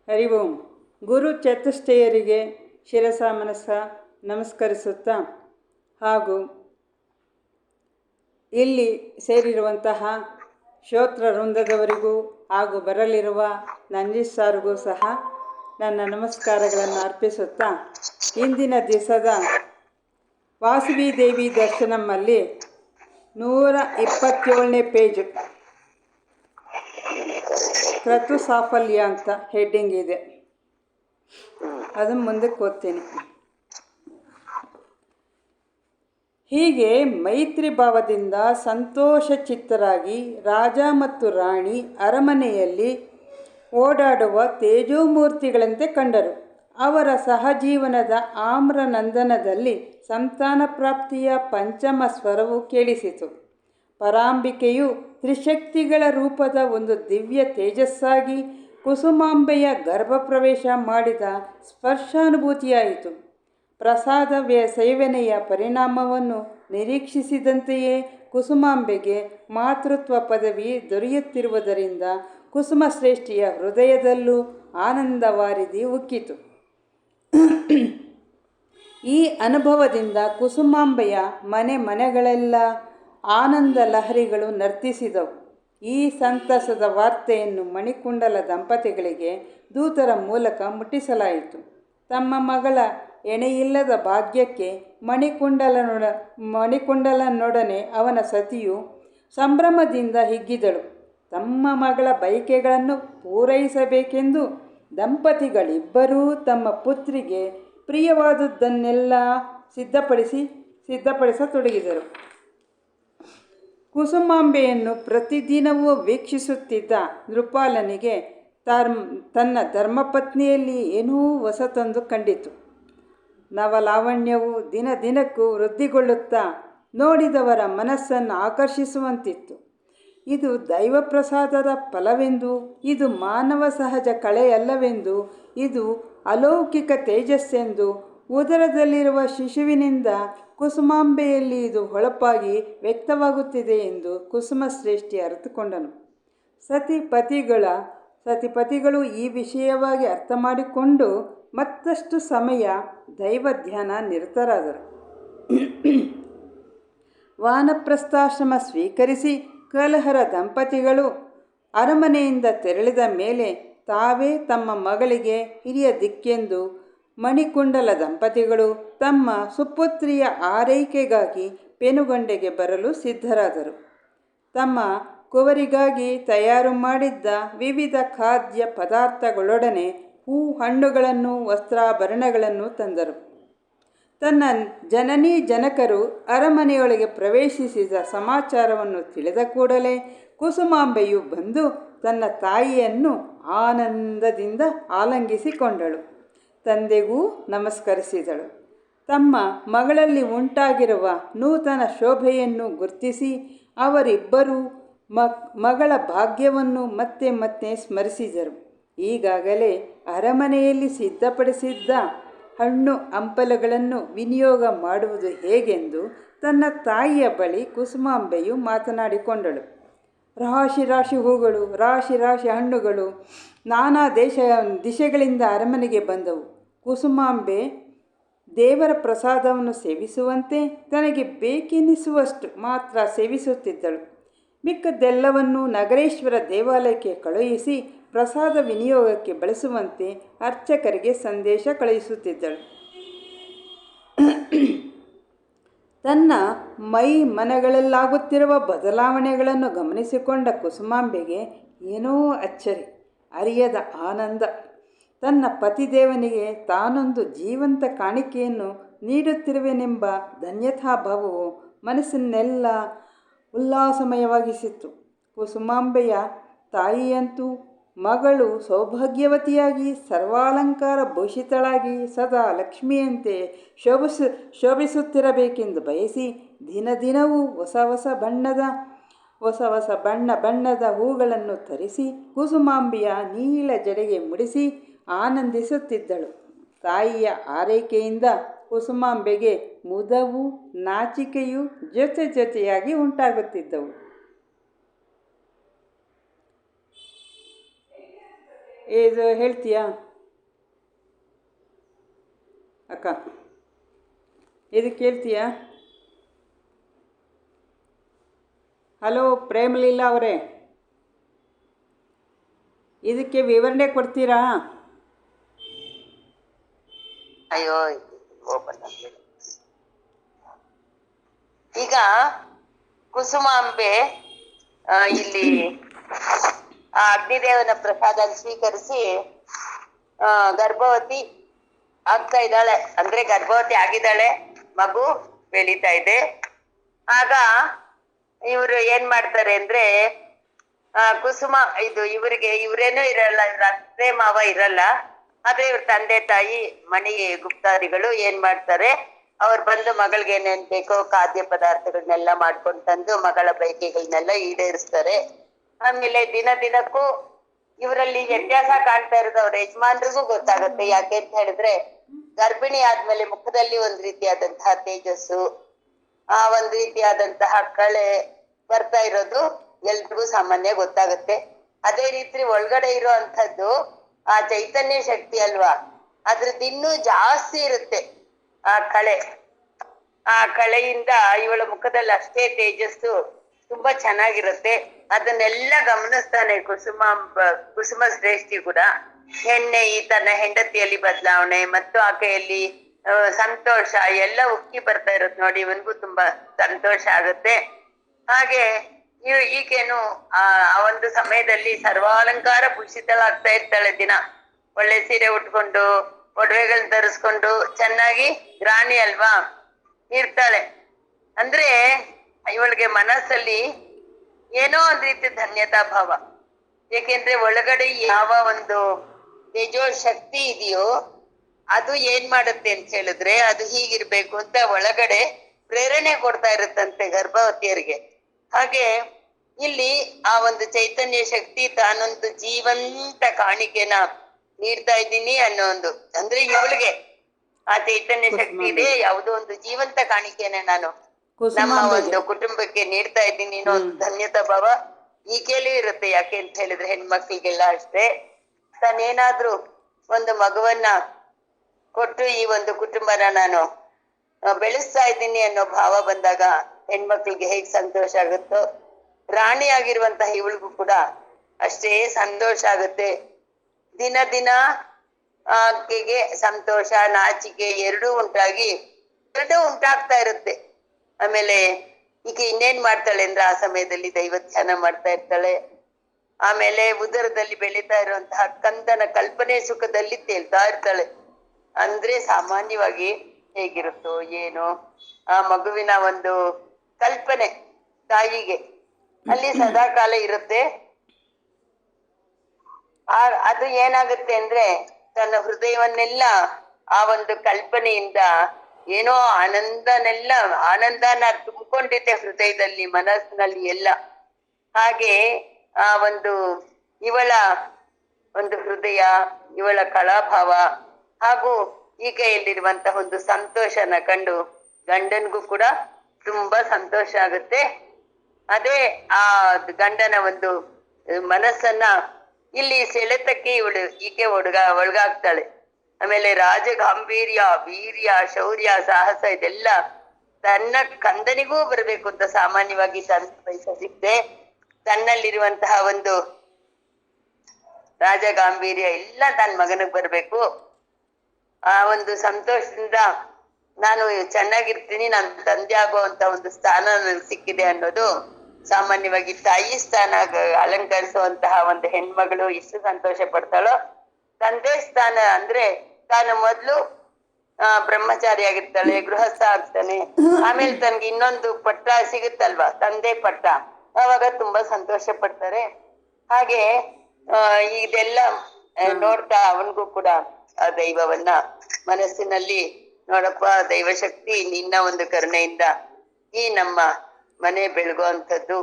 ಹರಿ ಓಂ. ಗುರು ಚತುಷ್ಟಯರಿಗೆ ಶಿರಸ ಮನಸ್ಸ ನಮಸ್ಕರಿಸುತ್ತಾ ಹಾಗೂ ಇಲ್ಲಿ ಸೇರಿರುವಂತಹ ಶ್ರೋತೃ ವೃಂದದವರಿಗೂ ಹಾಗೂ ಬರಲಿರುವ ನಂಜೀಶ್ ಸಹ ನನ್ನ ನಮಸ್ಕಾರಗಳನ್ನು ಅರ್ಪಿಸುತ್ತಾ ಇಂದಿನ ದಿವಸದ ವಾಸವಿ ದೇವಿ ದರ್ಶನಮಲ್ಲಿ 127ನೇ ಪೇಜ್ ಕ್ರತು ಸಾಫಲ್ಯ ಅಂತ ಹೆಡ್ಡಿಂಗ್ ಇದೆ. ಅದನ್ನು ಮುಂದಕ್ಕೆ ಓದ್ತೀನಿ. ಹೀಗೆ ಮೈತ್ರಿ ಭಾವದಿಂದ ಸಂತೋಷ ಚಿತ್ತರಾಗಿ ರಾಜ ಮತ್ತು ರಾಣಿ ಅರಮನೆಯಲ್ಲಿ ಓಡಾಡುವ ತೇಜೋಮೂರ್ತಿಗಳಂತೆ ಕಂಡರು. ಅವರ ಸಹಜೀವನದ ಆಮ್ರನಂದನದಲ್ಲಿ ಸಂತಾನ ಪ್ರಾಪ್ತಿಯ ಪಂಚಮ ಸ್ವರವು ಕೇಳಿಸಿತು. ಪರಾಂಬಿಕೆಯು ತ್ರಿಶಕ್ತಿಗಳ ರೂಪದ ಒಂದು ದಿವ್ಯ ತೇಜಸ್ಸಾಗಿ ಕುಸುಮಾಂಬೆಯ ಗರ್ಭಪ್ರವೇಶ ಮಾಡಿದ ಸ್ಪರ್ಶಾನುಭೂತಿಯಾಯಿತು. ಪ್ರಸಾದ ಸೇವನೆಯ ಪರಿಣಾಮವನ್ನು ನಿರೀಕ್ಷಿಸಿದಂತೆಯೇ ಕುಸುಮಾಂಬೆಗೆ ಮಾತೃತ್ವ ಪದವಿ ದೊರೆಯುತ್ತಿರುವುದರಿಂದ ಕುಸುಮಶ್ರೇಷ್ಠಿಯ ಹೃದಯದಲ್ಲೂ ಆನಂದವಾರಿಧಿ ಉಕ್ಕಿತು. ಈ ಅನುಭವದಿಂದ ಕುಸುಮಾಂಬೆಯ ಮನೆಗಳೆಲ್ಲ ಆನಂದ ಲಹರಿಗಳು ನರ್ತಿಸಿದವು. ಈ ಸಂತಸದ ವಾರ್ತೆಯನ್ನು ಮಣಿಕುಂಡಲ ದಂಪತಿಗಳಿಗೆ ದೂತರ ಮೂಲಕ ಮುಟ್ಟಿಸಲಾಯಿತು. ತಮ್ಮ ಮಗಳ ಎಣೆಯಿಲ್ಲದ ಭಾಗ್ಯಕ್ಕೆ ಮಣಿಕುಂಡಲನೊಡನೆ ಅವನ ಸತಿಯು ಸಂಭ್ರಮದಿಂದ ಹಿಗ್ಗಿದಳು. ತಮ್ಮ ಮಗಳ ಬಯಕೆಗಳನ್ನು ಪೂರೈಸಬೇಕೆಂದು ದಂಪತಿಗಳಿಬ್ಬರೂ ತಮ್ಮ ಪುತ್ರಿಗೆ ಪ್ರಿಯವಾದುದನ್ನೆಲ್ಲ ಸಿದ್ಧಪಡಿಸತೊಡಗಿದರು. ಕುಸುಮಾಂಬೆಯನ್ನು ಪ್ರತಿದಿನವೂ ವೀಕ್ಷಿಸುತ್ತಿದ್ದ ನೃಪಾಲನಿಗೆ ತನ್ನ ಧರ್ಮಪತ್ನಿಯಲ್ಲಿ ಏನೂ ಹೊಸತೊಂದು ಕಂಡಿತು. ನವಲಾವಣ್ಯವು ದಿನಕ್ಕೂ ವೃದ್ಧಿಗೊಳ್ಳುತ್ತಾ ನೋಡಿದವರ ಮನಸ್ಸನ್ನು ಆಕರ್ಷಿಸುವಂತಿತ್ತು. ಇದು ದೈವಪ್ರಸಾದದ ಫಲವೆಂದು, ಇದು ಮಾನವ ಸಹಜ ಕಳೆಯಲ್ಲವೆಂದು, ಇದು ಅಲೌಕಿಕ ತೇಜಸ್ಸೆಂದು, ಉದರದಲ್ಲಿರುವ ಶಿಶುವಿನಿಂದ ಕುಸುಮಾಂಬೆಯಲ್ಲಿ ಇದು ಹೊಳಪಾಗಿ ವ್ಯಕ್ತವಾಗುತ್ತಿದೆ ಎಂದು ಕುಸುಮಶ್ರೇಷ್ಠಿ ಅರಿತುಕೊಂಡನು. ಸತಿಪತಿಗಳು ಈ ವಿಷಯವಾಗಿ ಅರ್ಥ ಮಾಡಿಕೊಂಡು ಮತ್ತಷ್ಟು ಸಮಯ ದೈವಧ್ಯಾನ ನಿರತರಾದರು. ವಾನಪ್ರಸ್ಥಾಶ್ರಮ ಸ್ವೀಕರಿಸಿ ಕಲಹರ ದಂಪತಿಗಳು ಅರಮನೆಯಿಂದ ತೆರಳಿದ ಮೇಲೆ ತಾವೇ ತಮ್ಮ ಮಗಳಿಗೆ ಹಿರಿಯ ದಿಕ್ಕೆಂದು ಮಣಿಕುಂಡಲ ದಂಪತಿಗಳು ತಮ್ಮ ಸುಪುತ್ರಿಯ ಆರೈಕೆಗಾಗಿ ಪೆನುಗೊಂಡೆಗೆ ಬರಲು ಸಿದ್ಧರಾದರು. ತಮ್ಮ ಕುವರಿಗಾಗಿ ತಯಾರು ಮಾಡಿದ್ದ ವಿವಿಧ ಖಾದ್ಯ ಪದಾರ್ಥಗಳೊಡನೆ ಹೂ ಹಣ್ಣುಗಳನ್ನು ವಸ್ತ್ರಾಭರಣಗಳನ್ನು ತಂದರು. ತನ್ನ ಜನನೀ ಜನಕರು ಅರಮನೆಯೊಳಗೆ ಪ್ರವೇಶಿಸಿದ ಸಮಾಚಾರವನ್ನು ತಿಳಿದ ಕೂಡಲೇ ಕುಸುಮಾಂಬೆಯು ಬಂದು ತನ್ನ ತಾಯಿಯನ್ನು ಆನಂದದಿಂದ ಆಲಿಂಗಿಸಿಕೊಂಡಳು. ತಂದೆಗೂ ನಮಸ್ಕರಿಸಿದಳು. ತಮ್ಮ ಮಗಳಲ್ಲಿ ಉಂಟಾಗಿರುವ ನೂತನ ಶೋಭೆಯನ್ನು ಗುರ್ತಿಸಿ ಅವರಿಬ್ಬರೂ ಮಗಳ ಭಾಗ್ಯವನ್ನು ಮತ್ತೆ ಸ್ಮರಿಸಿದರು. ಈಗಾಗಲೇ ಅರಮನೆಯಲ್ಲಿ ಸಿದ್ಧಪಡಿಸಿದ್ದ ಹಣ್ಣು ಹಂಪಲುಗಳನ್ನು ವಿನಿಯೋಗ ಮಾಡುವುದು ಹೇಗೆಂದು ತನ್ನ ತಾಯಿಯ ಬಳಿ ಕುಸುಮಾಂಬೆಯು ಮಾತನಾಡಿಕೊಂಡಳು. ರಾಶಿ ಹೂಗಳು, ರಾಶಿ ಹಣ್ಣುಗಳು ನಾನಾ ದಿಶೆಗಳಿಂದ ಅರಮನೆಗೆ ಬಂದವು. ಕುಸುಮಾಂಬೆ ದೇವರ ಪ್ರಸಾದವನ್ನು ಸೇವಿಸುವಂತೆ ತನಗೆ ಬೇಕೆನಿಸುವಷ್ಟು ಮಾತ್ರ ಸೇವಿಸುತ್ತಿದ್ದಳು. ಮಿಕ್ಕದ್ದೆಲ್ಲವನ್ನೂ ನಗರೇಶ್ವರ ದೇವಾಲಯಕ್ಕೆ ಕಳುಹಿಸಿ ಪ್ರಸಾದ ವಿನಿಯೋಗಕ್ಕೆ ಬಳಸುವಂತೆ ಅರ್ಚಕರಿಗೆ ಸಂದೇಶ ಕಳುಹಿಸುತ್ತಿದ್ದಳು. ತನ್ನ ಮನಗಳಲ್ಲಾಗುತ್ತಿರುವ ಬದಲಾವಣೆಗಳನ್ನು ಗಮನಿಸಿಕೊಂಡ ಕುಸುಮಾಂಬೆಗೆ ಏನೋ ಅಚ್ಚರಿ, ಅರಿಯದ ಆನಂದ. ತನ್ನ ಪತಿದೇವನಿಗೆ ತಾನೊಂದು ಜೀವಂತ ಕಾಣಿಕೆಯನ್ನು ನೀಡುತ್ತಿರುವೆನೆಂಬ ಧನ್ಯತಾಭಾವವು ಮನಸ್ಸನ್ನೆಲ್ಲ ಉಲ್ಲಾಸಮಯವಾಗಿಸಿತ್ತು. ಕುಸುಮಾಂಬೆಯ ತಾಯಿಯಂತೂ ಮಗಳು ಸೌಭಾಗ್ಯವತಿಯಾಗಿ ಸರ್ವಾಲಂಕಾರ ಭೂಷಿತಳಾಗಿ ಸದಾ ಲಕ್ಷ್ಮಿಯಂತೆ ಶೋಭಿಸುತ್ತಿರಬೇಕೆಂದು ಬಯಸಿ ದಿನವೂ ಹೊಸ ಬಣ್ಣದ ಹೂಗಳನ್ನು ತರಿಸಿ ಕುಸುಮಾಂಬೆಯ ನೀಳ ಜಡೆಗೆ ಮುಡಿಸಿ ಆನಂದಿಸುತ್ತಿದ್ದಳು. ತಾಯಿಯ ಆರೈಕೆಯಿಂದ ಕುಸುಮಾಂಬೆಗೆ ಮುದವು ನಾಚಿಕೆಯು ಜೊತೆಯಾಗಿ ಉಂಟಾಗುತ್ತಿದ್ದವು. ಇದು ಹೇಳ್ತೀಯಾ ಅಕ್ಕ? ಇದು ಕೇಳ್ತೀಯಾ? ಹಲೋ ಪ್ರೇಮಲೀಲಾ ಅವರೇ, ಇದಕ್ಕೆ ವಿವರಣೆ ಕೊಡ್ತೀರಾ? ಅಯ್ಯೋ ಓಪನ್ ಆಗ್ಲಿಲ್ಲ. ಈಗ ಕುಸುಮಾಂಬೆ ಇಲ್ಲಿ ಆ ಅಗ್ನಿದೇವನ ಪ್ರಸಾದ ಸ್ವೀಕರಿಸಿ ಗರ್ಭವತಿ ಆಗ್ತಾ ಇದ್ದಾಳೆ. ಅಂದ್ರೆ ಗರ್ಭವತಿ ಆಗಿದ್ದಾಳೆ, ಮಗು ಬೆಳೀತಾ ಇದೆ. ಆಗ ಇವರು ಏನ್ ಮಾಡ್ತಾರೆ ಅಂದ್ರೆ ಕುಸುಮ ಇದು ಇವ್ರೇನೂ ಇರಲ್ಲ, ಇವ್ರ ಅತ್ತೆ ಮಾವ ಇರಲ್ಲ. ಆದ್ರೆ ಇವ್ರ ತಂದೆ ತಾಯಿ ಮಣಿ ಗುಪ್ತಾರಿಗಳು ಏನ್ ಮಾಡ್ತಾರೆ, ಅವ್ರು ಬಂದು ಮಗಳಿಗೆ ಏನೇನ್ ಬೇಕೋ ಖಾದ್ಯ ಪದಾರ್ಥಗಳನ್ನೆಲ್ಲ ಮಾಡ್ಕೊಂಡು ತಂದು ಮಗಳ ಬಯಕೆಗಳನ್ನೆಲ್ಲ ಈಡೇರಿಸ್ತಾರೆ. ಆಮೇಲೆ ದಿನಕ್ಕೂ ಇವರಲ್ಲಿ ವ್ಯತ್ಯಾಸ ಕಾಣ್ತಾ ಇರೋದು ಅವ್ರ ಯಜಮಾನ್ರಿಗೂ ಗೊತ್ತಾಗುತ್ತೆ. ಯಾಕೆ ಅಂತ ಹೇಳಿದ್ರೆ ಗರ್ಭಿಣಿ ಆದ್ಮೇಲೆ ಮುಖದಲ್ಲಿ ಒಂದ್ ರೀತಿಯಾದಂತಹ ತೇಜಸ್ಸು, ಒಂದ್ ರೀತಿಯಾದಂತಹ ಕಳೆ ಬರ್ತಾ ಇರೋದು ಎಲ್ರಿಗೂ ಸಾಮಾನ್ಯ ಗೊತ್ತಾಗುತ್ತೆ. ಅದೇ ರೀತಿ ಒಳಗಡೆ ಇರೋ ಅಂಥದ್ದು ಆ ಚೈತನ್ಯ ಶಕ್ತಿ ಅಲ್ವಾ, ಅದ್ರದ್ದು ಇನ್ನೂ ಜಾಸ್ತಿ ಇರುತ್ತೆ ಆ ಕಳೆ. ಆ ಕಳೆಯಿಂದ ಇವಳ ಮುಖದಲ್ಲಿ ಅಷ್ಟೇ ತೇಜಸ್ಸು ತುಂಬಾ ಚೆನ್ನಾಗಿರುತ್ತೆ. ಅದನ್ನೆಲ್ಲ ಗಮನಿಸ್ತಾನೆ ಕುಸುಮ ಶ್ರೇಷ್ಠಿ ಕೂಡ. ಈ ತನ್ನ ಹೆಂಡತಿಯಲ್ಲಿ ಬದಲಾವಣೆ ಮತ್ತು ಆಕೆಯಲ್ಲಿ ಸಂತೋಷ ಎಲ್ಲ ಉಕ್ಕಿ ಬರ್ತಾ ಇರುತ್ತೆ ನೋಡಿ. ಇವನ್ಗೂ ತುಂಬಾ ಸಂತೋಷ ಆಗುತ್ತೆ. ಹಾಗೆ ಈಗೇನು ಆ ಒಂದು ಸಮಯದಲ್ಲಿ ಸರ್ವಾಲಂಕಾರ ಭೂಷಿತಳಾಗ್ತಾ ಇರ್ತಾಳೆ. ದಿನ ಒಳ್ಳೆ ಸೀರೆ ಉಟ್ಕೊಂಡು ಒಡವೆಗಳನ್ನ ಧರಿಸ್ಕೊಂಡು ಚೆನ್ನಾಗಿ ರಾಣಿ ಅಲ್ವಾ ಇರ್ತಾಳೆ. ಅಂದ್ರೆ ಇವಳಿಗೆ ಮನಸ್ಸಲ್ಲಿ ಏನೋ ಒಂದ್ ರೀತಿ ಧನ್ಯತಾ ಭಾವ. ಏಕೆಂದ್ರೆ ಒಳಗಡೆ ಯಾವ ಒಂದು ತೇಜೋ ಶಕ್ತಿ ಇದೆಯೋ ಅದು ಏನ್ ಮಾಡುತ್ತೆ ಅಂತ ಹೇಳಿದ್ರೆ ಅದು ಹೀಗಿರ್ಬೇಕು ಅಂತ ಒಳಗಡೆ ಪ್ರೇರಣೆ ಕೊಡ್ತಾ ಇರುತ್ತಂತೆ ಗರ್ಭವತಿಯರಿಗೆ. ಹಾಗೆ ಇಲ್ಲಿ ಆ ಒಂದು ಚೈತನ್ಯ ಶಕ್ತಿ ತಾನೊಂದು ಜೀವಂತ ಕಾಣಿಕೆನ ನೀಡ್ತಾ ಇದ್ದೀನಿ ಅನ್ನೋ ಒಂದು, ಅಂದ್ರೆ ಇವಳಿಗೆ ಆ ಚೈತನ್ಯ ಶಕ್ತಿ ಇದೆ, ಯಾವುದೋ ಒಂದು ಜೀವಂತ ಕಾಣಿಕೆನ ನಾನು ನಮ್ಮ ಒಂದು ಕುಟುಂಬಕ್ಕೆ ನೀಡ್ತಾ ಇದ್ದೀನಿ ಅನ್ನೋ ಒಂದು ಧನ್ಯತಾ ಭಾವ ಈಕೆಯಲ್ಲೂ ಇರುತ್ತೆ. ಯಾಕೆ ಅಂತ ಹೇಳಿದ್ರೆ ಹೆಣ್ಮಕ್ಳಿಗೆಲ್ಲ ಅಷ್ಟೇ, ತಾನೇನಾದ್ರೂ ಒಂದು ಮಗುವನ್ನ ಕೊಟ್ಟು ಈ ಒಂದು ಕುಟುಂಬನ ನಾನು ಬೆಳೆಸ್ತಾ ಇದ್ದೀನಿ ಅನ್ನೋ ಭಾವ ಬಂದಾಗ ಹೆಣ್ಮಕ್ಳಿಗೆ ಹೇಗ್ ಸಂತೋಷ ಆಗುತ್ತೋ, ರಾಣಿ ಆಗಿರುವಂತಹ ಇವಳಿಗೂ ಕೂಡ ಅಷ್ಟೇ ಸಂತೋಷ ಆಗುತ್ತೆ. ದಿನ ಆಕೆಗೆ ಸಂತೋಷ ನಾಚಿಕೆ ಎರಡೂ ಉಂಟಾಗ್ತಾ ಇರುತ್ತೆ. ಆಮೇಲೆ ಈಕೆ ಇನ್ನೇನ್ ಮಾಡ್ತಾಳೆ ಅಂದ್ರೆ ಆ ಸಮಯದಲ್ಲಿ ದೈವ ಧ್ಯಾನ ಮಾಡ್ತಾ ಇರ್ತಾಳೆ. ಆಮೇಲೆ ಉದರದಲ್ಲಿ ಬೆಳೀತಾ ಇರುವಂತಹ ಕಂದನ ಕಲ್ಪನೆ ಸುಖದಲ್ಲಿ ತೇಲ್ತಾ ಇರ್ತಾಳೆ. ಅಂದ್ರೆ ಸಾಮಾನ್ಯವಾಗಿ ಹೇಗಿರುತ್ತೋ ಏನೋ ಆ ಮಗುವಿನ ಒಂದು ಕಲ್ಪನೆ ತಾಯಿಗೆ ಅಲ್ಲಿ ಸದಾಕಾಲ ಇರುತ್ತೆ. ಅದು ಏನಾಗುತ್ತೆ ಅಂದ್ರೆ ತನ್ನ ಹೃದಯವನ್ನೆಲ್ಲ ಆ ಒಂದು ಕಲ್ಪನೆಯಿಂದ ಏನೋ ಆನಂದನ ತುಂಬಿಕೊಂಡಿದ್ದೆ ಹೃದಯದಲ್ಲಿ ಮನಸ್ಸಿನಲ್ಲಿ ಎಲ್ಲ. ಹಾಗೆ ಆ ಒಂದು ಇವಳ ಒಂದು ಹೃದಯ, ಇವಳ ಕಳಾಭಾವ ಹಾಗೂ ಈಕೆಯಲ್ಲಿರುವಂತಹ ಒಂದು ಸಂತೋಷನ ಕಂಡು ಗಂಡನ್ಗೂ ಕೂಡ ತುಂಬಾ ಸಂತೋಷ ಆಗುತ್ತೆ. ಅದೇ ಆ ಗಂಡನ ಒಂದು ಮನಸ್ಸನ್ನ ಇಲ್ಲಿ ಸೆಳೆತಕ್ಕೆ ಈಕೆ ಒಳಗಾಗ್ತಾಳೆ. ಆಮೇಲೆ ರಾಜಗಾಂಭೀರ್ಯ, ವೀರ್ಯ, ಶೌರ್ಯ, ಸಾಹಸ ಇದೆಲ್ಲ ತನ್ನ ಕಂದನಿಗೂ ಬರಬೇಕು ಅಂತ ಸಾಮಾನ್ಯವಾಗಿ ಬಯಸಿದ್ದೆ. ತನ್ನಲ್ಲಿರುವಂತಹ ಒಂದು ರಾಜಗಾಂಭೀರ್ಯ ಎಲ್ಲ ತನ್ನ ಮಗನಿಗೆ ಬರ್ಬೇಕು. ಆ ಒಂದು ಸಂತೋಷದಿಂದ ನಾನು ಚೆನ್ನಾಗಿರ್ತೀನಿ, ನನ್ನ ತಂದೆ ಆಗುವಂತ ಒಂದು ಸ್ಥಾನ ನನಗೆ ಸಿಕ್ಕಿದೆ ಅನ್ನೋದು ಸಾಮಾನ್ಯವಾಗಿ ತಾಯಿ ಸ್ಥಾನ ಅಲಂಕರಿಸುವಂತಹ ಒಂದು ಹೆಣ್ಮಗಳು ಎಷ್ಟು ಸಂತೋಷ ಪಡ್ತಾಳೋ, ತಂದೆ ಸ್ಥಾನ ಅಂದ್ರೆ ತಾನು ಮೊದ್ಲು ಬ್ರಹ್ಮಚಾರಿ ಆಗಿರ್ತಾಳೆ, ಗೃಹಸ್ಥ ಆಗ್ತಾನೆ, ಆಮೇಲೆ ತನ್ಗೆ ಇನ್ನೊಂದು ಪಟ್ಟ ಸಿಗುತ್ತಲ್ವಾ ತಂದೆ ಪಟ್ಟ, ಅವಾಗ ತುಂಬಾ ಸಂತೋಷ ಪಡ್ತಾರೆ. ಹಾಗೆ ಇದೆಲ್ಲ ನೋಡ್ತಾ ಅವನಿಗೂ ಕೂಡ ಆ ದೈವವನ್ನ ಮನಸ್ಸಿನಲ್ಲಿ ನೋಡಪ್ಪ, ದೈವಶಕ್ತಿ ನಿನ್ನ ಒಂದು ಕರುಣೆಯಿಂದ ಈ ನಮ್ಮ ಮನೆ ಬೆಳಗುವಂಥದ್ದು,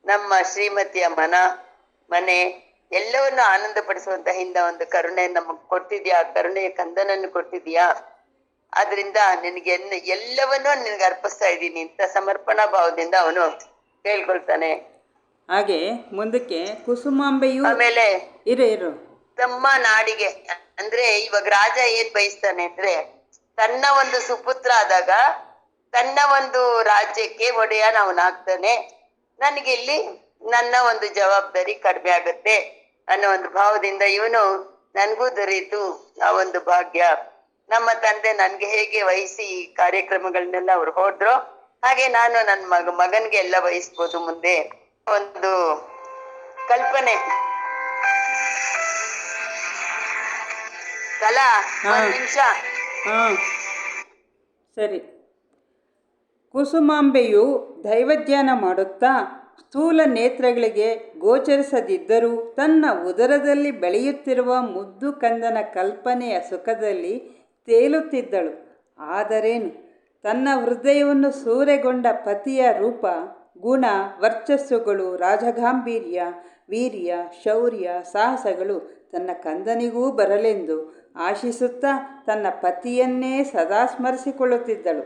ನಮ್ಮ ಶ್ರೀಮತಿಯ ಮನೆ ಎಲ್ಲವನ್ನು ಆನಂದ ಪಡಿಸುವಂತ ಹಿಂದ ಒಂದು ಕರುಣೆ ನಮಗ್ ಕೊಟ್ಟಿದ್ಯಾ, ಕರುಣೆಯ ಕಂದನನ್ನು ಕೊಟ್ಟಿದ್ಯಾ, ಆದ್ರಿಂದ ನಿನಗೆ ಎಲ್ಲವನ್ನೂ ನಿನಗೆ ಅರ್ಪಿಸ್ತಾ ಇದ್ದೀನಿ ಅಂತ ಸಮರ್ಪಣಾ ಭಾವದಿಂದ ಅವನು ಕೇಳ್ಕೊಳ್ತಾನೆ. ಹಾಗೆ ಮುಂದಕ್ಕೆ ಕುಸುಮಾಂಬೆಯು ಆಮೇಲೆ ಇರು ತಮ್ಮ ನಾಡಿಗೆ ಅಂದ್ರೆ ಇವಾಗ ರಾಜ ಏನ್ ಬಯಸ್ತಾನೆ ಅಂದ್ರೆ ತನ್ನ ಒಂದು ಸುಪುತ್ರ ಆದಾಗ ತನ್ನ ಒಂದು ರಾಜ್ಯಕ್ಕೆ ಒಡೆಯನ್ ಅವನಾಗ್ತಾನೆ. ನನಗೆ ಇಲ್ಲಿ ನನ್ನ ಒಂದು ಜವಾಬ್ದಾರಿ ಕಡಿಮೆ ಆಗತ್ತೆ ಅನ್ನೋ ಒಂದು ಭಾವದಿಂದ ಇವನು ನನ್ಗೂ ದೊರೆಯಿತು ಆ ಒಂದು ಭಾಗ್ಯ. ನಮ್ಮ ತಂದೆ ನನ್ಗೆ ಹೇಗೆ ವಹಿಸಿ ಈ ಕಾರ್ಯಕ್ರಮಗಳನ್ನೆಲ್ಲ ಅವ್ರು ಹೋದ್ರೋ ಹಾಗೆ ನಾನು ನನ್ನ ಮಗನ್ಗೆ ಎಲ್ಲ ವಹಿಸ್ಬೋದು ಮುಂದೆ ಒಂದು ಕಲ್ಪನೆ. ಕಲಾ ಒಂದ್ ನಿಮಿಷ. ಹಾಂ ಸರಿ. ಕುಸುಮಾಂಬೆಯು ದೈವಧ್ಯಾನ ಮಾಡುತ್ತಾ ಸ್ಥೂಲ ನೇತ್ರಗಳಿಗೆ ಗೋಚರಿಸದಿದ್ದರೂ ತನ್ನ ಉದರದಲ್ಲಿ ಬೆಳೆಯುತ್ತಿರುವ ಮುದ್ದು ಕಂದನ ಕಲ್ಪನೆಯ ಸುಖದಲ್ಲಿ ತೇಲುತ್ತಿದ್ದಳು. ಆದರೇನು, ತನ್ನ ಹೃದಯವನ್ನು ಸೂರೆಗೊಂಡ ಪತಿಯ ರೂಪ, ಗುಣ, ವರ್ಚಸ್ಸುಗಳು, ರಾಜಗಾಂಭೀರ್ಯ, ವೀರ್ಯ, ಶೌರ್ಯ, ಸಾಹಸಗಳು ತನ್ನ ಕಂದನಿಗೂ ಬರಲೆಂದು ಆಶಿಸುತ್ತಾ ತನ್ನ ಪತಿಯನ್ನೇ ಸದಾ ಸ್ಮರಿಸಿಕೊಳ್ಳುತ್ತಿದ್ದಳು.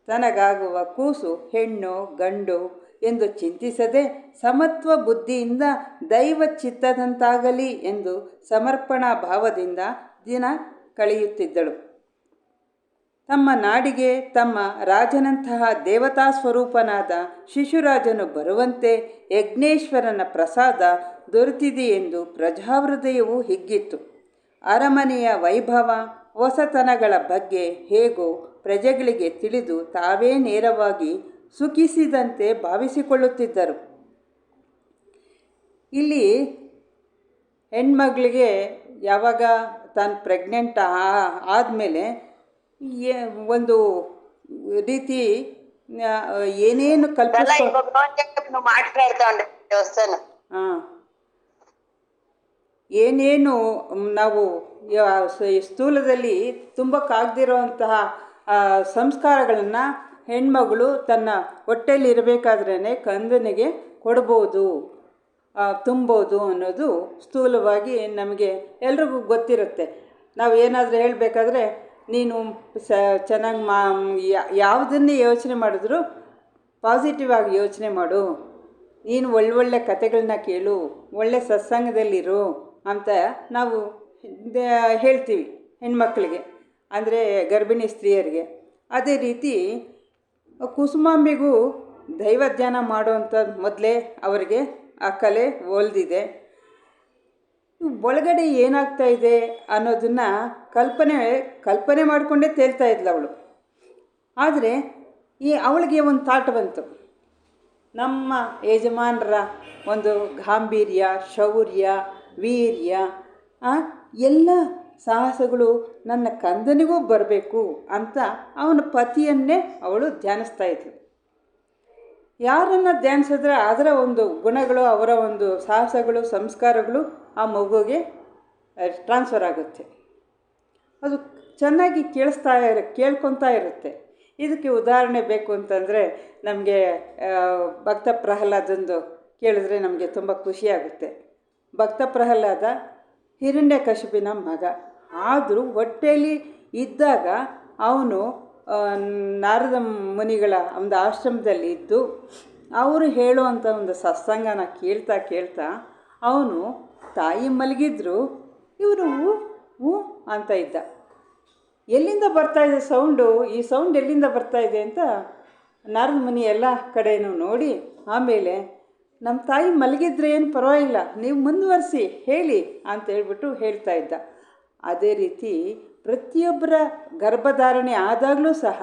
ತನಗಾಗುವ ಕೂಸು ಹೆಣ್ಣೋ ಗಂಡೋ ಎಂದು ಚಿಂತಿಸದೆ ಸಮತ್ವ ಬುದ್ಧಿಯಿಂದ ದೈವ ಚಿತ್ತದಂತಾಗಲಿ ಎಂದು ಸಮರ್ಪಣಾ ಭಾವದಿಂದ ದಿನ ಕಳೆಯುತ್ತಿದ್ದಳು. ತಮ್ಮ ನಾಡಿಗೆ ತಮ್ಮ ರಾಜನಂತಹ ದೇವತಾ ಸ್ವರೂಪನಾದ ಶಿಶುರಾಜನು ಬರುವಂತೆ ಯಜ್ಞೇಶ್ವರನ ಪ್ರಸಾದ ದೊರೆತಿದೆಯೆಂದು ಪ್ರಜಾಹೃದಯವು ಹಿಗ್ಗಿತ್ತು. ಅರಮನೆಯ ವೈಭವ ಹೊಸತನಗಳ ಬಗ್ಗೆ ಹೇಗೋ ಪ್ರಜೆಗಳಿಗೆ ತಿಳಿದು ತಾವೇ ನೇರವಾಗಿ ಸುಖಿಸಿದಂತೆ ಭಾವಿಸಿಕೊಳ್ಳುತ್ತಿದ್ದರು. ಇಲ್ಲಿ ಹೆಣ್ಮಗಳಿಗೆ ಯಾವಾಗ ತಾನು ಪ್ರೆಗ್ನೆಂಟ್ ಆದಮೇಲೆ ಒಂದು ರೀತಿ ಏನೇನು ಹಾಂ ಏನೇನು ನಾವು ಸ್ಥೂಲದಲ್ಲಿ ತುಂಬಕ್ಕಾಗದಿರೋಂತಹ ಸಂಸ್ಕಾರಗಳನ್ನು ಹೆಣ್ಮಗಳು ತನ್ನ ಹೊಟ್ಟೆಯಲ್ಲಿ ಇರಬೇಕಾದ್ರೇ ಕಂದನಿಗೆ ಕೊಡ್ಬೋದು, ತುಂಬೋದು ಅನ್ನೋದು ಸ್ಥೂಲವಾಗಿ ನಮಗೆ ಎಲ್ರಿಗೂ ಗೊತ್ತಿರುತ್ತೆ. ನಾವು ಏನಾದರೂ ಹೇಳಬೇಕಾದ್ರೆ ನೀನು ಚೆನ್ನಾಗಿ ಯಾವುದನ್ನೇ ಯೋಚನೆ ಮಾಡಿದ್ರೂ ಪಾಸಿಟಿವ್ ಆಗಿ ಯೋಚನೆ ಮಾಡು, ನೀನು ಒಳ್ಳೊಳ್ಳೆ ಕತೆಗಳನ್ನ ಕೇಳು, ಒಳ್ಳೆ ಸತ್ಸಂಗದಲ್ಲಿರು ಅಂತ ನಾವು ಹೇಳ್ತೀವಿ ಹೆಣ್ಮಕ್ಳಿಗೆ, ಅಂದರೆ ಗರ್ಭಿಣಿ ಸ್ತ್ರೀಯರಿಗೆ. ಅದೇ ರೀತಿ ಕುಸುಮಾಂಬೆಗೂ ದೈವಧ್ಯಾನ ಮಾಡುವಂಥ ಮೊದಲೇ ಅವರಿಗೆ ಆ ಕಲೆ ಒಳಗಡೆ ಏನಾಗ್ತಾ ಇದೆ ಅನ್ನೋದನ್ನು ಕಲ್ಪನೆ ಮಾಡಿಕೊಂಡೇ ತೇಲ್ತಾ ಇದ್ಲು ಅವಳು. ಆದರೆ ಅವಳಿಗೆ ಒಂದು ಥಾಟ್ ಬಂತು, ನಮ್ಮ ಯಜಮಾನರ ಒಂದು ಗಾಂಭೀರ್ಯ, ಶೌರ್ಯ, ವೀರ್ಯ, ಎಲ್ಲ ಸಾಹಸಗಳು ನನ್ನ ಕಂದನಿಗೂ ಬರಬೇಕು ಅಂತ ಅವನ ಪತಿಯನ್ನೇ ಅವಳು ಧ್ಯಾನಿಸ್ತಾ ಇದ್ಳು. ಯಾರನ್ನು ಧ್ಯಾನಿಸಿದ್ರೆ ಅದರ ಒಂದು ಗುಣಗಳು, ಅವರ ಒಂದು ಸಾಹಸಗಳು, ಸಂಸ್ಕಾರಗಳು ಆ ಮಗುಗೆ ಟ್ರಾನ್ಸ್ಫರ್ ಆಗುತ್ತೆ. ಅದು ಚೆನ್ನಾಗಿ ಕೇಳ್ಕೊತಾ ಇರುತ್ತೆ. ಇದಕ್ಕೆ ಉದಾಹರಣೆ ಬೇಕು ಅಂತಂದರೆ ನಮಗೆ ಭಕ್ತ ಪ್ರಹ್ಲಾದಂದು ಕೇಳಿದ್ರೆ ನಮಗೆ ತುಂಬ ಖುಷಿಯಾಗುತ್ತೆ. ಭಕ್ತ ಪ್ರಹ್ಲಾದ ಹಿರಣ್ಯಕಶಿಪನ ಮಗ. ಆದರೂ ಹೊಟ್ಟೆಯಲ್ಲಿ ಇದ್ದಾಗ ಅವನು ನಾರದ ಮುನಿಗಳ ಒಂದು ಆಶ್ರಮದಲ್ಲಿ ಇದ್ದು ಅವರು ಹೇಳುವಂಥ ಒಂದು ಸತ್ಸಂಗನ ಕೇಳ್ತಾ ಅವನು ತಾಯಿ ಮಲಗಿದ್ರು ಇವರು ಹೂ ಅಂತ ಇದ್ದ. ಎಲ್ಲಿಂದ ಬರ್ತಾಯಿದೆ ಸೌಂಡು, ಈ ಸೌಂಡ್ ಎಲ್ಲಿಂದ ಬರ್ತಾಯಿದೆ ಅಂತ ನಾರದ ಮುನಿ ಎಲ್ಲ ಕಡೆಯೂ ನೋಡಿ ಆಮೇಲೆ ನಮ್ಮ ತಾಯಿ ಮಲಗಿದ್ರೆ ಏನು ಪರವಾಗಿಲ್ಲ, ನೀವು ಮುಂದುವರಿಸಿ ಹೇಳಿ ಅಂತ ಹೇಳ್ಬಿಟ್ಟು ಹೇಳ್ತಾ ಇದ್ದ. ಅದೇ ರೀತಿ ಪ್ರತಿಯೊಬ್ಬರ ಗರ್ಭಧಾರಣೆ ಆದಾಗಲೂ ಸಹ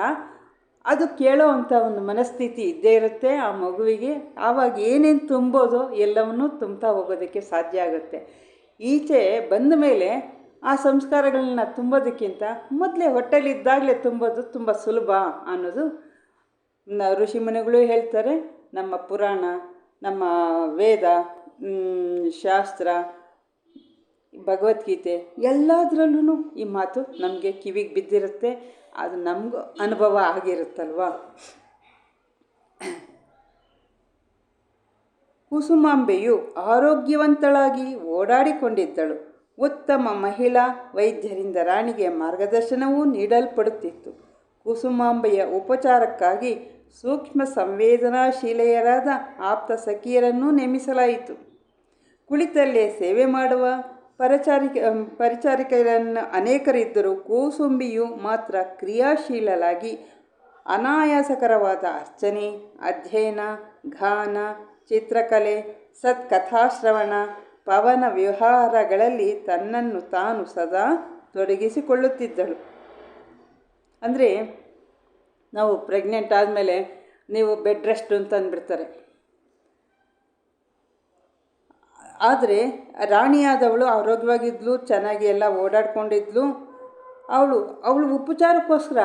ಅದು ಕೇಳೋ ಅಂಥ ಒಂದು ಮನಸ್ಥಿತಿ ಇದ್ದೇ ಇರುತ್ತೆ ಆ ಮಗುವಿಗೆ. ಆವಾಗ ಏನೇನು ತುಂಬೋದೋ ಎಲ್ಲವನ್ನೂ ತುಂಬ್ತಾ ಹೋಗೋದಕ್ಕೆ ಸಾಧ್ಯ ಆಗುತ್ತೆ. ಈಚೆ ಬಂದ ಮೇಲೆ ಆ ಸಂಸ್ಕಾರಗಳನ್ನ ತುಂಬೋದಕ್ಕಿಂತ ಮೊದಲೇ ಹೊಟ್ಟೆಲಿದ್ದಾಗಲೇ ತುಂಬೋದು ತುಂಬ ಸುಲಭ ಅನ್ನೋದು ಋಷಿಮುನಿಗಳು ಹೇಳ್ತಾರೆ. ನಮ್ಮ ಪುರಾಣ, ನಮ್ಮ ವೇದ, ಶಾಸ್ತ್ರ, ಭಗವದ್ಗೀತೆ ಎಲ್ಲದರಲ್ಲೂ ಈ ಮಾತು ನಮಗೆ ಕಿವಿಗೆ ಬಿದ್ದಿರುತ್ತೆ. ಅದು ನಮಗೂ ಅನುಭವ ಆಗಿರುತ್ತಲ್ವ. ಕುಸುಮಾಂಬೆಯು ಆರೋಗ್ಯವಂತಳಾಗಿ ಓಡಾಡಿಕೊಂಡಿದ್ದಳು. ಉತ್ತಮ ಮಹಿಳಾ ವೈದ್ಯರಿಂದ ರಾಣಿಗೆ ಮಾರ್ಗದರ್ಶನವೂ ನೀಡಲ್ಪಡುತ್ತಿತ್ತು. ಕುಸುಮಾಂಬೆಯ ಉಪಚಾರಕ್ಕಾಗಿ ಸೂಕ್ಷ್ಮ ಸಂವೇದನಾಶೀಲೆಯರಾದ ಆಪ್ತ ಸಖಿಯರನ್ನೂ ನೇಮಿಸಲಾಯಿತು. ಕುಳಿತಲ್ಲೇ ಸೇವೆ ಮಾಡುವ, ಪರಿಚಾರಿಕೆಯನ್ನು ಅನೇಕರಿದ್ದರೂ ಕೋಸುಂಬಿಯು ಮಾತ್ರ ಕ್ರಿಯಾಶೀಲರಾಗಿ ಅನಾಯಾಸಕರವಾದ ಅರ್ಚನೆ, ಅಧ್ಯಯನ, ಗಾನ, ಚಿತ್ರಕಲೆ, ಸತ್ಕಥಾಶ್ರವಣ, ಪವನ ವ್ಯವಹಾರಗಳಲ್ಲಿ ತನ್ನನ್ನು ತಾನು ಸದಾ ತೊಡಗಿಸಿಕೊಳ್ಳುತ್ತಿದ್ದಳು. ಅಂದರೆ ನಾವು ಪ್ರೆಗ್ನೆಂಟ್ ಆದಮೇಲೆ ನೀವು ಬೆಡ್ ರೆಸ್ಟ್ ಅಂತ ಅಂದ್ಬಿಡ್ತಾರೆ. ಆದರೆ ರಾಣಿಯಾದವಳು ಆರೋಗ್ಯವಾಗಿದ್ಲು, ಚೆನ್ನಾಗಿ ಎಲ್ಲ ಓಡಾಡ್ಕೊಂಡಿದ್ಲು. ಅವಳು ಉಪಚಾರಕ್ಕೋಸ್ಕರ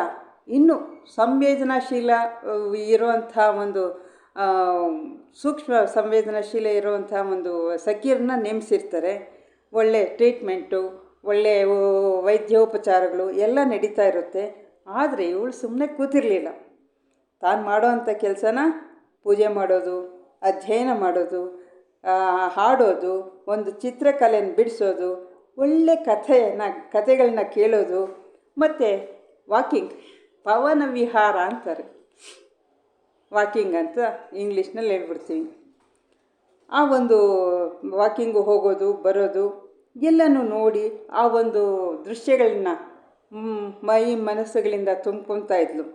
ಇನ್ನೂ ಸಂವೇದನಾಶೀಲ ಇರುವಂಥ ಒಂದು ಸೂಕ್ಷ್ಮ ಸಂವೇದನಾಶೀಲ ಇರುವಂಥ ಒಂದು ಸಖಿಯರನ್ನ ನೇಮಿಸಿರ್ತಾರೆ. ಒಳ್ಳೆ ಟ್ರೀಟ್ಮೆಂಟು, ಒಳ್ಳೆಯ ವೈದ್ಯೋಪಚಾರಗಳು ಎಲ್ಲ ನಡೀತಾ ಇರುತ್ತೆ. ಆದರೆ ಇವಳು ಸುಮ್ಮನೆ ಕೂತಿರಲಿಲ್ಲ. ತಾನು ಮಾಡೋವಂಥ ಕೆಲಸನ ಪೂಜೆ ಮಾಡೋದು, ಅಧ್ಯಯನ ಮಾಡೋದು, ಹಾಡೋದು, ಒಂದು ಚಿತ್ರಕಲೆಯನ್ನು ಬಿಡಿಸೋದು, ಒಳ್ಳೆ ಕಥೆಗಳನ್ನ ಕೇಳೋದು, ಮತ್ತು ವಾಕಿಂಗ್, ಪವನ ವಿಹಾರ ಅಂತಾರೆ, ವಾಕಿಂಗ್ ಅಂತ ಇಂಗ್ಲೀಷ್ನಲ್ಲಿ ಹೇಳ್ಬಿಡ್ತೀವಿ. ಆ ಒಂದು ವಾಕಿಂಗು ಹೋಗೋದು ಬರೋದು ಎಲ್ಲನೂ ನೋಡಿ ಆ ಒಂದು ದೃಶ್ಯಗಳನ್ನ ಮನಸ್ಸುಗಳಿಂದ ತುಂಬ್ಕೊತಾ ಇದ್ಲು.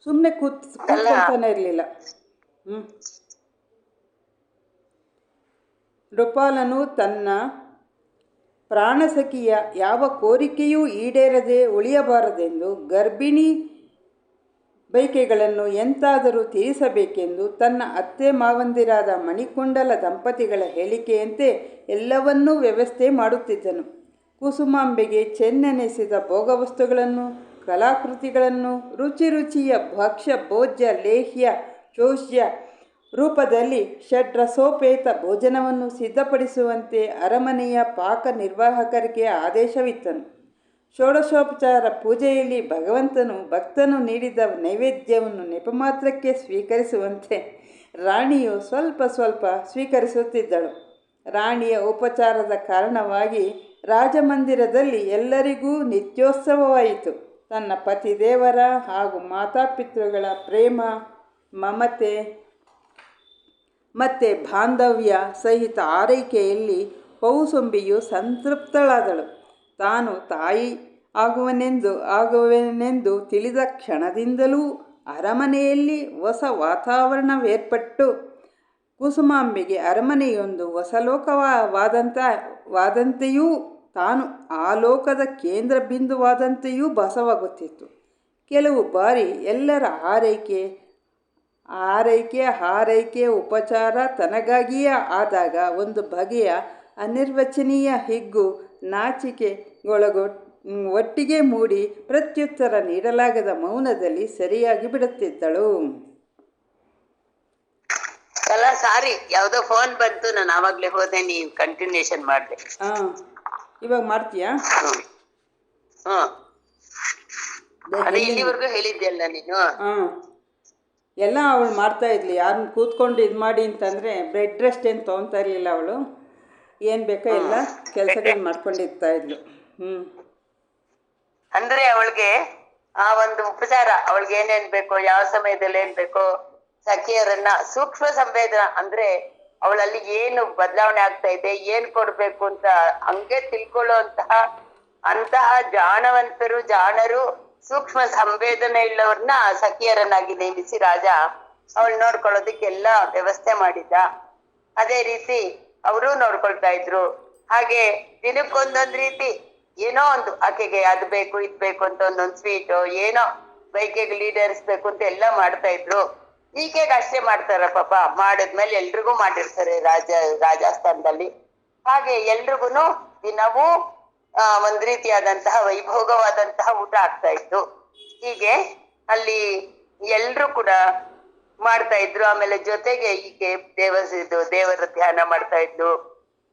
ಸುಮ್ಮನೆ ಕೂತ್ಕೊಳ್ತಾನೆ ಇರಲಿಲ್ಲ. ನೃಪಾಲನು ತನ್ನ ಪ್ರಾಣಸಖಿಯ ಯಾವ ಕೋರಿಕೆಯೂ ಈಡೇರದೆ ಉಳಿಯಬಾರದೆಂದು ಗರ್ಭಿಣಿ ಬಯಕೆಗಳನ್ನು ಎಂತಾದರೂ ತೀರಿಸಬೇಕೆಂದು ತನ್ನ ಅತ್ತೆ ಮಾವಂದಿರಾದ ಮಣಿಕುಂಡಲ ದಂಪತಿಗಳ ಹೇಳಿಕೆಯಂತೆ ಎಲ್ಲವನ್ನೂ ವ್ಯವಸ್ಥೆ ಮಾಡುತ್ತಿದ್ದನು. ಕುಸುಮಾಂಬೆಗೆ ಚೆನ್ನೆನಿಸಿದ ಭೋಗವಸ್ತುಗಳನ್ನು, ಕಲಾಕೃತಿಗಳನ್ನು, ರುಚಿಯ ಭಕ್ಷ್ಯ ಭೋಜ್ಯ ಲೇಹ್ಯ ಚೋಷ್ಯ ರೂಪದಲ್ಲಿ ಷಡ್ರಸೋಪೇತ ಭೋಜನವನ್ನು ಸಿದ್ಧಪಡಿಸುವಂತೆ ಅರಮನೆಯ ಪಾಕ ನಿರ್ವಾಹಕರಿಗೆ ಆದೇಶವಿತ್ತನು. ಷೋಡಶೋಪಚಾರ ಪೂಜೆಯಲ್ಲಿ ಭಗವಂತನು ಭಕ್ತನು ನೀಡಿದ ನೈವೇದ್ಯವನ್ನು ನೆಪಮಾತ್ರಕ್ಕೆ ಸ್ವೀಕರಿಸುವಂತೆ ರಾಣಿಯು ಸ್ವಲ್ಪ ಸ್ವಲ್ಪ ಸ್ವೀಕರಿಸುತ್ತಿದ್ದಳು. ರಾಣಿಯ ಉಪಚಾರದ ಕಾರಣವಾಗಿ ರಾಜಮಂದಿರದಲ್ಲಿ ಎಲ್ಲರಿಗೂ ನಿತ್ಯೋತ್ಸವವಾಯಿತು. ತನ್ನ ಪತಿದೇವರ ಹಾಗೂ ಮಾತಾಪಿತೃಗಳ ಪ್ರೇಮ, ಮಮತೆ ಮತ್ತು ಬಾಂಧವ್ಯ ಸಹಿತ ಆರೈಕೆಯಲ್ಲಿ ಕೌಸುಂಬಿಯು ಸಂತೃಪ್ತಳಾದಳು. ತಾನು ತಾಯಿ ಆಗುವೆನೆಂದು ತಿಳಿದ ಕ್ಷಣದಿಂದಲೂ ಅರಮನೆಯಲ್ಲಿ ಹೊಸ ವಾತಾವರಣವೇರ್ಪಟ್ಟು ಕುಸುಮಾಂಬೆಗೆ ಅರಮನೆಯೊಂದು ಹೊಸ ಲೋಕವಾದಂತೆಯೂ ತಾನು ಆ ಲೋಕದ ಕೇಂದ್ರ ಬಿಂದುವಾದಂತೆಯೂ ಭಾಸವಾಗುತ್ತಿತ್ತು. ಕೆಲವು ಬಾರಿ ಎಲ್ಲರ ಹಾರೈಕೆ ಉಪಚಾರ ತನಗಾಗಿಯೇ ಆದಾಗ ಒಂದು ಬಗೆಯ ಅನಿರ್ವಚನೀಯ ಹಿಗ್ಗು, ನಾಚಿಕೆ ಒಟ್ಟಿಗೆ ಮೂಡಿ ಪ್ರತ್ಯುತ್ತರ ನೀಡಲಾಗದ ಮೌನದಲ್ಲಿ ಸರಿಯಾಗಿ ಬಿಡುತ್ತಿದ್ದಳು. ಅಲ್ಲ ಸಾರಿ, ಯಾವುದೋ ಫೋನ್ ಬಂತು, ನಾನು ಆವಾಗಲೇ ಹೋದೆ, ನೀವು ಕಂಟಿನ್ಯೂಷನ್ ಮಾಡಿದೆ. ಇವಾಗ ಮಾಡ್ತೀಯಾ? ಇಲ್ಲಿವರೆಗೂ ಹೇಳಿದ್ಯಲ್ಲ ನೀನು. ಎಲ್ಲ ಅವಳು ಮಾಡ್ತಾ ಇದ್ಲಿ. ಯಾರನ್ನ ಕೂತ್ಕೊಂಡು ಇದು ಮಾಡಿ ಅಂತಂದರೆ ಬೆಡ್ ರೆಸ್ಟ್ ಏನು ತೊಗೊತಾ ಇರಲಿಲ್ಲ. ಅವಳು ಏನು ಬೇಕೋ ಎಲ್ಲ ಕೆಲಸಗಳು ಮಾಡ್ಕೊಂಡಿರ್ತಾ ಇದ್ಲು. ಅಂದ್ರೆ ಅವಳಿಗೆ ಆ ಒಂದು ಉಪಚಾರ, ಅವಳಿಗೆ ಏನೇನ್ ಬೇಕೋ, ಯಾವ ಸಮಯದಲ್ಲಿ ಏನ್ ಬೇಕೋ, ಸಖಿಯರನ್ನ ಸೂಕ್ಷ್ಮ ಸಂವೇದನ ಅಂದ್ರೆ ಅವಳಲ್ಲಿ ಏನು ಬದಲಾವಣೆ ಆಗ್ತಾ ಇದೆ, ಏನ್ ಕೊಡ್ಬೇಕು ಅಂತ ಹಂಗೆ ತಿಳ್ಕೊಳ್ಳೋ ಅಂತಹ ಜಾಣರು ಸೂಕ್ಷ್ಮ ಸಂವೇದನೆ ಇಲ್ಲವ್ರನ್ನ ಸಖಿಯರನ್ನಾಗಿ ನೇಮಿಸಿ ರಾಜ ಅವಳು ನೋಡ್ಕೊಳ್ಳೋದಕ್ಕೆಲ್ಲ ವ್ಯವಸ್ಥೆ ಮಾಡಿದ್ದ. ಅದೇ ರೀತಿ ಅವರು ನೋಡ್ಕೊಳ್ತಾ ಇದ್ರು. ಹಾಗೆ ದಿನಕ್ಕೊಂದೊಂದ್ ರೀತಿ ಏನೋ ಒಂದು ಆಕೆಗೆ ಅದ್ ಬೇಕು ಇದ್ ಬೇಕು ಅಂತ ಒಂದೊಂದ್ ಸ್ವೀಟು ಏನೋ ಬೈಕೆಗೆ ಈಡೇರಿಸ್ಬೇಕು ಅಂತ ಎಲ್ಲ ಮಾಡ್ತಾ ಇದ್ರು. ಈಕೆಗೆ ಅಷ್ಟೇ ಮಾಡ್ತಾರ ಪಾಪ, ಮಾಡಿದ್ಮೇಲೆ ಎಲ್ರಿಗೂ ಮಾಡಿರ್ತಾರೆ ರಾಜಸ್ಥಾನದಲ್ಲಿ. ಹಾಗೆ ಎಲ್ರಿಗೂನು ದಿನವೂ ಒಂದ್ ರೀತಿಯಾದಂತಹ ವೈಭೋಗವಾದಂತಹ ಊಟ ಆಗ್ತಾ ಇತ್ತು. ಹೀಗೆ ಅಲ್ಲಿ ಎಲ್ರು ಕೂಡ ಮಾಡ್ತಾ ಇದ್ರು. ಆಮೇಲೆ ಜೊತೆಗೆ ಈಕೆ ದೇವರ ಧ್ಯಾನ ಮಾಡ್ತಾ ಇದ್ಲು.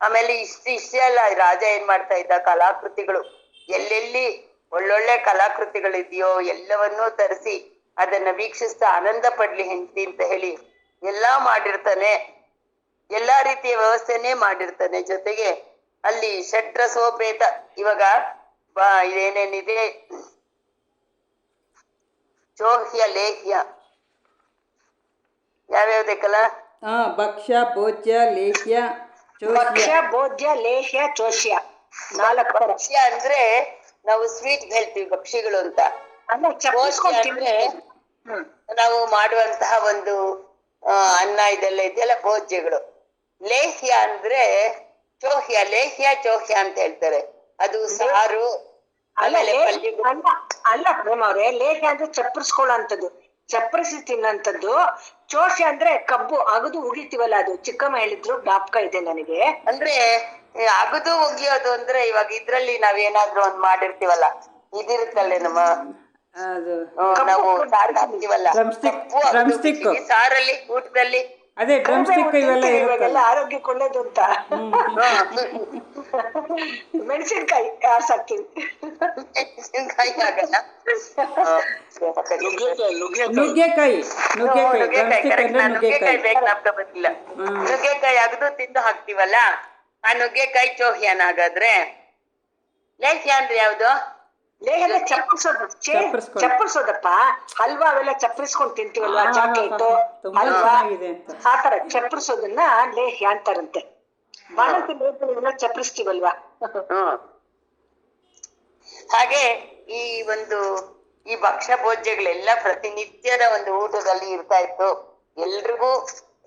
ಆಮೇಲೆ ಇಷ್ಟೇ ಅಲ್ಲ, ರಾಜ ಏನ್ ಮಾಡ್ತಾ ಇದ್ದ, ಕಲಾಕೃತಿಗಳು ಎಲ್ಲೆಲ್ಲಿ ಒಳ್ಳೊಳ್ಳೆ ಕಲಾಕೃತಿಗಳಿದೆಯೋ ಎಲ್ಲವನ್ನೂ ತರಿಸಿ ಅದನ್ನ ವೀಕ್ಷಿಸ್ತಾ ಆನಂದ ಪಡ್ಲಿ ಹೆಂಡತಿ ಅಂತ ಹೇಳಿ ಎಲ್ಲಾ ಮಾಡಿರ್ತಾನೆ. ಎಲ್ಲಾ ರೀತಿಯ ವ್ಯವಸ್ಥೆನೇ ಮಾಡಿರ್ತಾನೆ. ಜೊತೆಗೆ ಅಲ್ಲಿ ಷಡ್ರಸೋಪೇತ, ಇವಾಗ ಇದೇನೇನಿದೆ, ಚೋಹ್ಯ ಲೇಹ್ಯ ಯಾವ್ಯಾವ್ದಕ್ಕಲ್ಲ, ಭಕ್ಷ್ಯ ಭೋಜ್ಯ ಲೇಹ್ಯ ಚೋಷ್ಯ. ಭಕ್ಷ್ಯ ಭೋಜ್ಯ ಲೇಹ್ಯ ಚೋಷ್ಯ 4 ಥರ. ಭಕ್ಷ್ಯ ಅಂದ್ರೆ ನಾವು ಸ್ವೀಟ್ ಹೇಳ್ತೀವಿ ಭಕ್ಷ್ಯಗಳು ಅಂತ. ಅಂದ್ರೆ ಚಪ್ಪಿಸ್ಕೊಂಡ್ ಭೋಜ್ಯ ಅಂದ್ರೆ ನಾವು ಮಾಡುವಂತಹ ಒಂದು ಅನ್ನ ಇದೆಲ್ಲ ಇದೆಯಲ್ಲ ಭೋಜ್ಯಗಳು. ಲೇಹ್ಯ ಅಂದ್ರೆ ಚೋಹ್ಯ, ಲೇಹ್ಯ ಚೋಹ್ಯ ಅಂತ ಹೇಳ್ತಾರೆ. ಅದು ಸಾರು ಆಮೇಲೆ ಪಲ್ಯಗಳು. ಅಲ್ಲ ಪ್ರೇಮ ಅವ್ರೆ, ಲೇಹ್ಯ ಅಂದ್ರೆ ಚಪ್ಪರಿಸ್ಕೊಳ್ಳೋಂಥದ್ದು, ಚಪ್ಪರಿಸಿ ತಿನ್ನಂಥದ್ದು. ಚೋಷ್ಯ ಅಂದ್ರೆ ಕಬ್ಬು ಅಗದು ಉಗಿತೀವಲ್ಲ, ಅದು ಚಿಕ್ಕಮ್ಮ ಹೇಳಿದ್ರು, ಜ್ಞಾಪಕ ಇದೆ ನನಗೆ. ಅಂದ್ರೆ ಅಗದು ಒಗಿಯೋದು ಅಂದ್ರೆ ಇವಾಗ ಇದ್ರಲ್ಲಿ ನಾವೇನಾದ್ರೂ ಒಂದ್ ಮಾಡಿರ್ತೀವಲ್ಲ, ಇದಿರುತ್ತಲ್ಲ ನಮ್ಮ ಅದು ನಾವು ಸಾರ್ ಹಾಕ್ತಿವಲ್ಲ, ಡ್ರಮ್ಸ್ಟಿಕ್, ಸಾರಲ್ಲಿ ಊಟದಲ್ಲಿ ಅದೇ ಡ್ರಮ್ಸ್ಟಿಕ್ ಇವೆಲ್ಲ ಇವಾಗೆಲ್ಲ ಆರೋಗ್ಯಕ್ಕೆ ಒಳ್ಳೇದು ಅಂತ ಮೆಣಸಿನ್ಕಾಯಿ ಹಾಕ್ತೀವಿ. ಮೆಣಸಿನ್ಕಾಯಿ ಆಗಲ್ಲ, ನುಗ್ಗೆಕಾಯಿ ನುಗ್ಗೆಕಾಯಿ ಬೇಕು ನಮ್ಗೆ ಬಂದಿಲ್ಲ. ನುಗ್ಗೆಕಾಯಿ ಅಗದು ತಿಂದು ಹಾಕ್ತಿವಲ್ಲ, ಆ ನುಗ್ಗೆಕಾಯಿ ಚೋಹ್ಯನಾಗಾದ್ರೆ. ಲೇಹ್ಯ ಅಂದ್ರೆ ಯಾವ್ದು? ಲೇಹ್ಯ ಚಪ್ಪರಿಸೋದಪ್ಪ. ಹಲ್ವಾ ಅವೆಲ್ಲ ಚಪ್ಪರಿಸ್ಕೊಂಡ್ ತಿಂತೀವಲ್ವಾ, ಚಾಕ್ಲೇಟ್ ಹಲ್ವಾ, ಆತರ ಚಪ್ಪರಿಸೋದನ್ನ ಲೇಹ್ಯ ಅಂತಾರಂತೆ. ಬಾಣಂತಿ ಲೇಹ್ಯ ಚಪ್ಪರಿಸ್ತೀವಲ್ವಾ. ಹಾಗೆ ಈ ಭಕ್ಷ್ಯ ಭೋಜ್ಯಗಳೆಲ್ಲ ಪ್ರತಿನಿತ್ಯದ ಒಂದು ಊಟದಲ್ಲಿ ಇರ್ತಾ ಇತ್ತು. ಎಲ್ರಿಗೂ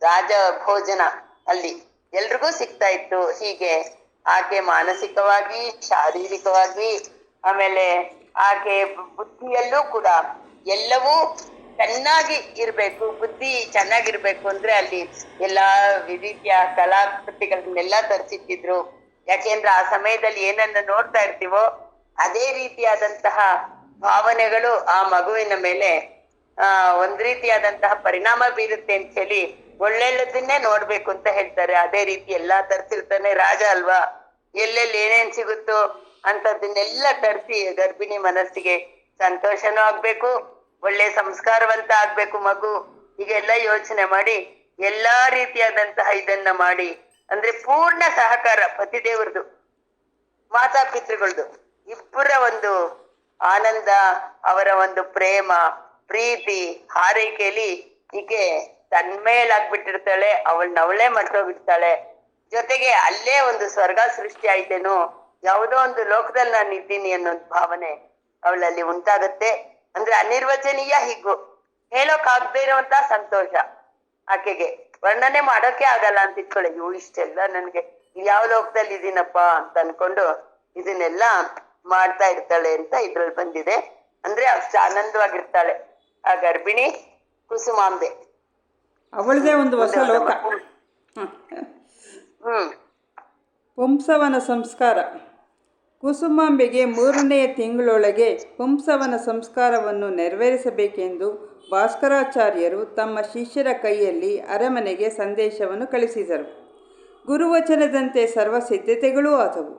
ರಾಜ ಭೋಜನ ಅಲ್ಲಿ ಎಲ್ರಿಗೂ ಸಿಗ್ತಾ ಇತ್ತು. ಹೀಗೆ ಆಕೆ ಮಾನಸಿಕವಾಗಿ, ಶಾರೀರಿಕವಾಗಿ, ಆಮೇಲೆ ಆಕೆ ಬುದ್ಧಿಯಲ್ಲೂ ಕೂಡ ಎಲ್ಲವೂ ಚೆನ್ನಾಗಿ ಇರ್ಬೇಕು. ಬುದ್ಧಿ ಚೆನ್ನಾಗಿರ್ಬೇಕು ಅಂದ್ರೆ ಅಲ್ಲಿ ಎಲ್ಲಾ ರೀತಿಯ ಕಲಾಕೃತಿಗಳನ್ನೆಲ್ಲ ತರಿಸಿಟ್ಟಿದ್ರು. ಯಾಕೆಂದ್ರೆ ಆ ಸಮಯದಲ್ಲಿ ಏನನ್ನ ನೋಡ್ತಾ ಇರ್ತೀವೋ ಅದೇ ರೀತಿಯಾದಂತಹ ಭಾವನೆಗಳು ಆ ಮಗುವಿನ ಮೇಲೆ ಒಂದ್ ರೀತಿಯಾದಂತಹ ಪರಿಣಾಮ ಬೀರುತ್ತೆ ಅಂತ ಹೇಳಿ ಒಳ್ಳೊಳ್ಳದನ್ನೇ ನೋಡ್ಬೇಕು ಅಂತ ಹೇಳ್ತಾರೆ. ಅದೇ ರೀತಿ ಎಲ್ಲಾ ತರ್ಸಿರ್ತಾನೆ, ರಾಜ ಅಲ್ವಾ, ಎಲ್ಲೆಲ್ಲಿ ಏನೇನ್ ಸಿಗುತ್ತೋ ಅಂತದನ್ನೆಲ್ಲ ತರಿಸಿ ಗರ್ಭಿಣಿ ಮನಸ್ಸಿಗೆ ಸಂತೋಷನೂ ಆಗ್ಬೇಕು, ಒಳ್ಳೆ ಸಂಸ್ಕಾರವಂತ ಆಗ್ಬೇಕು ಮಗು, ಹೀಗೆಲ್ಲ ಯೋಚನೆ ಮಾಡಿ ಎಲ್ಲಾ ರೀತಿಯಾದಂತಹ ಇದನ್ನ ಮಾಡಿ, ಅಂದ್ರೆ ಪೂರ್ಣ ಸಹಕಾರ ಪತಿದೇವ್ರದು, ಮಾತಾಪಿತೃಗಳದು, ಇಬ್ಬರ ಒಂದು ಆನಂದ, ಅವರ ಒಂದು ಪ್ರೇಮ, ಪ್ರೀತಿ, ಹಾರೈಕೆಯಲ್ಲಿ ಈಕೆ ತನ್ಮೇಲಾಗ್ಬಿಟ್ಟಿರ್ತಾಳೆ. ಅವಳೇ ಮರ್ತೋಗ್ಬಿಡ್ತಾಳೆ. ಜೊತೆಗೆ ಅಲ್ಲೇ ಒಂದು ಸ್ವರ್ಗ ಸೃಷ್ಟಿ ಆಯ್ತೇನೋ, ಯಾವುದೋ ಒಂದು ಲೋಕದಲ್ಲಿ ನಾನು ಇದ್ದೀನಿ ಅನ್ನೋ ಭಾವನೆ ಅವಳಲ್ಲಿ ಉಂಟಾಗತ್ತೆ. ಅಂದ್ರೆ ಅನಿರ್ವಚನೀಯ, ಹೀಗೂ ಹೇಳೋಕ್ ಆಗದೆ ಇರುವಂತ ಸಂತೋಷ ಆಕೆಗೆ, ವರ್ಣನೆ ಮಾಡೋಕೆ ಆಗಲ್ಲ ಅಂತ ಇಟ್ಕೊಳ್ಳಿ. ಇವು ಇಷ್ಟೆಲ್ಲ ನನ್ಗೆ ಯಾವ ಲೋಕದಲ್ಲಿ ಇದೀನಪ್ಪ ಅಂತ ಅನ್ಕೊಂಡು ಇದನ್ನೆಲ್ಲ ಮಾಡ್ತಾ ಇರ್ತಾಳೆ ಅಂತ ಇದ್ರಲ್ಲಿ ಬಂದಿದೆ. ಅಂದ್ರೆ ಅಷ್ಟು ಆನಂದವಾಗಿರ್ತಾಳೆ ಆ ಗರ್ಭಿಣಿ ಕುಸುಮಾಂಬೆ. ಅವಳದೇ ಒಂದು ಹೊಸ ಲೋಕ. ಪುಂಸವನ ಸಂಸ್ಕಾರ. ಕುಸುಮಾಂಬೆಗೆ 3ನೆಯ ತಿಂಗಳೊಳಗೆ ಪುಂಸವನ ಸಂಸ್ಕಾರವನ್ನು ನೆರವೇರಿಸಬೇಕೆಂದು ಭಾಸ್ಕರಾಚಾರ್ಯರು ತಮ್ಮ ಶಿಷ್ಯರ ಕೈಯಲ್ಲಿ ಅರಮನೆಗೆ ಸಂದೇಶವನ್ನು ಕಳಿಸಿದರು. ಗುರುವಚನದಂತೆ ಸರ್ವ ಸಿದ್ಧತೆಗಳೂ ಆದವು.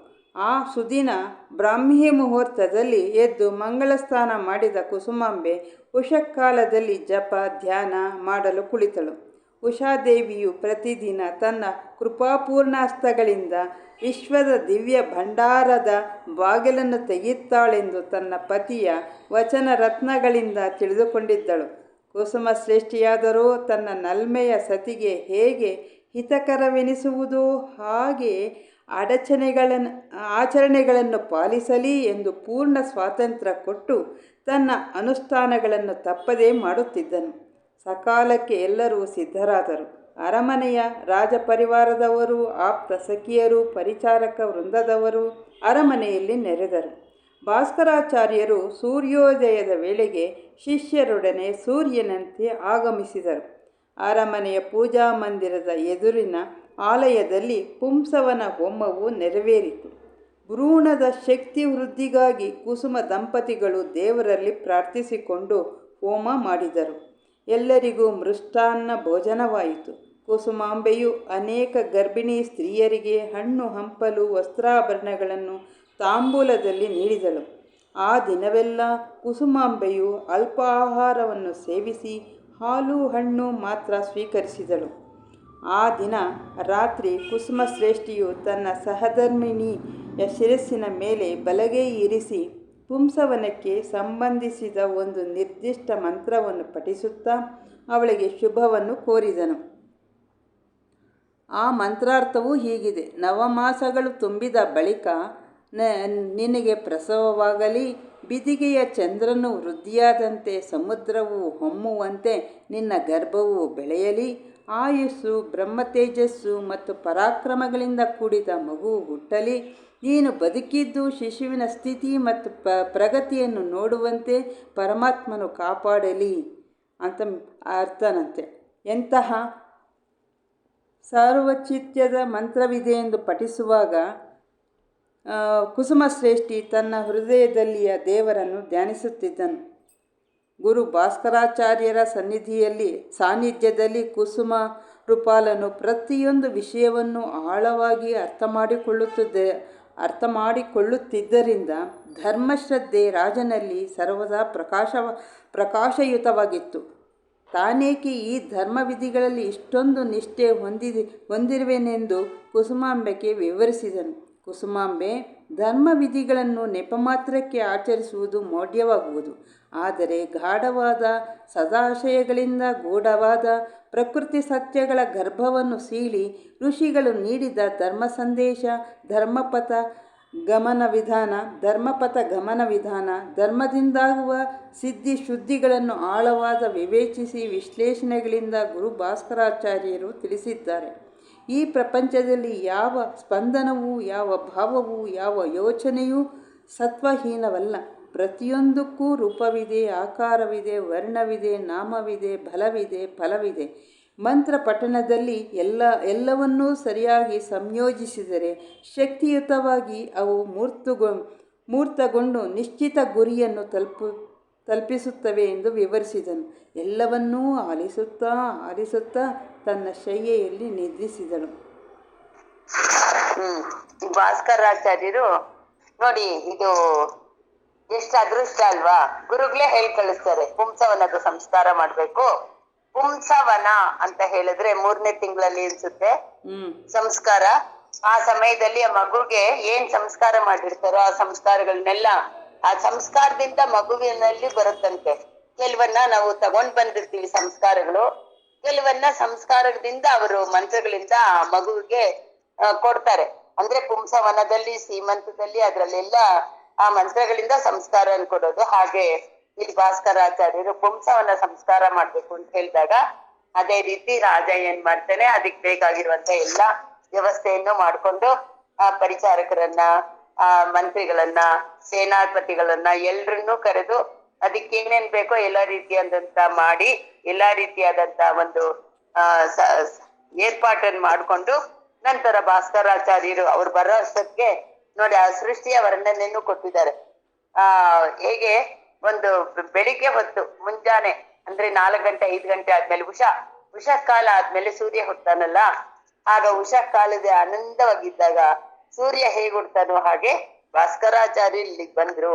ಆ ಸುದಿನ ಬ್ರಾಹ್ಮಿ ಮುಹೂರ್ತದಲ್ಲಿ ಎದ್ದು ಮಂಗಳ ಸ್ನಾನ ಮಾಡಿದ ಕುಸುಮಾಂಬೆ ಉಷಃಕಾಲದಲ್ಲಿ ಜಪ ಧ್ಯಾನ ಮಾಡಲು ಕುಳಿತಳು. ಉಷಾದೇವಿಯು ಪ್ರತಿದಿನ ತನ್ನ ಕೃಪಾಪೂರ್ಣ ಹಸ್ತಗಳಿಂದ ವಿಶ್ವದ ದಿವ್ಯ ಭಂಡಾರದ ಬಾಗಿಲನ್ನು ತೆಗೆಯುತ್ತಾಳೆಂದು ತನ್ನ ಪತಿಯ ವಚನ ರತ್ನಗಳಿಂದ ತಿಳಿದುಕೊಂಡಿದ್ದಳು. ಕುಸುಮ ಶ್ರೇಷ್ಠಿಯಾದರೂ ತನ್ನ ನಲ್ಮೆಯ ಸತಿಗೆ ಹೇಗೆ ಹಿತಕರವೆನಿಸುವುದೋ ಹಾಗೆ ಆಚರಣೆಗಳನ್ನು ಪಾಲಿಸಲಿ ಎಂದು ಪೂರ್ಣ ಸ್ವಾತಂತ್ರ್ಯ ಕೊಟ್ಟು ತನ್ನ ಅನುಷ್ಠಾನಗಳನ್ನು ತಪ್ಪದೇ ಮಾಡುತ್ತಿದ್ದನು. ಸಕಾಲಕ್ಕೆ ಎಲ್ಲರೂ ಸಿದ್ಧರಾದರು. ಅರಮನೆಯ ರಾಜಪರಿವಾರದವರು, ಆಪ್ತ ಸಖಿಯರು, ಪರಿಚಾರಕ ವೃಂದದವರು ಅರಮನೆಯಲ್ಲಿ ನೆರೆದರು. ಭಾಸ್ಕರಾಚಾರ್ಯರು ಸೂರ್ಯೋದಯದ ವೇಳೆಗೆ ಶಿಷ್ಯರೊಡನೆ ಸೂರ್ಯನಂತೆ ಆಗಮಿಸಿದರು. ಅರಮನೆಯ ಪೂಜಾ ಮಂದಿರದ ಎದುರಿನ ಆಲಯದಲ್ಲಿ ಪುಂಸವನ ಹೋಮವು ನೆರವೇರಿತು. ಭ್ರೂಣದ ಶಕ್ತಿ ವೃದ್ಧಿಗಾಗಿ ಕುಸುಮ ದಂಪತಿಗಳು ದೇವರಲ್ಲಿ ಪ್ರಾರ್ಥಿಸಿಕೊಂಡು ಹೋಮ ಮಾಡಿದರು. ಎಲ್ಲರಿಗೂ ಮೃಷ್ಟಾನ್ನ ಭೋಜನವಾಯಿತು. ಕುಸುಮಾಂಬೆಯು ಅನೇಕ ಗರ್ಭಿಣಿ ಸ್ತ್ರೀಯರಿಗೆ ಹಣ್ಣು ಹಂಪಲು ವಸ್ತ್ರಾಭರಣಗಳನ್ನು ತಾಂಬೂಲದಲ್ಲಿ ನೀಡಿದಳು. ಆ ದಿನವೆಲ್ಲ ಕುಸುಮಾಂಬೆಯು ಅಲ್ಪ ಆಹಾರವನ್ನು ಸೇವಿಸಿ ಹಾಲು ಹಣ್ಣು ಮಾತ್ರ ಸ್ವೀಕರಿಸಿದಳು. ಆ ದಿನ ರಾತ್ರಿ ಕುಸುಮ ಶ್ರೇಷ್ಠಿಯು ತನ್ನ ಸಹಧರ್ಮಿಣಿಯ ಶಿರಸ್ಸಿನ ಮೇಲೆ ಬಲಗೈ ಇರಿಸಿ ಪುಂಸವನಕ್ಕೆ ಸಂಬಂಧಿಸಿದ ಒಂದು ನಿರ್ದಿಷ್ಟ ಮಂತ್ರವನ್ನು ಪಠಿಸುತ್ತಾ ಅವಳಿಗೆ ಶುಭವನ್ನು ಕೋರಿದನು. ಆ ಮಂತ್ರಾರ್ಥವೂ ಹೀಗಿದೆ: ನವಮಾಸಗಳು ತುಂಬಿದ ಬಳಿಕ ನಿನಗೆ ಪ್ರಸವವಾಗಲಿ, ಬಿದಿಗೆಯ ಚಂದ್ರನು ವೃದ್ಧಿಯಾದಂತೆ ಸಮುದ್ರವು ಹೊಮ್ಮುವಂತೆ ನಿನ್ನ ಗರ್ಭವು ಬೆಳೆಯಲಿ, ಆಯುಸ್ಸು, ಬ್ರಹ್ಮತೇಜಸ್ಸು ಮತ್ತು ಪರಾಕ್ರಮಗಳಿಂದ ಕೂಡಿದ ಮಗು ಹುಟ್ಟಲಿ, ನೀನು ಬದುಕಿದ್ದು ಶಿಶುವಿನ ಸ್ಥಿತಿ ಮತ್ತು ಪ್ರಗತಿಯನ್ನು ನೋಡುವಂತೆ ಪರಮಾತ್ಮನು ಕಾಪಾಡಲಿ ಅಂತ ಅರ್ಥನಂತೆ. ಎಂತಹ ಸಾರ್ವಚಿತ್ಯದ ಮಂತ್ರವಿದೆ ಎಂದು ಪಠಿಸುವಾಗ ಕುಸುಮಶ್ರೇಷ್ಠಿ ತನ್ನ ಹೃದಯದಲ್ಲಿಯ ದೇವರನ್ನು ಧ್ಯಾನಿಸುತ್ತಿದ್ದನು. ಗುರು ಭಾಸ್ಕರಾಚಾರ್ಯರ ಸಾನ್ನಿಧ್ಯದಲ್ಲಿ ಕುಸುಮ ರೂಪಾಲನು ಪ್ರತಿಯೊಂದು ವಿಷಯವನ್ನು ಆಳವಾಗಿ ಅರ್ಥ ಮಾಡಿಕೊಳ್ಳುತ್ತಿದ್ದರಿಂದ ಧರ್ಮಶ್ರದ್ಧೆ ರಾಜನಲ್ಲಿ ಸರ್ವದಾ ಪ್ರಕಾಶಯುತವಾಗಿತ್ತು. ತಾನೇಕೆ ಈ ಧರ್ಮವಿಧಿಗಳಲ್ಲಿ ಇಷ್ಟೊಂದು ನಿಷ್ಠೆ ಹೊಂದಿರುವೆನೆಂದು ಕುಸುಮಾಂಬೆಗೆ ವಿವರಿಸಿದನು. ಕುಸುಮಾಂಬೆ, ಧರ್ಮವಿಧಿಗಳನ್ನು ನೆಪಮಾತ್ರಕ್ಕೆ ಆಚರಿಸುವುದು ಮೌಢ್ಯವಾಗುವುದು. ಆದರೆ ಗಾಢವಾದ ಸದಾಶಯಗಳಿಂದ ಗೂಢವಾದ ಪ್ರಕೃತಿ ಸತ್ಯಗಳ ಗರ್ಭವನ್ನು ಸೀಳಿ ಋಷಿಗಳು ನೀಡಿದ ಧರ್ಮ ಸಂದೇಶ, ಧರ್ಮಪಥ ಗಮನ ವಿಧಾನ, ಧರ್ಮದಿಂದಾಗುವ ಸಿದ್ಧಿ ಶುದ್ಧಿಗಳನ್ನು ಆಳವಾದ ವಿವೇಚಿಸಿ ವಿಶ್ಲೇಷಣೆಗಳಿಂದ ಗುರು ಭಾಸ್ಕರಾಚಾರ್ಯರು ತಿಳಿಸಿದ್ದಾರೆ. ಈ ಪ್ರಪಂಚದಲ್ಲಿ ಯಾವ ಸ್ಪಂದನವೂ, ಯಾವ ಭಾವವೂ, ಯಾವ ಯೋಚನೆಯೂ ಸತ್ವಹೀನವಲ್ಲ. ಪ್ರತಿಯೊಂದಕ್ಕೂ ರೂಪವಿದೆ, ಆಕಾರವಿದೆ, ವರ್ಣವಿದೆ, ನಾಮವಿದೆ, ಬಲವಿದೆ, ಫಲವಿದೆ. ಮಂತ್ರ ಪಠಣದಲ್ಲಿ ಎಲ್ಲವನ್ನೂ ಸರಿಯಾಗಿ ಸಂಯೋಜಿಸಿದರೆ ಶಕ್ತಿಯುತವಾಗಿ ಅವು ಮೂರ್ತಗೊಂಡು ನಿಶ್ಚಿತ ಗುರಿಯನ್ನು ತಲುಪಿಸುತ್ತವೆ ಎಂದು ವಿವರಿಸಿದನು. ಎಲ್ಲವನ್ನೂ ಆಲಿಸುತ್ತಾ ತನ್ನ ಶಯ್ಯೆಯಲ್ಲಿ ನಿದ್ರಿಸಿದಳು. ಭಾಸ್ಕರಾಚಾರ್ಯರು ನೋಡಿ, ಇದು ಎಷ್ಟು ಅದೃಷ್ಟ ಅಲ್ವಾ. ಗುರುಗಳೇ ಹೇಳಿ ಕಳಿಸ್ತಾರೆ, ಪುಂಸವನದ ಸಂಸ್ಕಾರ ಮಾಡ್ಬೇಕು. ಪುಂಸವನ ಅಂತ ಹೇಳಿದ್ರೆ 3ನೇ ತಿಂಗಳಲ್ಲಿ ಅನ್ಸುತ್ತೆ ಸಂಸ್ಕಾರ. ಆ ಸಮಯದಲ್ಲಿ ಆ ಮಗುಗೆ ಏನ್ ಸಂಸ್ಕಾರ ಮಾಡಿರ್ತಾರೋ ಆ ಸಂಸ್ಕಾರಗಳನ್ನೆಲ್ಲ ಆ ಸಂಸ್ಕಾರದಿಂದ ಮಗುವಿನಲ್ಲಿ ಬರುತ್ತಂತೆ. ಕೆಲವನ್ನ ನಾವು ತಗೊಂಡ್ ಬಂದಿರ್ತೀವಿ ಸಂಸ್ಕಾರಗಳು, ಕೆಲವನ್ನ ಸಂಸ್ಕಾರದಿಂದ ಅವರು ಮಂತ್ರಗಳಿಂದ ಆ ಮಗುವಿಗೆ ಕೊಡ್ತಾರೆ. ಅಂದ್ರೆ ಪುಂಸವನದಲ್ಲಿ, ಸೀಮಂತದಲ್ಲಿ ಅದ್ರಲ್ಲೆಲ್ಲ ಆ ಮಂತ್ರಗಳಿಂದ ಸಂಸ್ಕಾರ ಕೊಡೋದು. ಹಾಗೆ ಇಲ್ಲಿ ಭಾಸ್ಕರಾಚಾರ್ಯರು ಪುಂಸವನ ಸಂಸ್ಕಾರ ಮಾಡ್ಬೇಕು ಅಂತ ಹೇಳಿದಾಗ ಅದೇ ರೀತಿ ರಾಜ ಏನ್ ಮಾಡ್ತಾನೆ, ಅದಕ್ಕೆ ಬೇಕಾಗಿರುವಂತ ಎಲ್ಲಾ ವ್ಯವಸ್ಥೆಯನ್ನು ಮಾಡ್ಕೊಂಡು ಆ ಪರಿಚಾರಕರನ್ನ, ಆ ಮಂತ್ರಿಗಳನ್ನ, ಸೇನಾಪತಿಗಳನ್ನ ಎಲ್ರನ್ನೂ ಕರೆದು ಅದಕ್ಕೆ ಏನೇನ್ ಬೇಕೋ ಎಲ್ಲಾ ರೀತಿಯಾದಂತ ಮಾಡಿ ಎಲ್ಲಾ ರೀತಿಯಾದಂತ ಒಂದು ಏರ್ಪಾಟನ್ನು ಮಾಡ್ಕೊಂಡು ನಂತರ ಭಾಸ್ಕರಾಚಾರ್ಯರು ಅವ್ರು ಬರೋ ಅಷ್ಟಕ್ಕೆ ನೋಡಿ ಆ ಸೃಷ್ಟಿಯ ವರ್ಣನೆಯನ್ನು ಕೊಟ್ಟಿದ್ದಾರೆ. ಹೇಗೆ ಒಂದು ಬೆಳಿಗ್ಗೆ ಹೊತ್ತು ಮುಂಜಾನೆ ಅಂದ್ರೆ 4 ಗಂಟೆ 5 ಗಂಟೆ ಆದ್ಮೇಲೆ ಉಷಃಕಾಲ ಆದ್ಮೇಲೆ ಸೂರ್ಯ ಹುಡ್ತಾನಲ್ಲ, ಆಗ ಉಷಃಕಾಲದ ಆನಂದವಾಗಿದ್ದಾಗ ಸೂರ್ಯ ಹೇಗೆ ಹುಡ್ತಾನೋ ಹಾಗೆ ಭಾಸ್ಕರಾಚಾರ್ಯರು ಇಲ್ಲಿಗೆ ಬಂದ್ರು.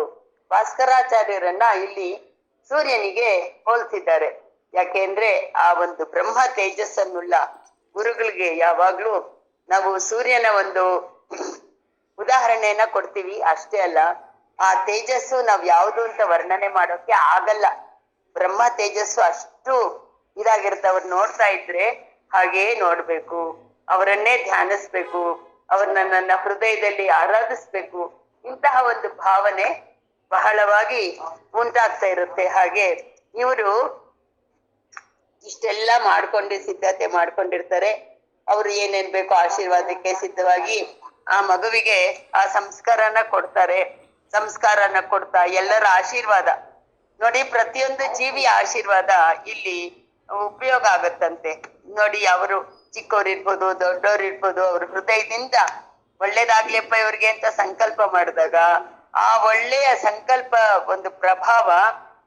ಭಾಸ್ಕರಾಚಾರ್ಯರನ್ನ ಇಲ್ಲಿ ಸೂರ್ಯನಿಗೆ ಹೋಲಿಸಿದ್ದಾರೆ. ಯಾಕೆಂದ್ರೆ ಆ ಒಂದು ಬ್ರಹ್ಮ ತೇಜಸ್ಸನ್ನುಳ್ಳ ಗುರುಗಳಿಗೆ ಯಾವಾಗ್ಲೂ ನಾವು ಸೂರ್ಯನ ಒಂದು ಉದಾಹರಣೆಯನ್ನ ಕೊಡ್ತೀವಿ. ಅಷ್ಟೇ ಅಲ್ಲ, ಆ ತೇಜಸ್ಸು ನಾವ್ ಯಾವ್ದು ಅಂತ ವರ್ಣನೆ ಮಾಡೋಕೆ ಆಗಲ್ಲ. ಬ್ರಹ್ಮ ತೇಜಸ್ಸು ಅಷ್ಟು ಇದಾಗಿರುತ್ತೆ. ನೋಡ್ತಾ ಇದ್ರೆ ಹಾಗೇ ನೋಡ್ಬೇಕು, ಅವರನ್ನೇ ಧ್ಯಾನಿಸ್ಬೇಕು, ಅವ್ರನ್ನ ನನ್ನ ಹೃದಯದಲ್ಲಿ ಆರಾಧಿಸ್ಬೇಕು. ಇಂತಹ ಒಂದು ಭಾವನೆ ಬಹಳವಾಗಿ ಉಂಟಾಗ್ತಾ ಇರುತ್ತೆ. ಹಾಗೆ ಇವರು ಇಷ್ಟೆಲ್ಲ ಸಿದ್ಧತೆ ಮಾಡ್ಕೊಂಡಿರ್ತಾರೆ. ಅವ್ರು ಏನೇನ್ ಬೇಕೋ ಆಶೀರ್ವಾದಕ್ಕೆ ಸಿದ್ಧವಾಗಿ ಆ ಮಗುವಿಗೆ ಆ ಸಂಸ್ಕಾರನ ಕೊಡ್ತಾ ಎಲ್ಲರ ಆಶೀರ್ವಾದ ನೋಡಿ, ಪ್ರತಿಯೊಂದು ಜೀವಿಯ ಆಶೀರ್ವಾದ ಇಲ್ಲಿ ಉಪಯೋಗ ಆಗತ್ತಂತೆ. ನೋಡಿ, ಅವರು ಚಿಕ್ಕವ್ರಿರ್ಬೋದು, ದೊಡ್ಡವ್ರಿರ್ಬೋದು, ಅವ್ರ ಹೃದಯದಿಂದ ಒಳ್ಳೇದಾಗ್ಲಿಪ್ಪ ಇವ್ರಿಗೆ ಅಂತ ಸಂಕಲ್ಪ ಮಾಡಿದಾಗ ಆ ಒಳ್ಳೆಯ ಸಂಕಲ್ಪ ಒಂದು ಪ್ರಭಾವ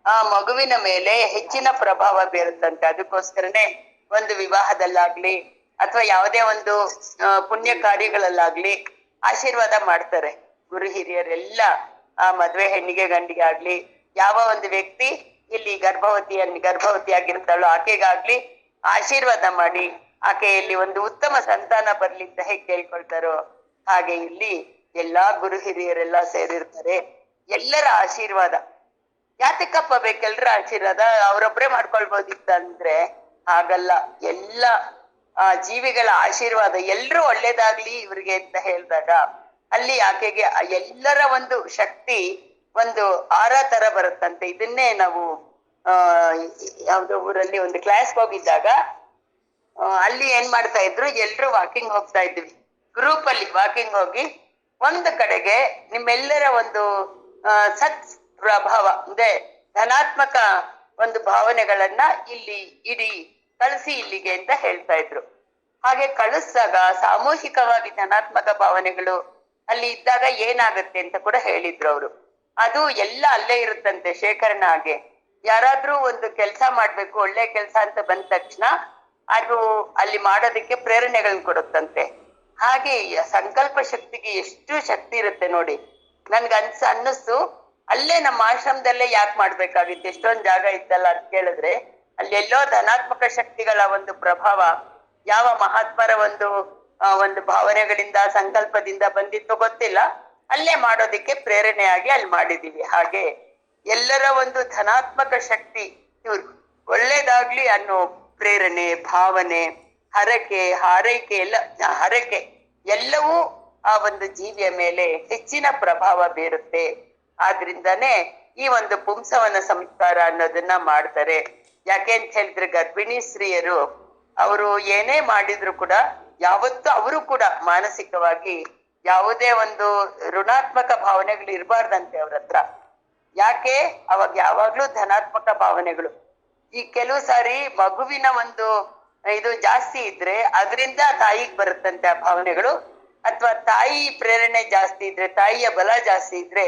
ಆ ಮಗುವಿನ ಮೇಲೆ ಹೆಚ್ಚಿನ ಪ್ರಭಾವ ಬೀರುತ್ತಂತೆ. ಅದಕ್ಕೋಸ್ಕರನೇ ಒಂದು ವಿವಾಹದಲ್ಲಾಗ್ಲಿ ಅಥವಾ ಯಾವುದೇ ಒಂದು ಪುಣ್ಯ ಕಾರ್ಯಗಳಲ್ಲಾಗ್ಲಿ ಆಶೀರ್ವಾದ ಮಾಡ್ತಾರೆ ಗುರು ಹಿರಿಯರೆಲ್ಲ. ಆ ಮದ್ವೆ ಹೆಣ್ಣಿಗೆ ಗಂಡಿಗೆ ಆಗ್ಲಿ, ಯಾವ ಒಂದು ವ್ಯಕ್ತಿ ಇಲ್ಲಿ ಗರ್ಭವತಿಯಾಗಿರ್ತಾಳೋ ಆಕೆಗಾಗ್ಲಿ ಆಶೀರ್ವಾದ ಮಾಡಿ ಆಕೆಯಲ್ಲಿ ಒಂದು ಉತ್ತಮ ಸಂತಾನ ಬರ್ಲಿ ಅಂತ ಹೇಗೆ ಕೇಳ್ಕೊಳ್ತಾರೋ ಹಾಗೆ ಇಲ್ಲಿ ಎಲ್ಲಾ ಗುರು ಹಿರಿಯರೆಲ್ಲ ಸೇರಿರ್ತಾರೆ. ಎಲ್ಲರ ಆಶೀರ್ವಾದ ಯಾತಕ್ಕಪ್ಪ ಬೇಕೆಲ್ರ ಆಶೀರ್ವಾದ? ಅವ್ರೊಬ್ರೇ ಮಾಡ್ಕೊಳ್ಬೋದಿತ್ತ ಅಂದ್ರೆ ಹಾಗಲ್ಲ. ಎಲ್ಲ ಆ ಜೀವಿಗಳ ಆಶೀರ್ವಾದ ಎಲ್ರೂ ಒಳ್ಳೇದಾಗ್ಲಿ ಇವ್ರಿಗೆ ಅಂತ ಹೇಳಿದಾಗ ಅಲ್ಲಿ ಆಕೆಗೆ ಎಲ್ಲರ ಒಂದು ಶಕ್ತಿ ಒಂದು ಆರ ತರ ಬರುತ್ತಂತೆ. ಇದನ್ನೇ ನಾವು ಯಾವ್ದೋ ಊರಲ್ಲಿ ಒಂದು ಕ್ಲಾಸ್ಗೆ ಹೋಗಿದ್ದಾಗ ಅಲ್ಲಿ ಏನ್ ಮಾಡ್ತಾ ಇದ್ರು, ಎಲ್ರು ವಾಕಿಂಗ್ ಹೋಗ್ತಾ ಇದ್ವಿ, ಗ್ರೂಪ್ ಅಲ್ಲಿ ವಾಕಿಂಗ್ ಹೋಗಿ ಒಂದು ಕಡೆಗೆ ನಿಮ್ಮೆಲ್ಲರ ಒಂದು ಸತ್ ಪ್ರಭಾವ ಅಂದ್ರೆ ಧನಾತ್ಮಕ ಒಂದು ಭಾವನೆಗಳನ್ನ ಇಲ್ಲಿ ಇಡಿ, ಕಳಿಸಿ ಇಲ್ಲಿಗೆ ಅಂತ ಹೇಳ್ತಾ ಇದ್ರು. ಹಾಗೆ ಕಳಿಸಿದಾಗ ಸಾಮೂಹಿಕವಾಗಿ ಧನಾತ್ಮಕ ಭಾವನೆಗಳು ಅಲ್ಲಿ ಇದ್ದಾಗ ಏನಾಗುತ್ತೆ ಅಂತ ಕೂಡ ಹೇಳಿದ್ರು ಅವರು. ಅದು ಎಲ್ಲ ಅಲ್ಲೇ ಇರುತ್ತಂತೆ ಶೇಖರಣೆ. ಹಾಗೆ ಯಾರಾದ್ರೂ ಒಂದು ಕೆಲಸ ಮಾಡ್ಬೇಕು, ಒಳ್ಳೆ ಕೆಲಸ ಅಂತ ಬಂದ ತಕ್ಷಣ ಅದು ಅಲ್ಲಿ ಮಾಡೋದಕ್ಕೆ ಪ್ರೇರಣೆಗಳನ್ನ ಕೊಡುತ್ತಂತೆ. ಹಾಗೆ ಸಂಕಲ್ಪ ಶಕ್ತಿಗೆ ಎಷ್ಟು ಶಕ್ತಿ ಇರುತ್ತೆ ನೋಡಿ. ನನ್ಗೆ ಅನ್ನಿಸ್ತು ಅಲ್ಲೇ ನಮ್ಮ ಆಶ್ರಮದಲ್ಲೇ ಯಾಕೆ ಮಾಡ್ಬೇಕಾಗಿತ್ತು, ಎಷ್ಟೊಂದ್ ಜಾಗ ಇತ್ತಲ್ಲ ಅಂತ ಕೇಳಿದ್ರೆ ಅಲ್ಲೆಲ್ಲೋ ಧನಾತ್ಮಕ ಶಕ್ತಿಗಳ ಒಂದು ಪ್ರಭಾವ ಯಾವ ಮಹಾತ್ಮರ ಒಂದು ಭಾವನೆಗಳಿಂದ ಸಂಕಲ್ಪದಿಂದ ಬಂದಿತ್ತು ಗೊತ್ತಿಲ್ಲ, ಅಲ್ಲೇ ಮಾಡೋದಿಕ್ಕೆ ಪ್ರೇರಣೆಯಾಗಿ ಅಲ್ಲಿ ಮಾಡಿದೀವಿ. ಹಾಗೆ ಎಲ್ಲರ ಒಂದು ಧನಾತ್ಮಕ ಶಕ್ತಿ ಇವ್ರು ಒಳ್ಳೇದಾಗ್ಲಿ ಅನ್ನೋ ಪ್ರೇರಣೆ, ಭಾವನೆ, ಹರಕೆ, ಹಾರೈಕೆ ಹರಕೆ ಎಲ್ಲವೂ ಆ ಒಂದು ಜೀವಿಯ ಮೇಲೆ ಹೆಚ್ಚಿನ ಪ್ರಭಾವ ಬೀರುತ್ತೆ. ಆದ್ರಿಂದಾನೇ ಈ ಒಂದು ಪುಂಸವನ ಸಂಸ್ಕಾರ ಅನ್ನೋದನ್ನ ಮಾಡ್ತಾರೆ. ಯಾಕೆ ಅಂತ ಹೇಳಿದ್ರೆ ಗರ್ಭಿಣಿ ಸ್ತ್ರೀಯರು ಅವರು ಏನೇ ಮಾಡಿದ್ರು ಕೂಡ ಯಾವತ್ತೂ ಅವರು ಕೂಡ ಮಾನಸಿಕವಾಗಿ ಯಾವುದೇ ಒಂದು ಋಣಾತ್ಮಕ ಭಾವನೆಗಳು ಇರಬಾರ್ದಂತೆ ಅವ್ರ ಹತ್ರ. ಯಾಕೆ ಅವಾಗ ಯಾವಾಗ್ಲೂ ಧನಾತ್ಮಕ ಭಾವನೆಗಳು. ಈ ಕೆಲವು ಸಾರಿ ಮಗುವಿನ ಒಂದು ಇದು ಜಾಸ್ತಿ ಇದ್ರೆ ಅದರಿಂದ ತಾಯಿಗೆ ಬರುತ್ತಂತೆ ಆ ಭಾವನೆಗಳು, ಅಥವಾ ತಾಯಿ ಪ್ರೇರಣೆ ಜಾಸ್ತಿ ಇದ್ರೆ, ತಾಯಿಯ ಬಲ ಜಾಸ್ತಿ ಇದ್ರೆ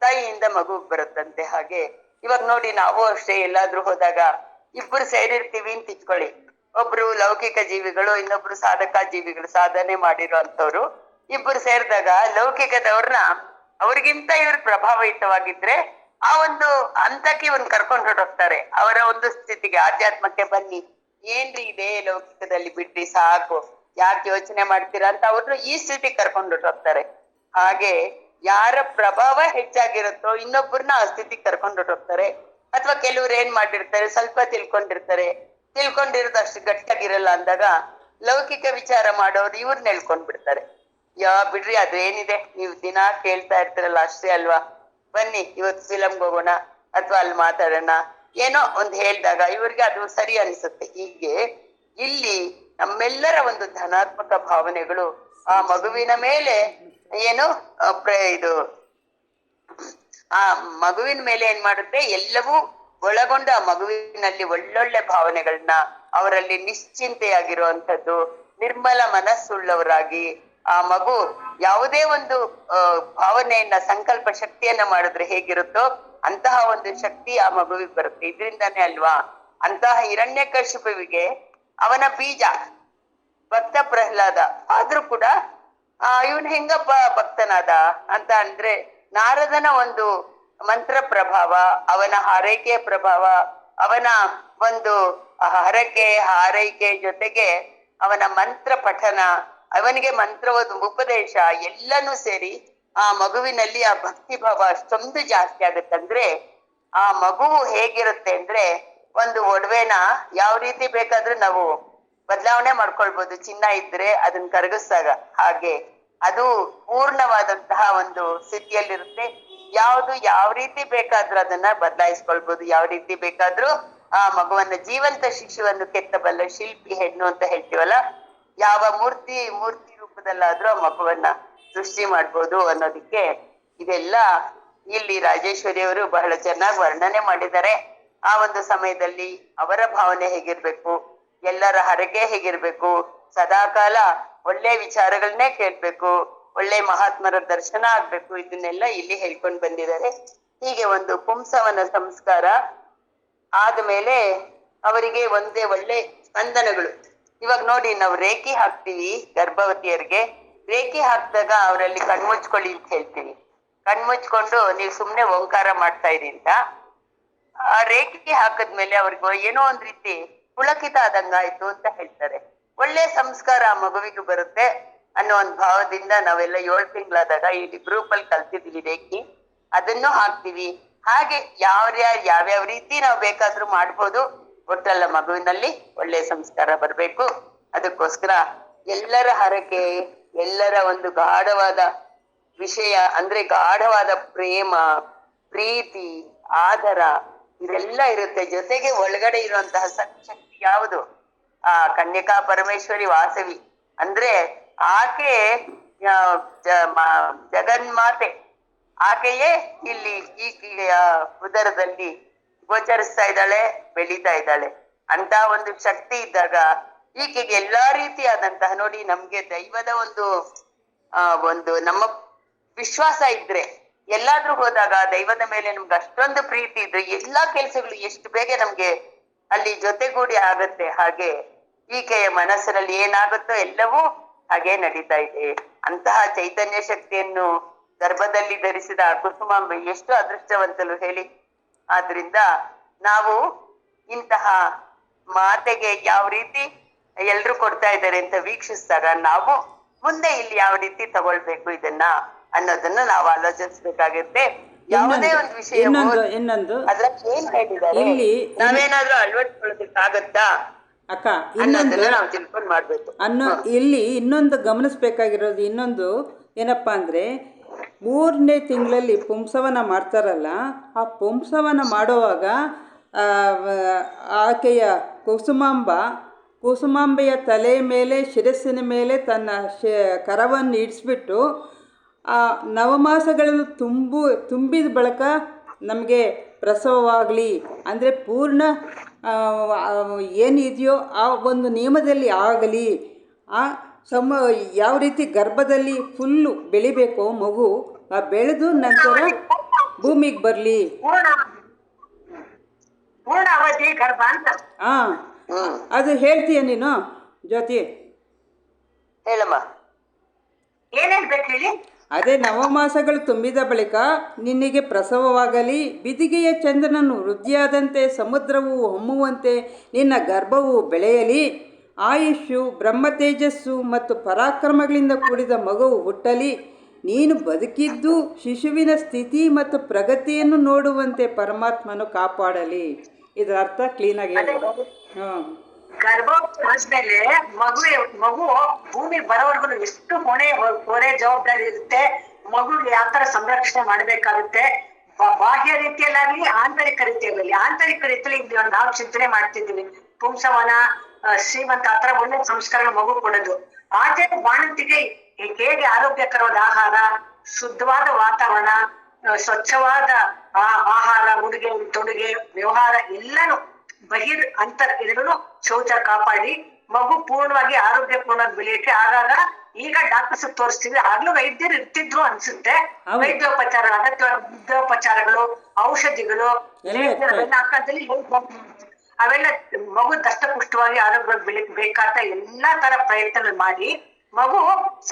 ತಾಯಿಯಿಂದ ಮಗುಗ್ ಬರುತ್ತಂತೆ. ಹಾಗೆ ಇವಾಗ ನೋಡಿ, ನಾವು ಅಷ್ಟೇ ಎಲ್ಲಾದ್ರೂ ಹೋದಾಗ ಇಬ್ಬರು ಸೇರಿರ್ತೀವಿ ಅಂತ ಇಟ್ಕೊಳ್ಳಿ, ಒಬ್ರು ಲೌಕಿಕ ಜೀವಿಗಳು, ಇನ್ನೊಬ್ರು ಸಾಧಕ ಜೀವಿಗಳು, ಸಾಧನೆ ಮಾಡಿರೋ ಅಂತವ್ರು ಇಬ್ಬರು ಸೇರಿದಾಗ ಲೌಕಿಕದವ್ರನ್ನ ಅವ್ರಿಗಿಂತ ಇವ್ರ ಪ್ರಭಾವಯುತವಾಗಿದ್ರೆ ಆ ಒಂದು ಹಂತಕ್ಕೆ ಇವ್ರನ್ನ ಕರ್ಕೊಂಡು ಹೊರಟೋಗ್ತಾರೆ. ಅವರ ಒಂದು ಸ್ಥಿತಿಗೆ, ಆಧ್ಯಾತ್ಮಕ್ಕೆ ಬನ್ನಿ, ಏನ್ರಿ ಇದೆ ಲೌಕಿಕದಲ್ಲಿ ಬಿಡ್ರಿ ಸಾಕು, ಯಾಕೆ ಯೋಚನೆ ಮಾಡ್ತೀರಾ ಅಂತ ಅವ್ರನ್ನ ಈ ಸ್ಥಿತಿಗೆ ಕರ್ಕೊಂಡು ಹೊರಟೋಗ್ತಾರೆ. ಹಾಗೆ ಯಾರ ಪ್ರಭಾವ ಹೆಚ್ಚಾಗಿರುತ್ತೋ ಇನ್ನೊಬ್ಬರನ್ನ ಆ ಸ್ಥಿತಿಗೆ ಕರ್ಕೊಂಡು ಹೊರಟೋಗ್ತಾರೆ. ಅಥವಾ ಕೆಲವ್ರು ಏನ್ ಮಾಡಿರ್ತಾರೆ, ಸ್ವಲ್ಪ ತಿಳ್ಕೊಂಡಿರೋದು ಅಷ್ಟು ಗಟ್ಟಿಯಾಗಿರಲ್ಲ ಅಂದಾಗ ಲೌಕಿಕ ವಿಚಾರ ಮಾಡೋರು ಇವ್ರನ್ನ ಹೇಳ್ಕೊಂಡ್ ಬಿಡ್ತಾರೆ. ಬಿಡ್ರಿ ಅದು ಏನಿದೆ, ನೀವು ದಿನ ಕೇಳ್ತಾ ಇರ್ತೀರಲ್ಲ ಅಷ್ಟೇ ಅಲ್ವಾ, ಬನ್ನಿ ಇವತ್ತು ಫಿಲಮ್ಗೆ ಹೋಗೋಣ ಅಥವಾ ಅಲ್ಲಿ ಮಾತಾಡೋಣ, ಏನೋ ಒಂದು ಹೇಳಿದಾಗ ಇವ್ರಿಗೆ ಅದು ಸರಿ ಅನಿಸುತ್ತೆ. ಹೀಗೆ ಇಲ್ಲಿ ನಮ್ಮೆಲ್ಲರ ಒಂದು ಧನಾತ್ಮಕ ಭಾವನೆಗಳು ಆ ಮಗುವಿನ ಮೇಲೆ ಏನು ಇದು ಆ ಮಗುವಿನ ಮೇಲೆ ಏನ್ ಮಾಡುತ್ತೆ, ಎಲ್ಲವೂ ಒಳಗೊಂಡು ಆ ಮಗುವಿನಲ್ಲಿ ಒಳ್ಳೊಳ್ಳೆ ಭಾವನೆಗಳನ್ನ, ಅವರಲ್ಲಿ ನಿಶ್ಚಿಂತೆಯಾಗಿರುವಂಥದ್ದು, ನಿರ್ಮಲ ಮನಸ್ಸುಳ್ಳವರಾಗಿ ಆ ಮಗು ಯಾವುದೇ ಒಂದು ಭಾವನೆಯನ್ನ, ಸಂಕಲ್ಪ ಶಕ್ತಿಯನ್ನ ಮಾಡಿದ್ರೆ ಹೇಗಿರುತ್ತೋ ಅಂತಹ ಒಂದು ಶಕ್ತಿ ಆ ಮಗುವಿಗೆ ಬರುತ್ತೆ. ಇದರಿಂದಾನೇ ಅಲ್ವಾ ಅಂತಹ ಹಿರಣ್ಯಕಶಿಪುವಿಗೆ ಅವನ ಬೀಜ ಭಕ್ತ ಪ್ರಹ್ಲಾದ ಆದ್ರೂ ಕೂಡ ಇವನ್ ಹೆಂಗಪ್ಪ ಭಕ್ತನಾದ ಅಂತ ಅಂದ್ರೆ ನಾರದನ ಒಂದು ಮಂತ್ರ ಪ್ರಭಾವ, ಅವನ ಹಾರೈಕೆಯ ಪ್ರಭಾವ, ಅವನ ಒಂದು ಹರಕೆ ಹಾರೈಕೆ ಜೊತೆಗೆ ಅವನ ಮಂತ್ರ ಪಠನ, ಅವನಿಗೆ ಮಂತ್ರದ ಉಪದೇಶ ಎಲ್ಲನೂ ಸೇರಿ ಆ ಮಗುವಿನಲ್ಲಿ ಆ ಭಕ್ತಿ ಭಾವ ಅಷ್ಟೊಂದು ಜಾಸ್ತಿ ಆಗುತ್ತಂದ್ರೆ ಆ ಮಗುವು ಹೇಗಿರುತ್ತೆ ಅಂದ್ರೆ ಒಂದು ಒಡವೆನ ಯಾವ ರೀತಿ ಬೇಕಾದ್ರೂ ನಾವು ಬದಲಾವಣೆ ಮಾಡ್ಕೊಳ್ಬಹುದು, ಚಿನ್ನ ಇದ್ರೆ ಅದನ್ನ ಕರಗಿಸಿದಾಗ. ಹಾಗೆ ಅದು ಪೂರ್ಣವಾದಂತಹ ಒಂದು ಸ್ಥಿತಿಯಲ್ಲಿರುತ್ತೆ. ಯಾವುದು ಯಾವ ರೀತಿ ಬೇಕಾದ್ರೂ ಅದನ್ನ ಬದಲಾಯಿಸ್ಕೊಳ್ಬಹುದು, ಯಾವ ರೀತಿ ಬೇಕಾದ್ರೂ ಆ ಮಗುವನ್ನ ಜೀವಂತ ಶಿಶುವನ್ನು ಕೆತ್ತಬಲ್ಲ ಶಿಲ್ಪಿ ಹೆಣ್ಣು ಅಂತ ಹೇಳ್ತೀವಲ್ಲ, ಯಾವ ಮೂರ್ತಿ ರೂಪದಲ್ಲಾದ್ರೂ ಆ ಮಗುವನ್ನ ಸೃಷ್ಟಿ ಮಾಡ್ಬೋದು ಅನ್ನೋದಕ್ಕೆ ಇದೆಲ್ಲ ಇಲ್ಲಿ ರಾಜೇಶ್ವರಿ ಅವರು ಬಹಳ ಚೆನ್ನಾಗಿ ವರ್ಣನೆ ಮಾಡಿದ್ದಾರೆ. ಆ ಒಂದು ಸಮಯದಲ್ಲಿ ಅವರ ಭಾವನೆ ಹೇಗಿರ್ಬೇಕು, ಎಲ್ಲರ ಹರಕೆ ಹೇಗಿರ್ಬೇಕು, ಸದಾಕಾಲ ಒಳ್ಳೆ ವಿಚಾರಗಳನ್ನೇ ಕೇಳ್ಬೇಕು, ಒಳ್ಳೆ ಮಹಾತ್ಮರ ದರ್ಶನ ಆಗ್ಬೇಕು, ಇದನ್ನೆಲ್ಲ ಇಲ್ಲಿ ಹೇಳ್ಕೊಂಡು ಬಂದಿದ್ದಾರೆ. ಹೀಗೆ ಒಂದು ಪುಂಸವನ ಸಂಸ್ಕಾರ ಆದ್ಮೇಲೆ ಅವರಿಗೆ ಒಂದೇ ಒಳ್ಳೆ ಸ್ಪಂದನಗಳು. ಇವಾಗ ನೋಡಿ, ನಾವು ರೇಖೆ ಹಾಕ್ತಿವಿ ಗರ್ಭವತಿಯರಿಗೆ, ರೇಖೆ ಹಾಕಿದಾಗ ಅವರಲ್ಲಿ ಕಣ್ಮುಚ್ಕೊಳ್ಳಿ ಅಂತ ಹೇಳ್ತೀವಿ. ಕಣ್ಮುಚ್ಕೊಂಡು ನೀವು ಸುಮ್ನೆ ಓಂಕಾರ ಮಾಡ್ತಾ ಇರಿ ಅಂತ. ಆ ರೇಖೆ ಹಾಕದ್ಮೇಲೆ ಅವ್ರಿಗೆ ಏನೋ ಒಂದ್ ರೀತಿ ಪುಳಕಿತ ಆದಂಗಾಯ್ತು ಅಂತ ಹೇಳ್ತಾರೆ. ಒಳ್ಳೆ ಸಂಸ್ಕಾರ ಆ ಮಗುವಿಗೂ ಬರುತ್ತೆ ಅನ್ನೋ ಒಂದ್ ಭಾವದಿಂದ ನಾವೆಲ್ಲ 7 ತಿಂಗಳಾದಾಗ ಇಲ್ಲಿ ಗ್ರೂಪ್ ಅಲ್ಲಿ ಕಲ್ತಿದ್ವಿ ರೇಖೆ, ಅದನ್ನು ಹಾಕ್ತಿವಿ. ಹಾಗೆ ಯಾವ್ಯಾವ ರೀತಿ ನಾವು ಬೇಕಾದ್ರೂ ಮಾಡ್ಬೋದು. ಒಟ್ಟಲ್ಲ ಮಗುವಿನಲ್ಲಿ ಒಳ್ಳೆ ಸಂಸ್ಕಾರ ಬರ್ಬೇಕು. ಅದಕ್ಕೋಸ್ಕರ ಎಲ್ಲರ ಹರಕೆ, ಎಲ್ಲರ ಒಂದು ಗಾಢವಾದ ವಿಷಯ ಅಂದ್ರೆ ಗಾಢವಾದ ಪ್ರೇಮ, ಪ್ರೀತಿ, ಆದರ ಇದೆಲ್ಲ ಇರುತ್ತೆ. ಜೊತೆಗೆ ಒಳಗಡೆ ಇರುವಂತಹ ಸತ್ಶಕ್ತಿ ಯಾವುದು? ಆ ಕನ್ಯಕಾ ಪರಮೇಶ್ವರಿ ವಾಸವಿ ಅಂದ್ರೆ ಆಕೆ ಜಗನ್ಮಾತೆ. ಆಕೆಯೇ ಇಲ್ಲಿ ಈ ಉದರದಲ್ಲಿ ಗೋಚರಿಸ್ತಾ ಇದ್ದಾಳೆ, ಬೆಳೀತಾ ಇದ್ದಾಳೆ. ಅಂತ ಒಂದು ಶಕ್ತಿ ಇದ್ದಾಗ ಈಕೆಗೆ ಎಲ್ಲಾ ರೀತಿಯಾದಂತಹ, ನೋಡಿ ನಮ್ಗೆ ದೈವದ ಒಂದು ನಮ್ಮ ವಿಶ್ವಾಸ ಇದ್ರೆ, ಎಲ್ಲಾದ್ರೂ ಹೋದಾಗ ದೈವದ ಮೇಲೆ ನಮ್ಗೆ ಅಷ್ಟೊಂದು ಪ್ರೀತಿ ಇದ್ರೆ ಎಲ್ಲಾ ಕೆಲ್ಸಗಳು ಎಷ್ಟು ಬೇಗ ನಮ್ಗೆ ಅಲ್ಲಿ ಜೊತೆಗೂಡಿ ಆಗತ್ತೆ. ಹಾಗೆ ಈಕೆಯ ಮನಸ್ಸಿನಲ್ಲಿ ಏನಾಗುತ್ತೋ ಎಲ್ಲವೂ ಹಾಗೆ ನಡೀತಾ ಇದೆ. ಅಂತಹ ಚೈತನ್ಯ ಶಕ್ತಿಯನ್ನು ಗರ್ಭದಲ್ಲಿ ಧರಿಸಿದ ಕುಸುಮಾಂಬೆ ಎಷ್ಟು ಅದೃಷ್ಟವಂತಲು ಹೇಳಿ. ಆದ್ರಿಂದ ನಾವು ಇಂತಹ ಮಾತೆಗೆ ಯಾವ ರೀತಿ ಎಲ್ರು ಕೊಡ್ತಾ ಇದ್ದಾರೆ ಅಂತ ವೀಕ್ಷಿಸಿದಾಗ ನಾವು ಮುಂದೆ ಇಲ್ಲಿ ಯಾವ ರೀತಿ ತಗೊಳ್ಬೇಕು ಇದನ್ನ ಅನ್ನೋದನ್ನ ನಾವು ಆಲೋಚಿಸ್ಬೇಕಾಗುತ್ತೆ. ಯಾವುದೇ ಒಂದು ವಿಷಯ ಇನ್ನೊಂದು ಅದ್ರಲ್ಲಿ ಏನ್ ಹೇಳಿದ್ದಾರೆ, ಇಲ್ಲಿ ನಾವೇನಾದ್ರೂ ಅಳವಡಿಸ್ಕೊಳ್ಳೋದಕ್ಕಾಗತ್ತಾ ಅಕ್ಕ, ಅನ್ನೋದನ್ನ ನಾವು ತಿಳ್ಕೊಂಡು ಮಾಡ್ಬೇಕು. ಇಲ್ಲಿ ಇನ್ನೊಂದು ಗಮನಿಸ್ಬೇಕಾಗಿರೋದು ಏನಪ್ಪ ಅಂದರೆ, 3ನೇ ತಿಂಗಳಲ್ಲಿ ಪುಂಸವನ ಮಾಡ್ತಾರಲ್ಲ, ಆ ಪುಂಸವನ ಮಾಡುವಾಗ ಆಕೆಯ ಕುಸುಮಾಂಬೆಯ ತಲೆ ಮೇಲೆ, ಶಿರಸ್ಸಿನ ಮೇಲೆ ತನ್ನ ಕರವನ್ನು ಇಡಿಸ್ಬಿಟ್ಟು ಆ ನವಮಾಸಗಳನ್ನು ತುಂಬಿದ ಬಳಿಕ ನಮಗೆ ಪ್ರಸವವಾಗಲಿ ಅಂದರೆ ಪೂರ್ಣ ಏನಿದೆಯೋ ಆ ಒಂದು ನಿಯಮದಲ್ಲಿ ಆಗಲಿ, ಆ ಯಾವ ರೀತಿ ಗರ್ಭದಲ್ಲಿ ಫುಲ್ಲು ಬೆಳಿಬೇಕೋ ಮಗು, ಆ ಬೆಳೆದು ನಂತರ ಭೂಮಿಗೆ ಬರಲಿ. ಹಾಂ, ಅದು ಹೇಳ್ತೀಯ ನೀನು ಜ್ಯೋತಿ? ಹೇಳಮ್ಮ, ಏನೇನ್ ಬೇಕು ಹೇಳಿ. ಅದೇ ನವಮಾಸಗಳು ತುಂಬಿದ ಬಳಿಕ ನಿನಗೆ ಪ್ರಸವವಾಗಲಿ, ಬಿದಿಗೆಯ ಚಂದ್ರನನ್ನು ವೃದ್ಧಿಯಾದಂತೆ ಸಮುದ್ರವು ಹೊಮ್ಮುವಂತೆ ನಿನ್ನ ಗರ್ಭವು ಬೆಳೆಯಲಿ, ಆಯುಷ್ಯು, ಬ್ರಹ್ಮತೇಜಸ್ಸು ಮತ್ತು ಪರಾಕ್ರಮಗಳಿಂದ ಕೂಡಿದ ಮಗುವು ಹುಟ್ಟಲಿ, ನೀನು ಬದುಕಿದ್ದು ಶಿಶುವಿನ ಸ್ಥಿತಿ ಮತ್ತು ಪ್ರಗತಿಯನ್ನು ನೋಡುವಂತೆ ಪರಮಾತ್ಮನು ಕಾಪಾಡಲಿ. ಇದರ ಅರ್ಥ ಕ್ಲೀನಾಗಿ ಹೇಳಿ. ಹಾಂ, ಗರ್ಭಾವಸ್ಥೆ ಮಗು ಭೂಮಿ ಬರೋವರೆಗೂ ಎಷ್ಟು ಹೊರೆ ಜವಾಬ್ದಾರಿ ಇರುತ್ತೆ. ಮಗುಗೆ ಯಾವ ತರ ಸಂರಕ್ಷಣೆ ಮಾಡ್ಬೇಕಾಗುತ್ತೆ, ಬಾಹ್ಯ ರೀತಿಯಲ್ಲಾಗ್ಲಿ ಆಂತರಿಕ ರೀತಿಯಲ್ಲಿ. ಆಂತರಿಕ ರೀತಿಯಲ್ಲಿ ನಾವು ಚಿಂತನೆ ಮಾಡ್ತಿದ್ದೀವಿ, ಪುಂಸವನ, ಶ್ರೀಮಂತ, ಆತರ ಒಳ್ಳೆ ಸಂಸ್ಕಾರಗಳು ಮಗು ಕೊಡೋದು. ಆಚೆ ಬಾಣಂತಿಗೆ ಹೇಗೆ ಆರೋಗ್ಯಕರವಾದ ಆಹಾರ, ಶುದ್ಧವಾದ ವಾತಾವರಣ, ಸ್ವಚ್ಛವಾದ ಆಹಾರ, ಉಡುಗೆ ತೊಡುಗೆ, ವ್ಯವಹಾರ ಎಲ್ಲಾನು ಬಹಿರ್ ಅಂತರ್ ಎರಡೂ ಶೌಚ ಕಾಪಾಡಿ ಮಗು ಪೂರ್ಣವಾಗಿ ಆರೋಗ್ಯಪೂರ್ಣವಾಗಿ ಬೆಳೆಯಕ್ಕೆ ಆಗಾಗ ಈಗ ಡಾಕ್ಟರ್ಸ್ ತೋರಿಸ್ತೀವಿ. ಆಗ್ಲೂ ವೈದ್ಯರು ಇರ್ತಿದ್ರು ಅನ್ಸುತ್ತೆ. ವೈದ್ಯೋಪಚಾರ, ವೈದ್ಯೋಪಚಾರಗಳು, ಔಷಧಿಗಳು ಹಾಕದಲ್ಲಿ ಅವೆಲ್ಲ ಮಗು ದಷ್ಟಪುಷ್ಟವಾಗಿ ಆರೋಗ್ಯವಾಗಿ ಬೆಳಿಕ್ ಬೇಕಾದ ಎಲ್ಲಾ ತರ ಪ್ರಯತ್ನಗಳು ಮಾಡಿ ಮಗು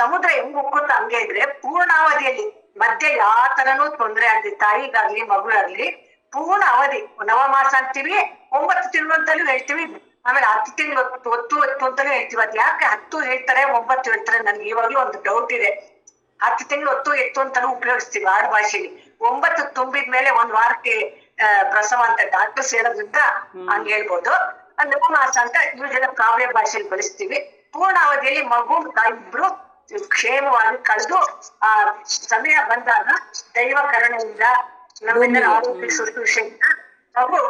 ಸಮುದ್ರ ಹೆಂಗ್ ಉಕ್ಕುತ್ತ ಹಂಗೆ ಇದ್ರೆ ಪೂರ್ಣಾವಧಿಯಲ್ಲಿ ಮಧ್ಯೆ ಯಾವ ತರನೂ ತೊಂದರೆ ಆಗಲಿ ತಾಯಿಗಾಗ್ಲಿ ಮಗುಗಾಗ್ಲಿ ಪೂರ್ಣ ಅವಧಿ, ನವಮಾಸ ಅಂತೀವಿ, 9 ತಿಂಗಳು ಅಂತಲೂ ಹೇಳ್ತೀವಿ, ಆಮೇಲೆ 10 ತಿಂಗಳು ಒತ್ತು ಅಂತಾನೂ ಹೇಳ್ತೀವಿ. ಅದ್ ಯಾಕೆ 10 ಹೇಳ್ತಾರೆ 9 ಹೇಳ್ತಾರೆ, ನನ್ಗೆ ಇವಾಗ್ಲೂ ಒಂದು ಡೌಟ್ ಇದೆ. 10 ತಿಂಗಳು ಎತ್ತು ಅಂತಾನೂ ಉಪಯೋಗಿಸ್ತೀವಿ ಆಡು ಭಾಷೆಲಿ. 9 ತುಂಬಿದ್ಮೇಲೆ 1 ವಾರಕ್ಕೆ ಪ್ರಸವ ಅಂತ ಡಾಕ್ಟರ್ಸ್ ಹೇಳೋದ್ರಿಂದ ಹಂಗ ಹೇಳ್ಬೋದು. ನವಮಾಸ ಅಂತ ಇವುಗಳ ಕಾವ್ಯ ಭಾಷೆಯಲ್ಲಿ ಬಳಸ್ತೀವಿ. ಪೂರ್ಣ ಅವಧಿಯಲ್ಲಿ ಮಗು ಇಬ್ರು ಕ್ಷೇಮವಾಗಿ ಕಳೆದು ಆ ಸಮಯ ಬಂದಾಗ ದೈವ ಕರುಣೆಯಿಂದ ನಮ್ಮೆಲ್ಲರ ಆರೋಗ್ಯ ಶುಶ್ರೂಷೆಯಿಂದ ಮಗು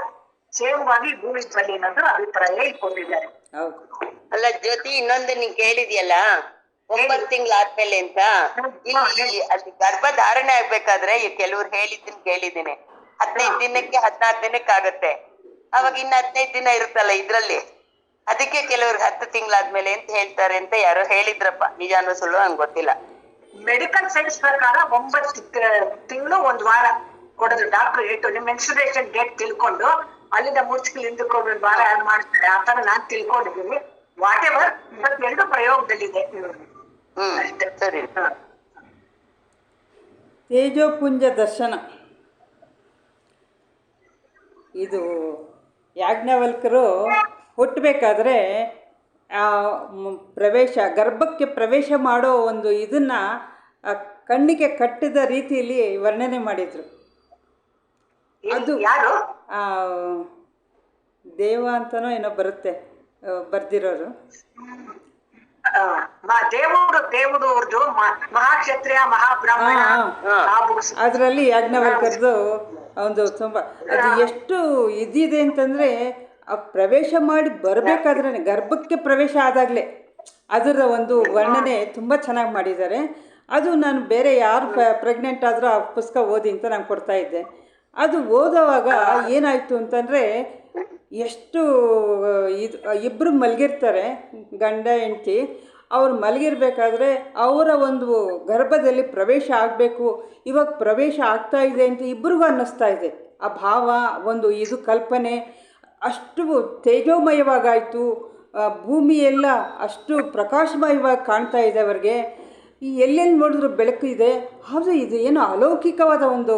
ಕ್ಷೇಮವಾಗಿ ಭೂಮಿಗೆ ಬರಲಿ ಅನ್ನೋದು ಅಭಿಪ್ರಾಯ ಇಟ್ಕೊಂಡಿದ್ದಾರೆ. ಅಲ್ಲ ಜ್ಯೋತಿ, ಇನ್ನೊಂದು ನೀನ್ ಕೇಳಿದ್ಯಲ್ಲ 9 ತಿಂಗಳಾದ್ಮೇಲೆ ಅಂತ, ಇಲ್ಲಿ ಅಲ್ಲಿ ಗರ್ಭ ಧಾರಣೆ ಆಗ್ಬೇಕಾದ್ರೆ ಕೆಲವ್ರು ಹೇಳಿದ್ದನ್ ಕೇಳಿದ್ದೀನಿ, 15 ದಿನಕ್ಕೆ 14 ದಿನಕ್ಕೆ ಆಗತ್ತೆ. ಅವಾಗ ಇನ್ನ 15 ದಿನ ಇರುತ್ತಲ್ಲ ಇದ್ರಲ್ಲಿ, ಅದಕ್ಕೆ ಕೆಲವ್ರಿಗೆ 10 ತಿಂಗಳಾದ್ಮೇಲೆ ಅಂತ ಹೇಳ್ತಾರೆ ಅಂತ ಯಾರೋ ಹೇಳಿದ್ರಪ್ಪ. ನಿಜಾನೋ ಸುಳ್ಳು ನಂಗೆ ಗೊತ್ತಿಲ್ಲ. ಮೆಡಿಕಲ್ ಸೈನ್ಸ್ ಪ್ರಕಾರ 9 ತಿಂಗಳು 1 ವಾರ ಕೊಡೋದು ಡಾಕ್ಟರ್ ಹೇಳ್ತು. ನಿಮ್ ಮೆನ್ಸ್ಟ್ರುಯೇಷನ್ ಡೇಟ್ ತಿಳ್ಕೊಂಡು ಅಲ್ಲಿಂದ 3 ತಿಂಗಳು ಹಿಂದಕ್ಕೊಂದು 1 ವಾರ ಆಡ್ ಮಾಡ್ತಾರೆ. ಆತರ ನಾನ್ ತಿಳ್ಕೊಂಡಿದ್ದೀನಿ. What ever, 2 ಪ್ರಯೋಗದಲ್ಲಿದೆ. ಸರಿ. ತೇಜೋಪುಂಜ ದರ್ಶನ, ಇದು ಯಾಜ್ಞವಲ್ಕರು ಹುಟ್ಟಬೇಕಾದ್ರೆ ಗರ್ಭಕ್ಕೆ ಪ್ರವೇಶ ಮಾಡೋ ಒಂದು ಇದನ್ನು ಕಣ್ಣಿಗೆ ಕಟ್ಟಿದ ರೀತಿಯಲ್ಲಿ ವರ್ಣನೆ ಮಾಡಿದರು. ಅದು ಯಾರು ದೇವ ಅಂತನೋ ಏನೋ ಬರುತ್ತೆ, ಬರ್ದಿರೋರು. ದೇವುಡು ಮಹಾಕ್ಷತ್ರಿಯ ಮಹಾಬ್ರಾಹ್ಮಣ ಆ ಬುಕ್ಸ್. ಅದರಲ್ಲಿ ಯಾಜ್ಞವಲ್ಕರ್ದು ಒಂದು ತುಂಬ ಅದು ಎಷ್ಟು ಇದಿದೆ ಅಂತಂದರೆ ಆ ಪ್ರವೇಶ ಮಾಡಿ ಬರಬೇಕಾದ್ರೆ ಗರ್ಭಕ್ಕೆ ಪ್ರವೇಶ ಆದಾಗಲೇ ಅದರ ಒಂದು ವರ್ಣನೆ ತುಂಬ ಚೆನ್ನಾಗಿ ಮಾಡಿದ್ದಾರೆ. ಅದು ನಾನು ಬೇರೆ ಯಾರು ಪ್ರೆಗ್ನೆಂಟ್ ಆದರೂ ಆ ಪುಸ್ತಕ ಓದಿ ಅಂತ ನಾನು ಕೊಡ್ತಾಯಿದ್ದೆ. ಅದು ಓದೋವಾಗ ಏನಾಯಿತು ಅಂತಂದರೆ ಎಷ್ಟು ಇದು ಇಬ್ಬರು ಮಲಗಿರ್ತಾರೆ ಗಂಡ ಹೆಂಡತಿ. ಅವ್ರು ಮಲಗಿರ್ಬೇಕಾದ್ರೆ ಅವರ ಒಂದು ಗರ್ಭದಲ್ಲಿ ಪ್ರವೇಶ ಆಗಬೇಕು, ಇವಾಗ ಪ್ರವೇಶ ಆಗ್ತಾ ಇದೆ ಅಂತ ಇಬ್ಬರಿಗೂ ಅನ್ನಿಸ್ತಾ ಇದೆ. ಆ ಭಾವ ಒಂದು ಇದು ಕಲ್ಪನೆ ಅಷ್ಟು ತೇಜೋಮಯವಾಗಾಯಿತು. ಭೂಮಿಯೆಲ್ಲ ಅಷ್ಟು ಪ್ರಕಾಶಮಯವಾಗಿ ಕಾಣ್ತಾ ಇದೆ ಅವರಿಗೆ. ಈ ಎಲ್ಲೆಲ್ಲಿ ನೋಡಿದ್ರು ಬೆಳಕು ಇದೆ. ಹೌದು, ಇದು ಏನೋ ಅಲೌಕಿಕವಾದ ಒಂದು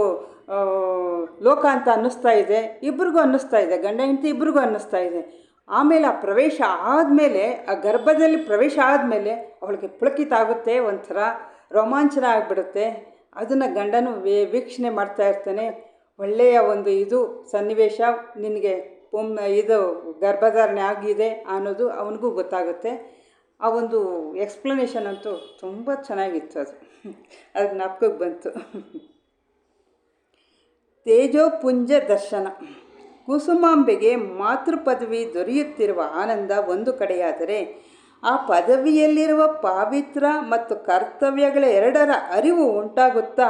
ಲೋಕ ಅಂತ ಅನ್ನಿಸ್ತಾ ಇದೆ. ಇಬ್ರಿಗೂ ಅನ್ನಿಸ್ತಾ ಇದೆ, ಗಂಡ ಹೆಂಡತಿ ಇಬ್ರಿಗೂ ಅನ್ನಿಸ್ತಾ ಇದೆ. ಆಮೇಲೆ ಆ ಪ್ರವೇಶ ಆದಮೇಲೆ, ಆ ಗರ್ಭದಲ್ಲಿ ಪ್ರವೇಶ ಆದಮೇಲೆ ಅವಳಿಗೆ ಪುಳಕಿತ ಆಗುತ್ತೆ, ಒಂಥರ ರೋಮಾಂಚನ ಆಗಿಬಿಡುತ್ತೆ. ಅದನ್ನು ಗಂಡನೂ ವೀಕ್ಷಣೆ ಮಾಡ್ತಾ ಇರ್ತಾನೆ. ಒಳ್ಳೆಯ ಒಂದು ಇದು ಸನ್ನಿವೇಶ, ನಿನಗೆ ಇದು ಗರ್ಭಧಾರಣೆ ಆಗಿದೆ ಅನ್ನೋದು ಅವನಿಗೂ ಗೊತ್ತಾಗುತ್ತೆ. ಆ ಒಂದು ಎಕ್ಸ್ಪ್ಲನೇಷನ್ ಅಂತೂ ತುಂಬ ಚೆನ್ನಾಗಿತ್ತು. ಅದು ಜ್ಞಾಪಕಕ್ಕೆ ಬಂತು. ತೇಜೋಪುಂಜ ದರ್ಶನ. ಕುಸುಮಾಂಬೆಗೆ ಮಾತೃ ಪದವಿ ದೊರೆಯುತ್ತಿರುವ ಆನಂದ ಒಂದು ಕಡೆಯಾದರೆ, ಆ ಪದವಿಯಲ್ಲಿರುವ ಪಾವಿತ್ರ ಮತ್ತು ಕರ್ತವ್ಯಗಳ ಎರಡರ ಅರಿವು ಉಂಟಾಗುತ್ತಾ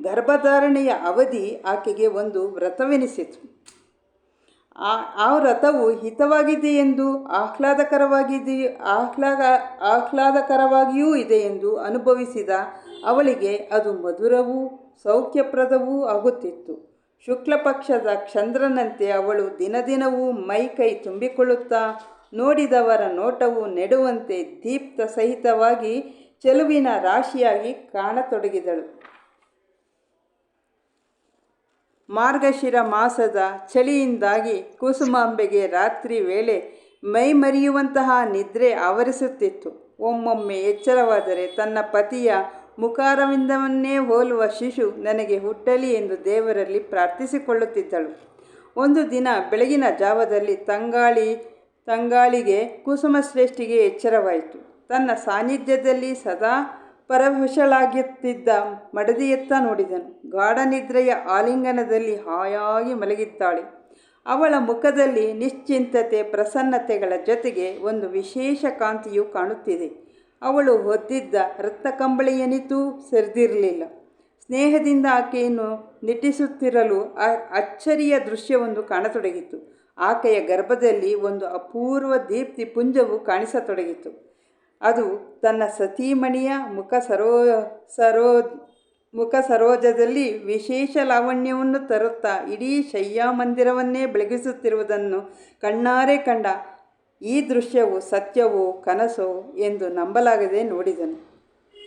ಗರ್ಭಧಾರಣೆಯ ಅವಧಿ ಆಕೆಗೆ ಒಂದು ವ್ರತವೆನಿಸಿತು. ಆ ವ್ರತವು ಹಿತವಾಗಿದೆಯೆಂದು ಆಹ್ಲಾದಕರವಾಗಿಯೂ ಇದೆಯೆಂದು ಅನುಭವಿಸಿದ ಅವಳಿಗೆ ಅದು ಮಧುರವೂ ಸೌಖ್ಯಪ್ರದವೂ ಆಗುತ್ತಿತ್ತು. ಶುಕ್ಲಪಕ್ಷದ ಚಂದ್ರನಂತೆ ಅವಳು ದಿನದಿನವೂ ಮೈ ಕೈ ತುಂಬಿಕೊಳ್ಳುತ್ತಾ ನೋಡಿದವರ ನೋಟವು ನೆಡುವಂತೆ ದೀಪ್ತ ಸಹಿತವಾಗಿ ಚೆಲುವಿನ ರಾಶಿಯಾಗಿ ಕಾಣತೊಡಗಿದಳು. ಮಾರ್ಗಶಿರ ಮಾಸದ ಚಳಿಯಿಂದಾಗಿ ಕುಸುಮಾಂಬೆಗೆ ರಾತ್ರಿ ವೇಳೆ ಮೈ ಮರೆಯುವಂತಹ ನಿದ್ರೆ ಆವರಿಸುತ್ತಿತ್ತು. ಒಮ್ಮೊಮ್ಮೆ ಎಚ್ಚರವಾದರೆ ತನ್ನ ಪತಿಯ ಮುಖಾರವಿಂದವನ್ನೇ ಹೋಲುವ ಶಿಶು ನನಗೆ ಹುಟ್ಟಲಿ ಎಂದು ದೇವರಲ್ಲಿ ಪ್ರಾರ್ಥಿಸಿಕೊಳ್ಳುತ್ತಿದ್ದಳು. ಒಂದು ದಿನ ಬೆಳಗಿನ ಜಾವದಲ್ಲಿ ತಂಗಾಳಿಗೆ ಕುಸುಮಶ್ರೇಷ್ಠಿಗೆ ಎಚ್ಚರವಾಯಿತು. ತನ್ನ ಸಾನ್ನಿಧ್ಯದಲ್ಲಿ ಸದಾ ಪರವಶಳಾಗುತ್ತಿದ್ದ ಮಡದಿಯತ್ತ ನೋಡಿದನು. ಗಾಢನಿದ್ರೆಯ ಆಲಿಂಗನದಲ್ಲಿ ಹಾಯಾಗಿ ಮಲಗಿದ್ದಾಳೆ. ಅವಳ ಮುಖದಲ್ಲಿ ನಿಶ್ಚಿಂತತೆ ಪ್ರಸನ್ನತೆಗಳ ಜೊತೆಗೆ ಒಂದು ವಿಶೇಷ ಕಾಂತಿಯು ಕಾಣುತ್ತಿದೆ. ಅವಳು ಹೊದ್ದಿದ್ದ ರತ್ನಕಂಬಳಿಯನಿತೂ ಸರಿದಿರಲಿಲ್ಲ. ಸ್ನೇಹದಿಂದ ಆಕೆಯನ್ನು ನಿಟ್ಟಿಸುತ್ತಿರಲು ಅಚ್ಚರಿಯ ದೃಶ್ಯವೊಂದು ಕಾಣತೊಡಗಿತು. ಆಕೆಯ ಗರ್ಭದಲ್ಲಿ ಒಂದು ಅಪೂರ್ವ ದೀಪ್ತಿ ಪುಂಜವು ಕಾಣಿಸತೊಡಗಿತು. ಅದು ತನ್ನ ಸತೀಮಣಿಯ ಮುಖ ಸರೋಜದಲ್ಲಿ ವಿಶೇಷ ಲಾವಣ್ಯವನ್ನು ತರುತ್ತಾ ಇಡೀ ಶಯ್ಯಾಮಂದಿರವನ್ನೇ ಬೆಳಗಿಸುತ್ತಿರುವುದನ್ನು ಕಣ್ಣಾರೆ ಕಂಡ. ಈ ದೃಶ್ಯವು ಸತ್ಯವೋ ಕನಸೋ ಎಂದು ನಂಬಲಾಗದೆ ನೋಡಿದನು.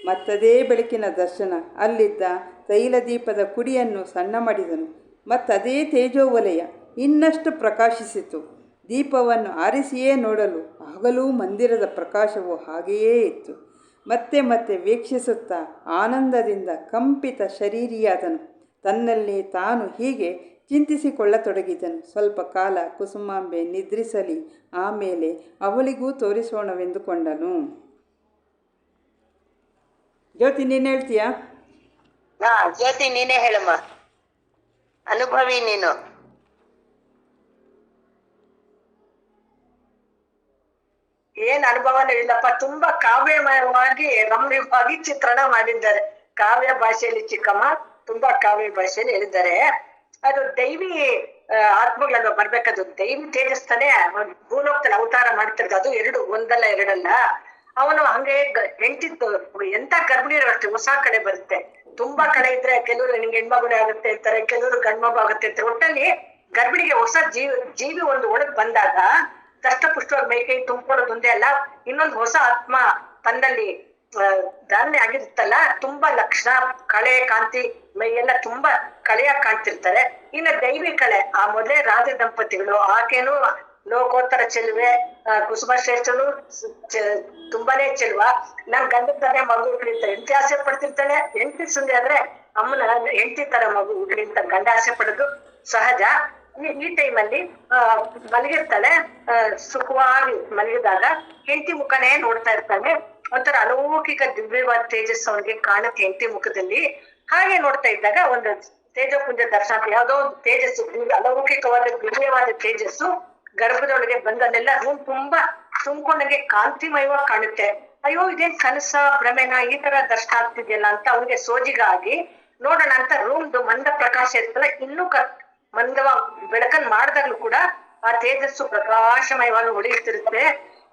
ಮತ್ತದೇ ಬೆಳಕಿನ ದರ್ಶನ. ಅಲ್ಲಿದ್ದ ತೈಲದೀಪದ ಕುಡಿಯನ್ನು ಸಣ್ಣ ಮಾಡಿದನು. ಮತ್ತದೇ ತೇಜೋವಲಯ ಇನ್ನಷ್ಟು ಪ್ರಕಾಶಿಸಿತು. ದೀಪವನ್ನು ಆರಿಸಿಯೇ ನೋಡಲು ಆಗಲೂ ಮಂದಿರದ ಪ್ರಕಾಶವು ಹಾಗೆಯೇ ಇತ್ತು. ಮತ್ತೆ ಮತ್ತೆ ವೀಕ್ಷಿಸುತ್ತಾ ಆನಂದದಿಂದ ಕಂಪಿತ ಶರೀರಿಯಾದನು. ತನ್ನಲ್ಲಿ ತಾನು ಹೀಗೆ ಚಿಂತಿಸಿಕೊಳ್ಳತೊಡಗಿದನು. ಸ್ವಲ್ಪ ಕಾಲ ಕುಸುಮಾಂಬೆ ನಿದ್ರಿಸಲಿ, ಆಮೇಲೆ ಅವಳಿಗೂ ತೋರಿಸೋಣವೆಂದುಕೊಂಡನು. ಜ್ಯೋತಿ, ನೀನು ಹೇಳ್ತೀಯಾ? ಜ್ಯೋತಿ, ನೀನೇ ಹೇಳಮ್ಮ. ಅನುಭವಿ ನೀನು. ಏನ್ ಅನುಭವನೂ ಇಲ್ಲಪ್ಪ. ತುಂಬಾ ಕಾವ್ಯಮಯವಾಗಿ ರಮ್ಯವಾಗಿ ಚಿತ್ರಣ ಮಾಡಿದ್ದಾರೆ. ಕಾವ್ಯ ಭಾಷೆಯಲ್ಲಿ ಚಿಕ್ಕಮ್ಮ ತುಂಬಾ ಕಾವ್ಯ ಭಾಷೆಯಲ್ಲಿ ಹೇಳಿದ್ದಾರೆ. ಅದು ದೈವಿ ಆತ್ಮಗಳನ್ನ ಬರ್ಬೇಕದು. ದೈವಿ ತೇಜಸ್ತಾನೆ ಭೂಲೋಕದಲ್ಲಿ ಅವತಾರ ಮಾಡ್ತಿರೋದು. ಅದು ಎರಡು, ಒಂದಲ್ಲ ಎರಡಲ್ಲ. ಅವನು ಹಂಗೆ ಹೆಂಡತಿ ಎಂತ ಗರ್ಭಿಣಿಯರು ಅಷ್ಟೇ ಹೊಸ ಕಡೆ ಬರುತ್ತೆ. ತುಂಬಾ ಕಡೆ ಇದ್ರೆ ಕೆಲವರು ನಿಂಗೆ ಹೆಣ್ಮಗುನೇ ಆಗುತ್ತೆ ಅಂತಾರೆ, ಕೆಲವರು ಗಂಡ್ಮಗು ಆಗುತ್ತೆ ಅಂತಾರೆ. ಒಟ್ಟಲ್ಲಿ ಗರ್ಭಿಣಿಗೆ ಹೊಸ ಜೀವಿ ಒಂದು ಒಳಗ್ ಬಂದಾಗ ದಷ್ಟಪುಷ್ಟವಾಗಿ ಮೈಕೈ ತುಂಬಿಕೊಳ್ಳೋದು ಒಂದೇ ಅಲ್ಲ, ಇನ್ನೊಂದು ಹೊಸ ಆತ್ಮ ತನ್ನಲ್ಲಿ ಧಾರಣೆ ಆಗಿರುತ್ತಲ್ಲ. ತುಂಬಾ ಲಕ್ಷಣ, ಕಳೆ, ಕಾಂತಿ, ಮೈಯೆಲ್ಲ ತುಂಬಾ ಕಳೆಯಾಗಿ ಕಾಣ್ತಿರ್ತಾರೆ. ಇನ್ನು ದೈವಿ ಕಳೆ, ಆ ಮೊದಲೇ ರಾಜ ದಂಪತಿಗಳು, ಆಕೆನು ಲೋಕೋತ್ತರ ಚೆಲುವೆ, ಕುಸುಮ ಶ್ರೇಷ್ಠನು ತುಂಬಾನೇ ಚೆಲುವ. ನನ್ ಗಂಡದ ತರ ಮಗು ಹುಡ್ಲಿರ್ತಾರೆ, ಹೆಂಡತಿ ಆಸೆ ಪಡ್ತಿರ್ತಾಳೆ. ಹೆಂಡತಿ ಸುಂದರಿ ಆದ್ರೆ ಅಮ್ಮನ ಹೆಂಡತಿ ತರ ಮಗು ಹುಡ್ಲಿ ಅಂತ ಗಂಡ ಆಸೆ ಪಡೋದು ಸಹಜ. ಈ ಟೈಮಲ್ಲಿ ಮಲಗಿರ್ತಾಳೆ. ಸುಖವಾಗಿ ಮಲಗಿದಾಗ ಹೆಂಡತಿ ಮುಖನೇ ನೋಡ್ತಾ ಇರ್ತಾಳೆ. ಒಂಥರ ಅಲೌಕಿಕ ದಿವ್ಯವಾದ ತೇಜಸ್ಸು ಅವನಿಗೆ ಕಾಣುತ್ತೆ ಹೆಂಡತಿ ಮುಖದಲ್ಲಿ. ಹಾಗೆ ನೋಡ್ತಾ ಇದ್ದಾಗ ಒಂದು ತೇಜಪುಂಜ ದರ್ಶನ, ಯಾವುದೋ ಒಂದು ತೇಜಸ್ಸು, ಅಲೌಕಿಕವಾದ ದಿವ್ಯವಾದ ತೇಜಸ್ಸು ಗರ್ಭದೊಳಗೆ ಬಂದಲ್ಲೆಲ್ಲ ರೂಮ್ ತುಂಬಾ ತುಂಬ್ಕೊಂಡಂಗೆ ಕಾಂತಿಮಯವಾಗಿ ಕಾಣುತ್ತೆ. ಅಯ್ಯೋ ಇದೇನ್ ಕನಸ ಭ್ರಮೆನ ಈ ತರ ದರ್ಶನ ಆಗ್ತಿದೆಯಲ್ಲ ಅಂತ ಅವನಿಗೆ ಸೋಜಿಗಾಗಿ ನೋಡೋಣ ಅಂತ ರೂಮ್ದು ಮಂದ ಪ್ರಕಾಶ ಇರ್ತಲ್ಲ, ಇನ್ನೂ ಮಂದವಾಗಿ ಬೆಳಕನ್ ಮಾಡಿದಾಗ್ಲೂ ಕೂಡ ಆ ತೇಜಸ್ಸು ಪ್ರಕಾಶಮಯವಾಗಿ ಹೊಳೆಯುತ್ತಿರುತ್ತೆ.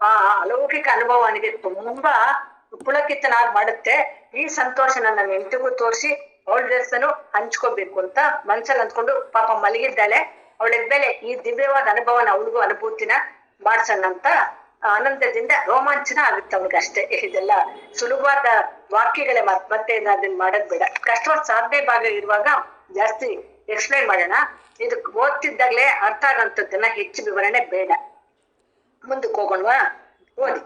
ಆ ಅಲೌಕಿಕ ಅನುಭವ ಅವನಿಗೆ ತುಂಬಾ ಪುಳಕಿತನಾಗಿ ಮಾಡುತ್ತೆ. ಈ ಸಂತೋಷ ನನ್ನ ಹೆಂಡತಿಗೂ ತೋರಿಸಿ ಅವಳ ಜೊತೆನೂ ಹಂಚ್ಕೋಬೇಕು ಅಂತ ಮನ್ಸಲ್ಲಿ ಅಂದ್ಕೊಂಡು ಪಾಪ ಮಲಗಿದ್ದಾಳೆ. ಅವಳೆದ್ಮೇಲೆ ಈ ದಿವ್ಯವಾದ ಅನುಭವನ ಅವಳಿಗೂ ಅನುಭೂತಿನ ಮಾಡ್ಸೋಣ ಅಂತ ಆನಂದದಿಂದ ರೋಮಾಂಚನ ಆಗುತ್ತೆ ಅವ್ನಿಗೆ ಅಷ್ಟೇ. ಇದೆಲ್ಲ ಸುಲಭವಾದ ವಾಕ್ಯಗಳೇ ಮತ್ತೆ ಅದನ್ನ ಮಾಡೋದ್ ಬೇಡ. ಕಷ್ಟವಾದ ಸಾಧನೆ ಭಾಗ ಇರುವಾಗ ಜಾಸ್ತಿ ಎಕ್ಸ್ಪ್ಲೈನ್ ಮಾಡೋಣ. ಇದು ಓದ್ತಿದ್ದಾಗ್ಲೇ ಅರ್ಥ ಆಗಂತದ್ದನ್ನ ಹೆಚ್ಚು ವಿವರಣೆ ಬೇಡ. ಮುಂದಕ್ಕೆ ಹೋಗೋಣವಾ? ಓದಿ.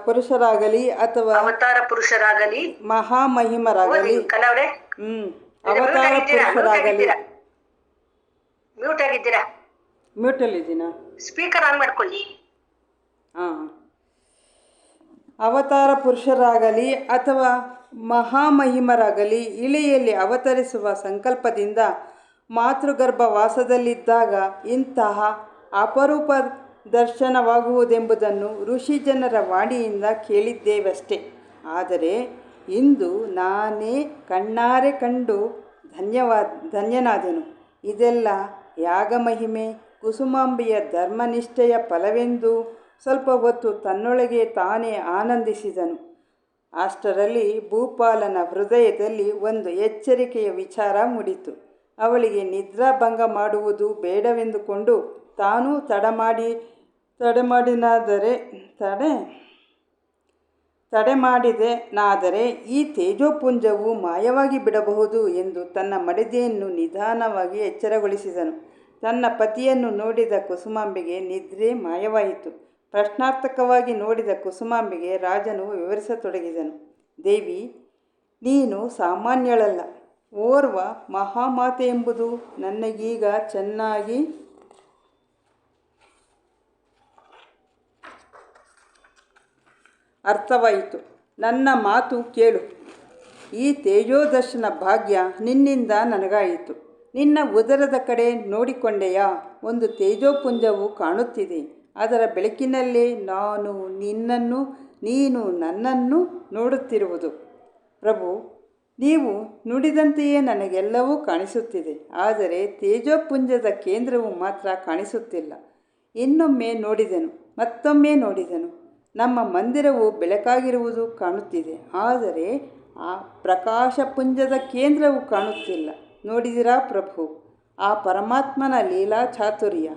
ಪುರುಷರಾಗಲಿ ಅಥವಾ ಅವತಾರ ಪುರುಷರಾಗಲಿ ಮಹಾಮಹಿಮರಾಗಲಿ, ಕಲವ್ರೆ ಅವತಾರ ಪುರುಷರಾಗಲಿ. ಮ್ಯೂಟ್ ಆಗಿದ್ದೀರಾ? ಮ್ಯೂಟಲ್ಲಿದ್ದೀನಾ? ಸ್ಪೀಕರ್ ಆನ್ ಮಾಡ್ಕೊಳ್ಳಿ. ಹಾಂ. ಅವತಾರ ಪುರುಷರಾಗಲಿ ಅಥವಾ ಮಹಾಮಹಿಮರಾಗಲಿ ಇಳೆಯಲ್ಲಿ ಅವತರಿಸುವ ಸಂಕಲ್ಪದಿಂದ ಮಾತೃಗರ್ಭ ವಾಸದಲ್ಲಿದ್ದಾಗ ಇಂತಹ ಅಪರೂಪ ದರ್ಶನವಾಗುವುದೆಂಬುದನ್ನು ಋಷಿ ಜನರ ವಾಣಿಯಿಂದ ಕೇಳಿದ್ದೇವಷ್ಟೆ. ಆದರೆ ಇಂದು ನಾನೇ ಕಣ್ಣಾರೆ ಕಂಡು ಧನ್ಯನಾದೆನು. ಇದೆಲ್ಲ ಯಾಗಮಹಿಮೆ, ಕುಸುಮಾಂಬೆಯ ಧರ್ಮನಿಷ್ಠೆಯ ಫಲವೆಂದು ಸ್ವಲ್ಪ ಹೊತ್ತು ತನ್ನೊಳಗೆ ತಾನೇ ಆನಂದಿಸಿದನು. ಅಷ್ಟರಲ್ಲಿ ಭೂಪಾಲನ ಹೃದಯದಲ್ಲಿ ಒಂದು ಎಚ್ಚರಿಕೆಯ ವಿಚಾರ ಮೂಡಿತು. ಅವಳಿಗೆ ನಿದ್ರಾಭಂಗ ಮಾಡುವುದು ಬೇಡವೆಂದುಕೊಂಡು ತಾನೂ ತಡೆಮಾಡಿದೆನಾದರೆ ಈ ತೇಜೋಪುಂಜವು ಮಾಯವಾಗಿ ಬಿಡಬಹುದು ಎಂದು ತನ್ನ ಮಡದಿಯನ್ನು ನಿಧಾನವಾಗಿ ಎಚ್ಚರಗೊಳಿಸಿದನು. ತನ್ನ ಪತಿಯನ್ನು ನೋಡಿದ ಕುಸುಮಾಂಬೆಗೆ ನಿದ್ರೆ ಮಾಯವಾಯಿತು. ಪ್ರಶ್ನಾರ್ಥಕವಾಗಿ ನೋಡಿದ ಕುಸುಮಾಂಬೆಗೆ ರಾಜನು ವಿವರಿಸತೊಡಗಿದನು. ದೇವಿ, ನೀನು ಸಾಮಾನ್ಯಳಲ್ಲ. ಓರ್ವ ಮಹಾಮಾತೆ ಎಂಬುದು ನನಗೀಗ ಚೆನ್ನಾಗಿ ಅರ್ಥವಾಯಿತು. ನನ್ನ ಮಾತು ಕೇಳು. ಈ ತೇಜೋದರ್ಶನ ಭಾಗ್ಯ ನಿನ್ನಿಂದ ನನಗಾಯಿತು. ನಿನ್ನ ಉದರದ ಕಡೆ ನೋಡಿಕೊಂಡೆಯಾ? ಒಂದು ತೇಜೋಪುಂಜವು ಕಾಣುತ್ತಿದೆ. ಅದರ ಬೆಳಕಿನಲ್ಲೇ ನಾನು ನಿನ್ನನ್ನು, ನೀನು ನನ್ನನ್ನು ನೋಡುತ್ತಿರುವುದು. ಪ್ರಭು, ನೀವು ನುಡಿದಂತೆಯೇ ನನಗೆಲ್ಲವೂ ಕಾಣಿಸುತ್ತಿದೆ. ಆದರೆ ತೇಜೋಪುಂಜದ ಕೇಂದ್ರವು ಮಾತ್ರ ಕಾಣಿಸುತ್ತಿಲ್ಲ. ಇನ್ನೊಮ್ಮೆ ನೋಡಿದೆನು, ಮತ್ತೊಮ್ಮೆ ನೋಡಿದೆನು. ನಮ್ಮ ಮಂದಿರವು ಬೆಳಕಾಗಿರುವುದು ಕಾಣುತ್ತಿದೆ. ಆದರೆ ಆ ಪ್ರಕಾಶಪುಂಜದ ಕೇಂದ್ರವು ಕಾಣುತ್ತಿಲ್ಲ. ನೋಡಿದಿರಾ ಪ್ರಭು, ಆ ಪರಮಾತ್ಮನ ಲೀಲಾ ಚಾತುರ್ಯ.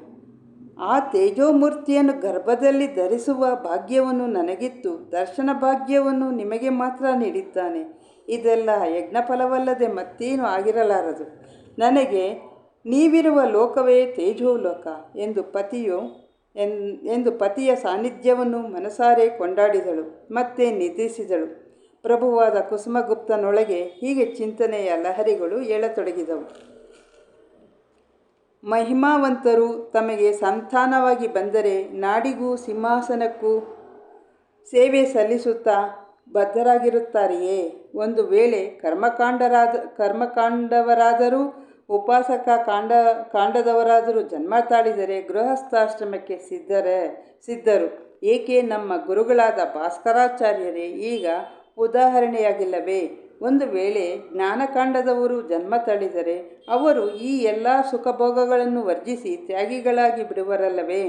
ಆ ತೇಜೋಮೂರ್ತಿಯನ್ನು ಗರ್ಭದಲ್ಲಿ ಧರಿಸುವ ಭಾಗ್ಯವನ್ನು ನನಗಿತ್ತು. ದರ್ಶನ ಭಾಗ್ಯವನ್ನು ನಿಮಗೆ ಮಾತ್ರ ನೀಡಿದ್ದಾನೆ. ಇದೆಲ್ಲ ಯಜ್ಞಫಲವಲ್ಲದೆ ಮತ್ತೇನು ಆಗಿರಲಾರದು. ನನಗೆ ನೀವಿರುವ ಲೋಕವೇ ತೇಜೋಲೋಕ ಎಂದು ಪತಿಯ ಸಾನ್ನಿಧ್ಯವನ್ನು ಮನಸಾರೆ ಕೊಂಡಾಡಿದಳು. ಮತ್ತೆ ನಿದ್ರಿಸಿದಳು. ಪ್ರಭುವಾದ ಕುಸುಮಗುಪ್ತನೊಳಗೆ ಹೀಗೆ ಚಿಂತನೆಯ ಲಹರಿಗಳು ಏಳತೊಡಗಿದವು. ಮಹಿಮಾವಂತರು ತಮಗೆ ಸಂತಾನವಾಗಿ ಬಂದರೆ ನಾಡಿಗೂ ಸಿಂಹಾಸನಕ್ಕೂ ಸೇವೆ ಸಲ್ಲಿಸುತ್ತಾ ಬದ್ಧರಾಗಿರುತ್ತಾರೆಯೇ? ಒಂದು ವೇಳೆ ಕರ್ಮಕಾಂಡವರಾದರೂ ಉಪಾಸಕ ಕಾಂಡದವರಾದರೂ ಜನ್ಮ ತಾಳಿದರೆ ಗೃಹಸ್ಥಾಶ್ರಮಕ್ಕೆ ಸಿದ್ಧರು. ಏಕೆ, ನಮ್ಮ ಗುರುಗಳಾದ ಭಾಸ್ಕರಾಚಾರ್ಯರೇ ಈಗ ಉದಾಹರಣೆಯಾಗಿಲ್ಲವೇ? ಒಂದು ವೇಳೆ ಜ್ಞಾನಕಾಂಡದವರು ಜನ್ಮ ತಳಿದರೆ ಅವರು ಈ ಎಲ್ಲ ಸುಖಭೋಗಗಳನ್ನು ವರ್ಜಿಸಿ ತ್ಯಾಗಿಗಳಾಗಿ ಬಿಡುವರಲ್ಲವೇ?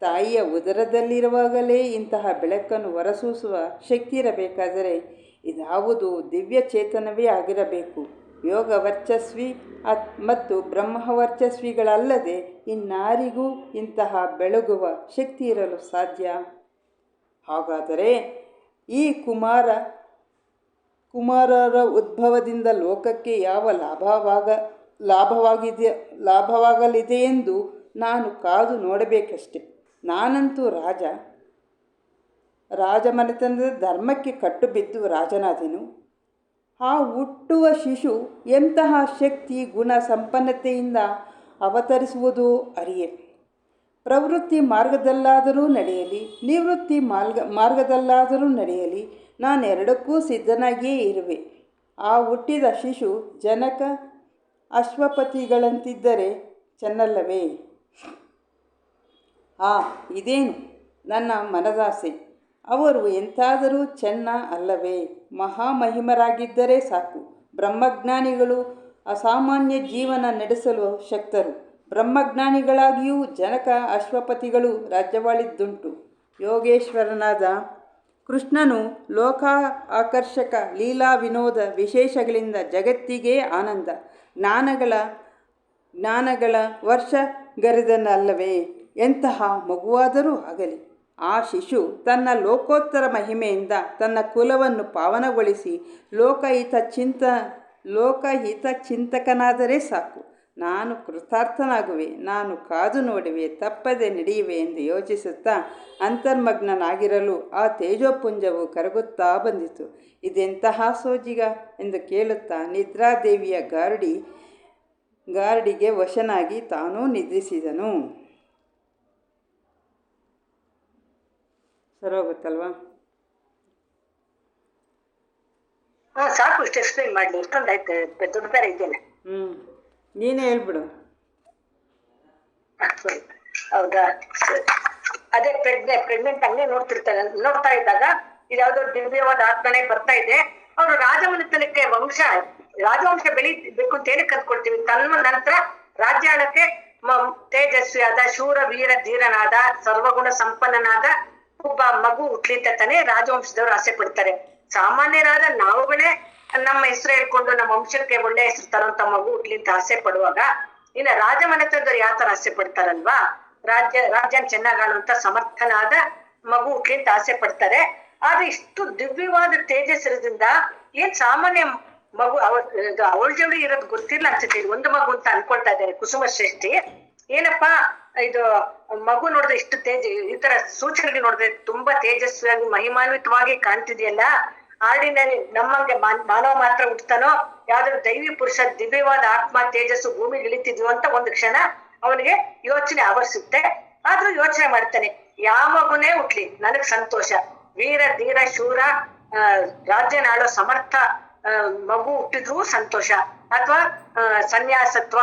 ತಾಯಿಯ ಉದರದಲ್ಲಿರುವಾಗಲೇ ಇಂತಹ ಬೆಳಕನ್ನು ಹೊರಸೂಸುವ ಶಕ್ತಿ ಇರಬೇಕಾದರೆ ಇದಾವುದು ದಿವ್ಯ ಚೇತನವೇ ಆಗಿರಬೇಕು. ಯೋಗ ವರ್ಚಸ್ವಿ ಮತ್ತು ಬ್ರಹ್ಮವರ್ಚಸ್ವಿಗಳಲ್ಲದೆ ಇನ್ನಾರಿಗೂ ಇಂತಹ ಬೆಳಗುವ ಶಕ್ತಿ ಇರಲು ಸಾಧ್ಯ? ಹಾಗಾದರೆ ಈ ಕುಮಾರರ ಉದ್ಭವದಿಂದ ಲೋಕಕ್ಕೆ ಯಾವ ಲಾಭವಾಗಲಿದೆಯೆಂದು ನಾನು ಕಾದು ನೋಡಬೇಕಷ್ಟೆ. ನಾನಂತೂ ರಾಜಮನೆತನದ ಧರ್ಮಕ್ಕೆ ಕಟ್ಟುಬಿದ್ದು ರಾಜನಾದೆನು. ಆ ಹುಟ್ಟುವ ಶಿಶು ಎಂತಹ ಶಕ್ತಿ ಗುಣ ಸಂಪನ್ನತೆಯಿಂದ ಅವತರಿಸುವುದೋ ಅರಿಯೆ. ಪ್ರವೃತ್ತಿ ಮಾರ್ಗದಲ್ಲಾದರೂ ನಡೆಯಲಿ, ನಿವೃತ್ತಿ ಮಾರ್ಗದಲ್ಲಾದರೂ ನಡೆಯಲಿ, ನಾನೆರಡಕ್ಕೂ ಸಿದ್ಧನಾಗಿಯೇ ಇರುವೆ. ಆ ಹುಟ್ಟಿದ ಶಿಶು ಜನಕ ಅಶ್ವಪತಿಗಳಂತಿದ್ದರೆ ಚೆನ್ನಲ್ಲವೇ? ಇದೇನು ನನ್ನ ಮನದಾಸೆ. ಅವರು ಎಂತಾದರೂ ಚೆನ್ನ ಅಲ್ಲವೇ? ಮಹಾಮಹಿಮರಾಗಿದ್ದರೆ ಸಾಕು. ಬ್ರಹ್ಮಜ್ಞಾನಿಗಳು ಅಸಾಮಾನ್ಯ ಜೀವನ ನಡೆಸಲು ಶಕ್ತರು. ಬ್ರಹ್ಮಜ್ಞಾನಿಗಳಾಗಿಯೂ ಜನಕ ಅಶ್ವಪತಿಗಳು ರಾಜ್ಯವಾಳಿದ್ದುಂಟು. ಯೋಗೇಶ್ವರನಾದ ಕೃಷ್ಣನು ಲೋಕ ಆಕರ್ಷಕ ಲೀಲಾ ವಿನೋದ ವಿಶೇಷಗಳಿಂದ ಜಗತ್ತಿಗೆ ಆನಂದ ಜ್ಞಾನಗಳ ವರ್ಷಗರೆದನಲ್ಲವೇ? ಎಂತಹ ಮಗುವಾದರೂ ಆಗಲಿ, ಆ ಶಿಶು ತನ್ನ ಲೋಕೋತ್ತರ ಮಹಿಮೆಯಿಂದ ತನ್ನ ಕುಲವನ್ನು ಪಾವನಗೊಳಿಸಿ ಲೋಕಹಿತ ಚಿಂತಕನಾದರೆ ಸಾಕು. ನಾನು ಕೃತಾರ್ಥನಾಗುವೆ, ನಾನು ಕಾದು ನೋಡುವೆ, ತಪ್ಪದೆ ನಡೆಯುವೆ ಎಂದು ಯೋಚಿಸುತ್ತಾ ಅಂತರ್ಮಗ್ನನಾಗಿರಲು ಆ ತೇಜೋಪುಂಜವು ಕರಗುತ್ತಾ ಬಂದಿತು. ಇದೆಂತಹ ಸೋಜಿಗ ಎಂದು ಕೇಳುತ್ತಾ ನಿದ್ರಾದೇವಿಯ ಗಾರ್ಡಿಗೆ ವಶನಾಗಿ ತಾನೂ ನಿದ್ರಿಸಿದನು. ಸರೋಗುತ್ತಲ್ವಾ? ಸಾಕು, ಇಷ್ಟು ಎಕ್ಸ್ಪ್ಲೇನ್ ಮಾಡ್ಲಿ, ಇಷ್ಟೊಂದಾಯ್ತು, ದೊಡ್ಡ ಬೇರೆ ಇದೆಯಲ್ಲ. ನೀನೇ ಹೇಳ್ಬಿಡು. ಹೌದಾ, ಸರಿ. ಅದೇ ಪ್ರೆಗ್ನೆಂಟ್ ಹಂಗೆ ನೋಡ್ತಾ ಇದ್ದಾಗ ಇದ್ಯಾವುದೋ ದಿವ್ಯವಾದ ಆತ್ಮನೆ ಬರ್ತಾ ಇದೆ. ಅವರು ರಾಜಮನೆತನಕ್ಕೆ ರಾಜವಂಶ ಬೆಳಿಬೇಕು ಅಂತ ಏನಕ್ಕೆ ಕಲ್ತ್ಕೊಳ್ತೀವಿ? ತನ್ನ ನಂತರ ರಾಜ್ಯಾಳಕ್ಕೆ ತೇಜಸ್ವಿಯಾದ ಶೂರ ವೀರ ಧೀರನಾದ ಸರ್ವಗುಣ ಸಂಪನ್ನನಾದ ಒಬ್ಬ ಮಗು ಹುಟ್ಲಿ ಅಂತ ತಾನೇ ರಾಜವಂಶದವ್ರು ಆಸೆ ಪಡ್ತಾರೆ. ಸಾಮಾನ್ಯರಾದ ನಾವುಗಳೇ ನಮ್ಮ ಹೆಸರು ಹೇಳ್ಕೊಂಡು ನಮ್ಮ ವಂಶಕ್ಕೆ ಒಳ್ಳೆ ಹೆಸರು ತರುವಂತ ಮಗು ಹುಟ್ಲಿ ಅಂತ ಆಸೆ ಪಡುವಾಗ ಇನ್ನ ರಾಜಮನೆತನದವ್ರು ಯಾವ ತರ ಆಸೆ ಪಡ್ತಾರಲ್ವಾ? ರಾಜ್ಯನ ಚೆನ್ನಾಗಾಳುವಂತ ಸಮರ್ಥನಾದ ಮಗು ಹುಟ್ಲಿ ಅಂತ ಆಸೆ ಪಡ್ತಾರೆ. ಆದ್ರೆ ಇಷ್ಟು ದಿವ್ಯವಾದ ತೇಜಸ್ಸರದಿಂದ ಏನ್ ಸಾಮಾನ್ಯ ಮಗು ಅವಳ ಜೋಡಿ ಇರೋದು ಗೊತ್ತಿಲ್ಲ ಅನ್ಸುತ್ತೆ. ಒಂದು ಮಗು ಅಂತ ಅನ್ಕೊಳ್ತಾ ಇದ್ದಾರೆ ಕುಸುಮ ಶ್ರೇಷ್ಠಿ. ಏನಪ್ಪಾ ಇದು ಮಗು ನೋಡಿದ್ರೆ ಇಷ್ಟು ಈ ತರ ಸೂಚನೆಗಳು ನೋಡಿದ್ರೆ ತುಂಬಾ ತೇಜಸ್ವಿಯಾಗಿ ಮಹಿಮಾನ್ವಿತವಾಗಿ ಕಾಣ್ತಿದೆಯಲ್ಲ, ಆಡಿನಲ್ಲಿ ನಮ್ಮಂಗೆ ಮಾನವ ಮಾತ್ರ ಹುಟ್ಟತಾನೋ, ಯಾವ್ದಾದ್ರು ದೈವಿ ಪುರುಷ ದಿವ್ಯವಾದ ಆತ್ಮ ತೇಜಸ್ಸು ಭೂಮಿಗೆ ಇಳಿತಿದ್ವು ಅಂತ ಒಂದು ಕ್ಷಣ ಅವನಿಗೆ ಯೋಚನೆ ಆವರಿಸುತ್ತೆ. ಆದ್ರೂ ಯೋಚನೆ ಮಾಡ್ತಾನೆ, ಯಾವ ಮಗುನೇ ಹುಟ್ಲಿ ನನಗ್ ಸಂತೋಷ. ವೀರ ಧೀರ ಶೂರ ರಾಜ್ಯನಾಳೋ ಸಮರ್ಥ ಮಗು ಹುಟ್ಟಿದ್ರೂ ಸಂತೋಷ, ಅಥವಾ ಸನ್ಯಾಸತ್ವ